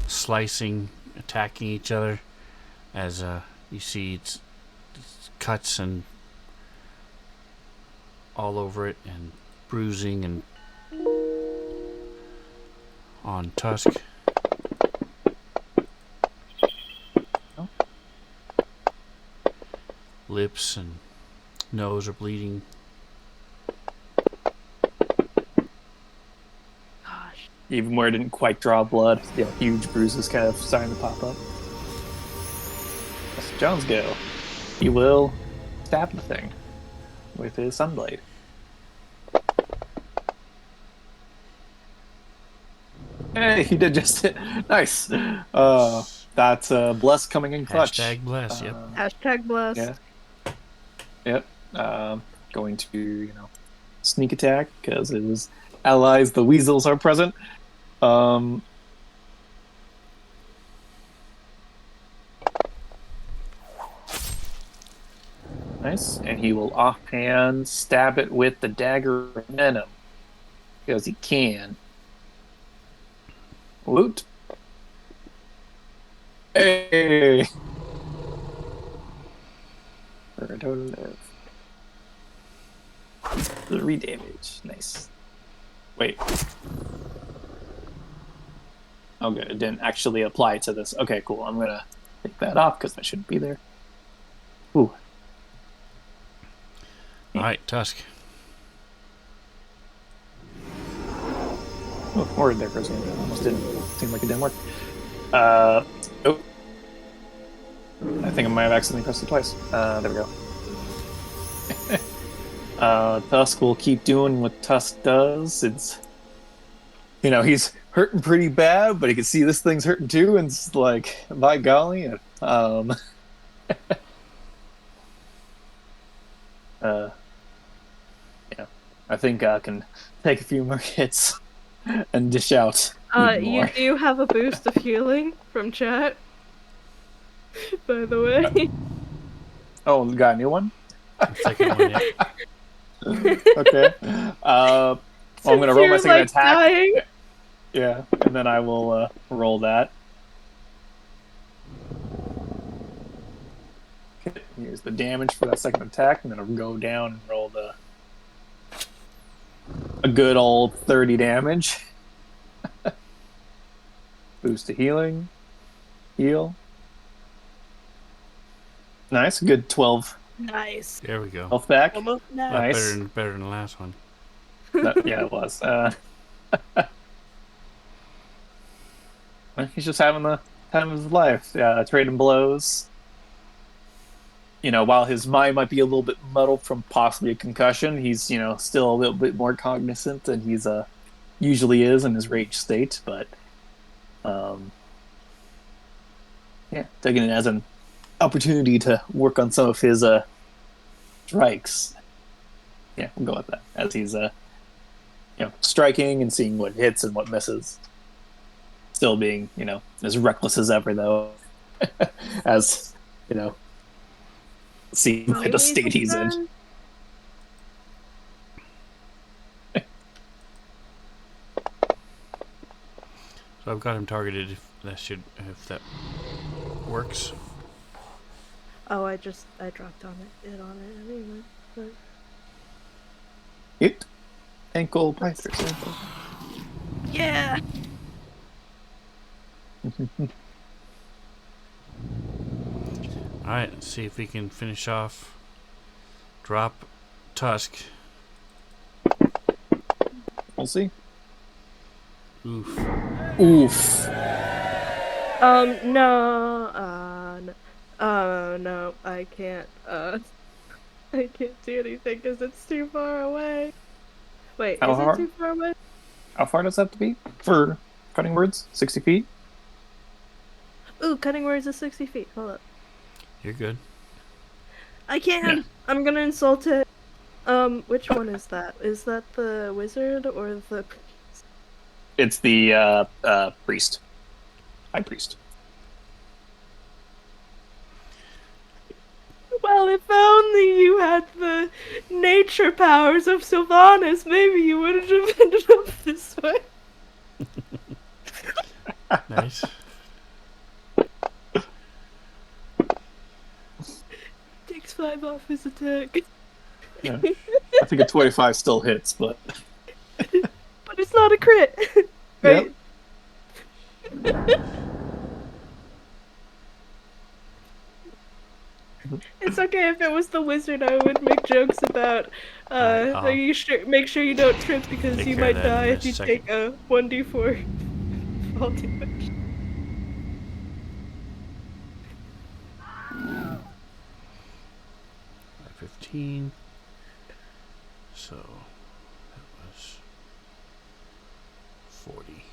slicing, attacking each other. As you see it's cuts and all over it, and bruising and on Tusk. Oh. Lips and nose are bleeding. Gosh. Even where it didn't quite draw blood, huge bruises kind of starting to pop up. That's Jones go. He will stab the thing with his sunblade. Hey, he did just hit. Nice. That's bless coming in clutch. Hashtag bless, yep. Hashtag blessed. Yeah. Yep. Going to, sneak attack because it was allies. The weasels are present. Nice. And he will offhand stab it with the dagger of venom because he can. Woot. Hey! For a total of 3 damage. Nice. Wait. Oh, good. It didn't actually apply to this. Okay, cool. I'm gonna take that off because that shouldn't be there. Ooh. Alright, Tusk. Oh, word there for a second. Almost didn't. Seemed like it didn't work. Oh. I think I might have accidentally pressed it twice. There we go. Tusk will keep doing what Tusk does. It's, he's hurting pretty bad, but he can see this thing's hurting too, and it's like, by golly. Yeah. I think I can take a few more hits and dish out even You more. do have a boost of healing from chat. By the way. Oh, we got a new one? Second one, yeah. Okay. Well, I'm going to Since roll my you're, second like, attack. dying. Yeah, and then I will roll that. Okay, here's the damage for that second attack. I'm going to go down and roll a good old 30 damage. Boost to healing. Heal. Nice, good 12 Nice. There we go. health back. Almost A lot Nice. better than the last one. Yeah, it was. He's just having the time of his life. Yeah, trading blows. You know, while his mind might be a little bit muddled from possibly a concussion, he's, you know, still a little bit more cognizant than he's usually is in his rage state. But yeah, taking it as an opportunity to work on some of his strikes. Yeah, we'll go with that as he's striking and seeing what hits and what misses. Still being, you know, as reckless as ever, though, as, you know, see the state he's in. So I've got him targeted. If that works. Oh, I dropped on it anyway. But... Hit. Ankle Pythor sample. Yeah. Alright, let's see if we can finish off. Drop Tusk. We'll see. Oof. Oof. No, I can't, I can't do anything because it's too far away. Wait, How is far? it too far away? How far does that have to be for cutting words? 60 feet? Ooh, cutting words is 60 feet. Hold up. You're good. I can! Yeah. I'm gonna insult it. Which one is that? Is that the wizard or the priest? It's the priest. High priest. Well, if only you had the nature powers of Sylvanas, maybe you wouldn't have ended up this way. Nice. Takes 5 off his attack. Yeah. I think a 25 still hits, but... But it's not a crit, right? Yep. It's okay if it was the wizard. I would make jokes about. I'll you should make sure you don't trip because take you care of might that in die a if you second. take a 1d4 fall damage. By 15. So that was 40.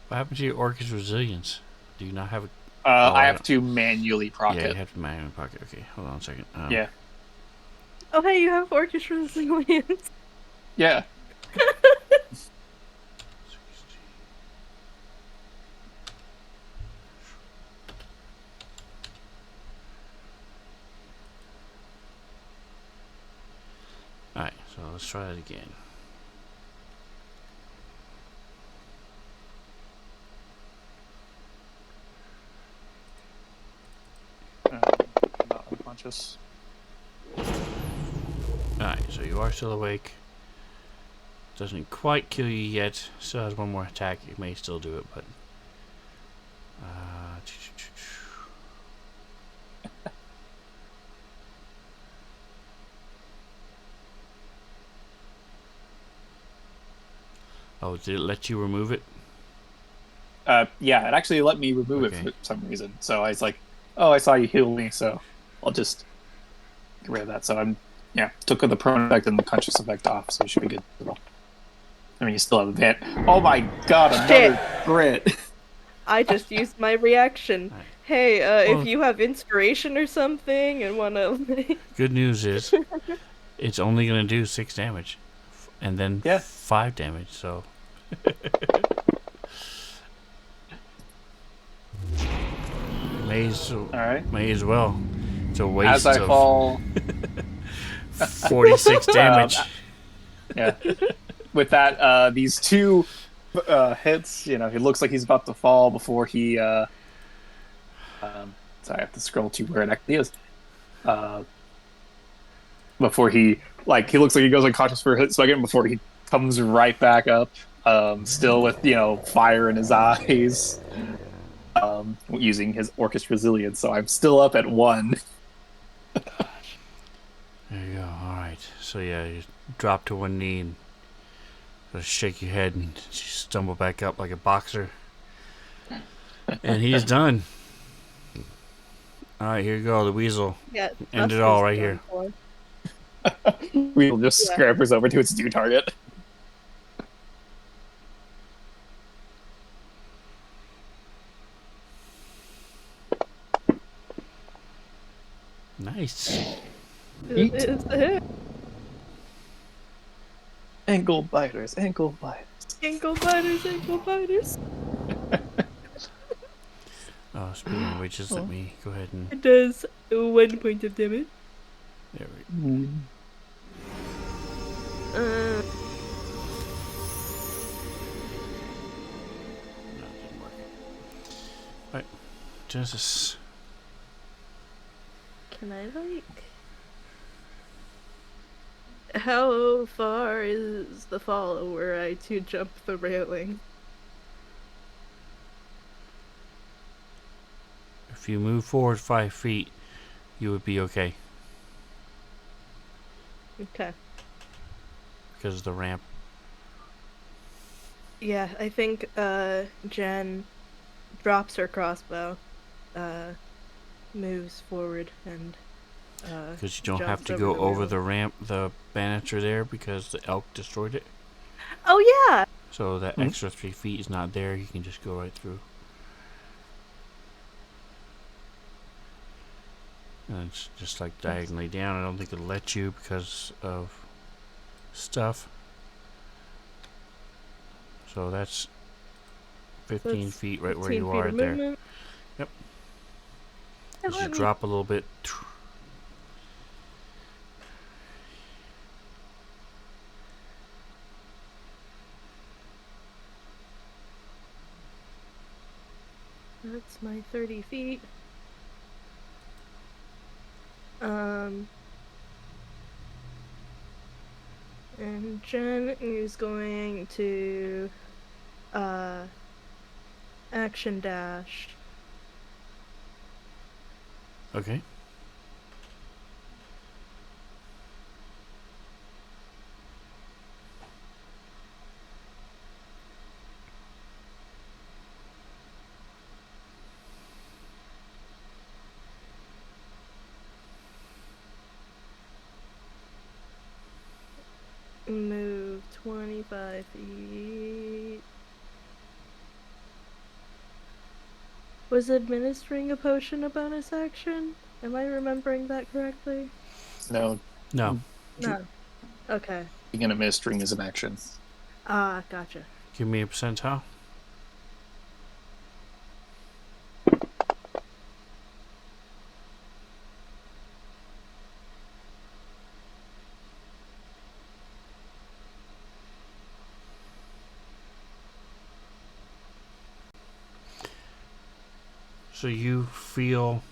What happened to your Orcus resilience? Do you not have a... I have to manually proc Yeah, you it. have to manually pocket. Okay, hold on a second. Yeah. Oh hey, you have orchestra resilience. Yeah. 60. Alright, so let's try that again. Not unconscious. Alright, so you are still awake. Doesn't quite kill you yet. Still has one more attack. It may still do it, but... Oh, did it let you remove it? Yeah, it actually let me remove Okay. it for some reason. So I was like, oh, I saw you heal me, so I'll just get rid of that. So took the prone effect and the conscious effect off, so you should be good. I mean, you still have a bit. Oh my god, another crit. I just used my reaction. Alright. Hey, Well- if you have inspiration or something and wanna... Good news is, it's only gonna do 6 damage, and then Yeah. 5 damage. So. All right. May as well. It's a waste As I of fall, 46 damage. yeah. With that, these two hits, he looks like he's about to fall before he. Sorry, I have to scroll to where it actually is. Before he looks like he goes unconscious for a second before he comes right back up, still with fire in his eyes, using his Orcish resilience. So I'm still up at 1. There you go. All right. So yeah, you drop to one knee and just shake your head and just stumble back up like a boxer. And he's done. All right, here you go. The weasel. Yeah, End it that's all what right it's here. going We'll just Yeah. scrappers over to its new target. Nice. for. Eat. It's a hit. Ankle biters, ankle biters. Ankle biters, ankle biters. Oh, speaking of which, just let me go ahead and It does 1 point of damage. there we go. Uh, No, it didn't work. All right, Genesis. can I How far is the fall were I to jump the railing? If you move forward 5 feet, you would be okay Okay. because of the ramp. Yeah, I think Jen drops her crossbow, moves forward and Because you don't have jumps to go over railing. the ramp, the banister there, because the elk destroyed it. Oh yeah. So that extra 3 feet is not there. You can just go right through. And it's just like diagonally down. I don't think it'll let you because of stuff. So that's 15 That's feet right where 15 you feet are of there. movement. Yep. Yeah, As you let me- drop a little bit. That's my 30 feet. And Jen is going to action dash. Okay. Move 25 feet. Was administering a potion a bonus action? Am I remembering that correctly? No, No. No. Okay. being an administering is an action. Ah, gotcha. Give me a percentile. So you feel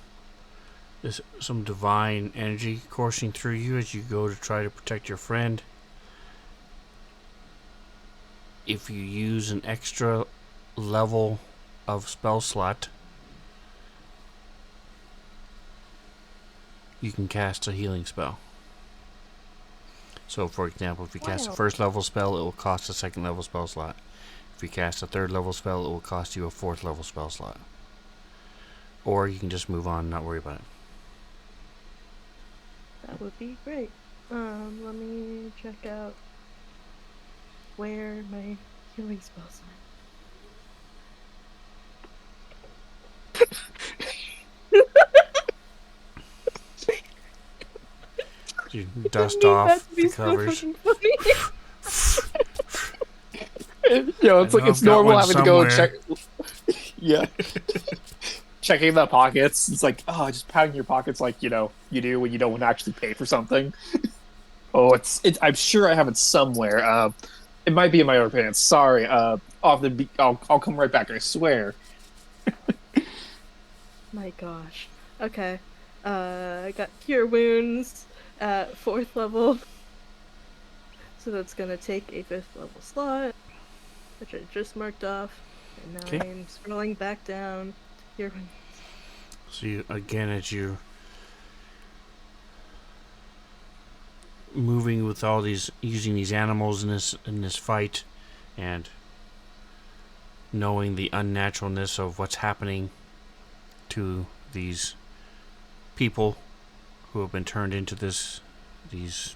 some divine energy coursing through you as you go to try to protect your friend. If you use an extra level of spell slot, you can cast a healing spell. So, for example, if you cast a Wow. first level spell, it will cost a second level spell slot. If you cast a third level spell, it will cost you a fourth level spell slot. Or you can just move on and not worry about it. That would be great. Let me check out where my healing spells You I dust didn't mean that off to be the so covers. fucking funny. It's I like know it's I've got normal one having to go and somewhere. check. Yeah, checking the pockets. It's like, oh, just patting your pockets like you do when you don't want to actually pay for something. Oh, it's. I'm sure I have it somewhere. It might be in my other pants. Sorry. I'll come right back. I swear. My gosh. Okay. I got Cure Wounds at 4th level. So that's gonna take a 5th level slot, which I just marked off. And now Okay. I'm scrolling back down to Cure Wounds. So you, again, as you're moving with all these, using these animals in this fight, and knowing the unnaturalness of what's happening to these people who have been turned into these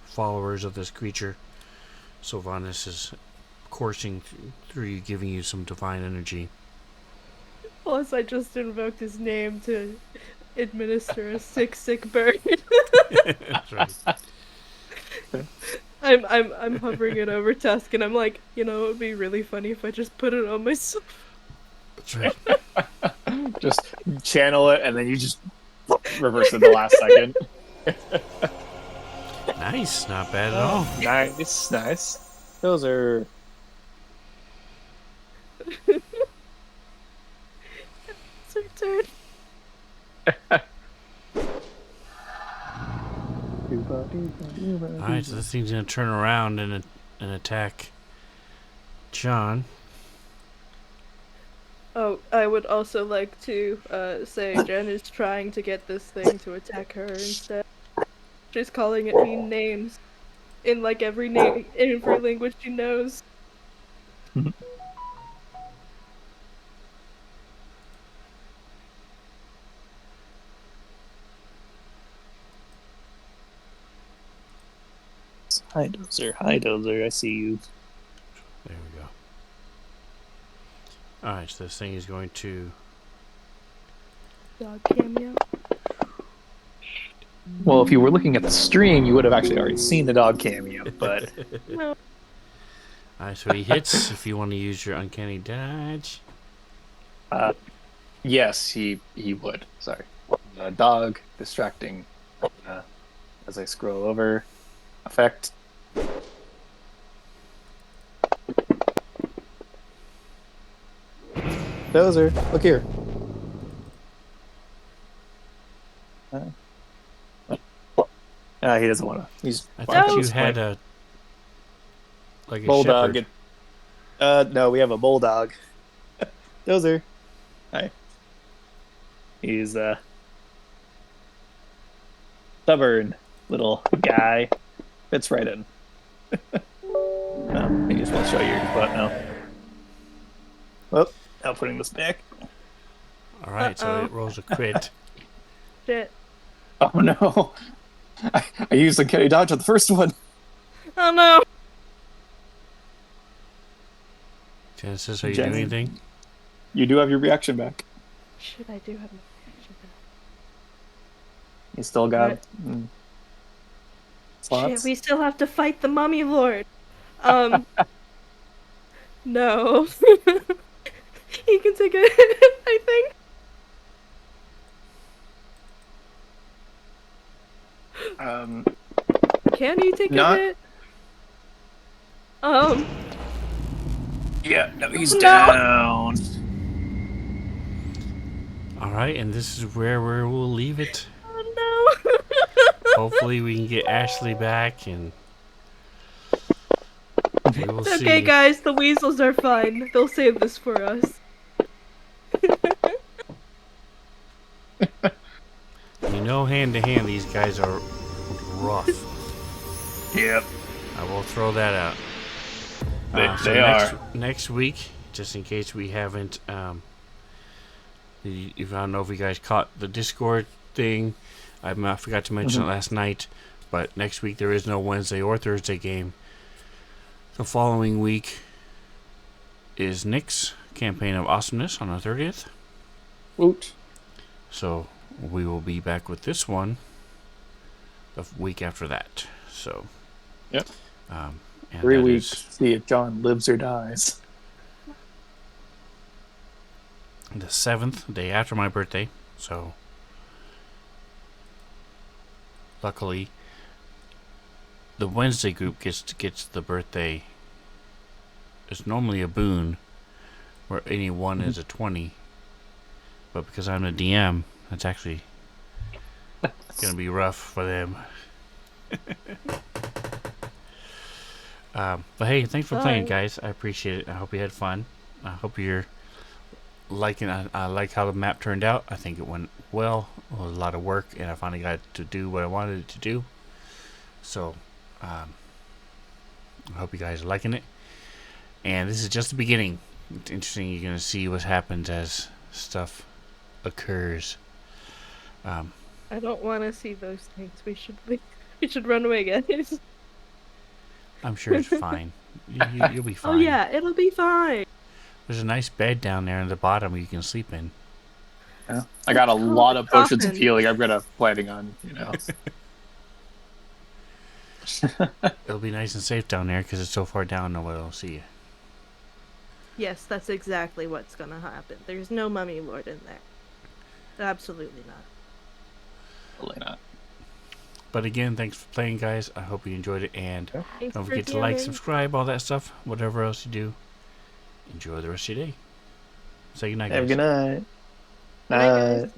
followers of this creature, Sylvanas is coursing through you, giving you some divine energy. Plus, I just invoked his name to administer a sick burn. That's right. I'm hovering it over Tusk, and I'm like, it would be really funny if I just put it on myself. That's right. Just channel it, and then you just reverse it the last second. Nice, not bad at all. Nice. Those are. It's our turn. Alright, so this thing's gonna turn around and attack John. Oh, I would also like to say Jen is trying to get this thing to attack her instead. She's calling it mean names in like every language she knows. Hi, Dozer. I see you. There we go. Alright, so this thing is going to. Dog cameo. Well, if you were looking at the stream, you would have actually already seen the dog cameo, but No. Alright, so he hits if you want to use your uncanny dodge. yes, he would. Sorry. Dog distracting. As I scroll over. Effect. Dozer, look here. He doesn't want to. He's I thought you barking. had a. Like a bulldog. shepherd. No, we have a bulldog. Dozer. Hi. He's stubborn little guy. Fits right in. No, he just wants to show you his butt now. Well, now putting this back. Alright, so it rolls a crit. Shit. Oh no! I used uncanny dodge on the first one. Oh no! Genesis, are you Jen. doing anything? You do have your reaction back. Shit, I do have my reaction back. You still got What? slots. Shit, we still have to fight the mummy lord. No. He can take a hit, I think. Can he take Not- a hit? Yeah, no, he's No. down. Alright, and this is where we'll leave it. Oh no. Hopefully we can get Ashley back and we will It's see. okay, guys. The weasels are fine. They'll save this for us. You know, hand to hand, these guys are rough. Yep. I will throw that out. They are. Next week, just in case we haven't, if I don't know if you guys caught the Discord thing, I forgot to mention it last night, but next week there is no Wednesday or Thursday game. The following week is Nick's Campaign of Awesomeness on the 30th. Woot. So we will be back with this one the week after that. So, Yep. and 3 that weeks. is See if John lives or dies. the 7th, day after my birthday. So, luckily, the Wednesday group gets the birthday. It's normally a boon, where any one is a 20. But because I'm the DM, that's actually gonna be rough for them. But hey, thanks for playing, guys. I appreciate it. I hope you had fun. I hope you're liking. I like how the map turned out. I think it went well. It was a lot of work, and I finally got to do what I wanted it to do. So, I hope you guys are liking it. And this is just the beginning. It's interesting. You're gonna see what happens as stuff occurs. I don't want to see those things. We should run away, guys. I'm sure it's fine. You'll be fine. Oh yeah, it'll be fine. There's a nice bed down there in the bottom you can sleep in. Yeah. I got a It's called lot a of potions of coffin. healing. I'm gonna planning on, It'll be nice and safe down there because it's so far down nobody will see you. Yes, that's exactly what's gonna happen. There's no mummy lord in there. Absolutely not. Probably not. But again, thanks for playing, guys. I hope you enjoyed it, and Thanks don't for forget to like, DMing. subscribe, all that stuff. Whatever else you do, enjoy the rest of your day. Say goodnight, guys. Have a good night. Good night, guys.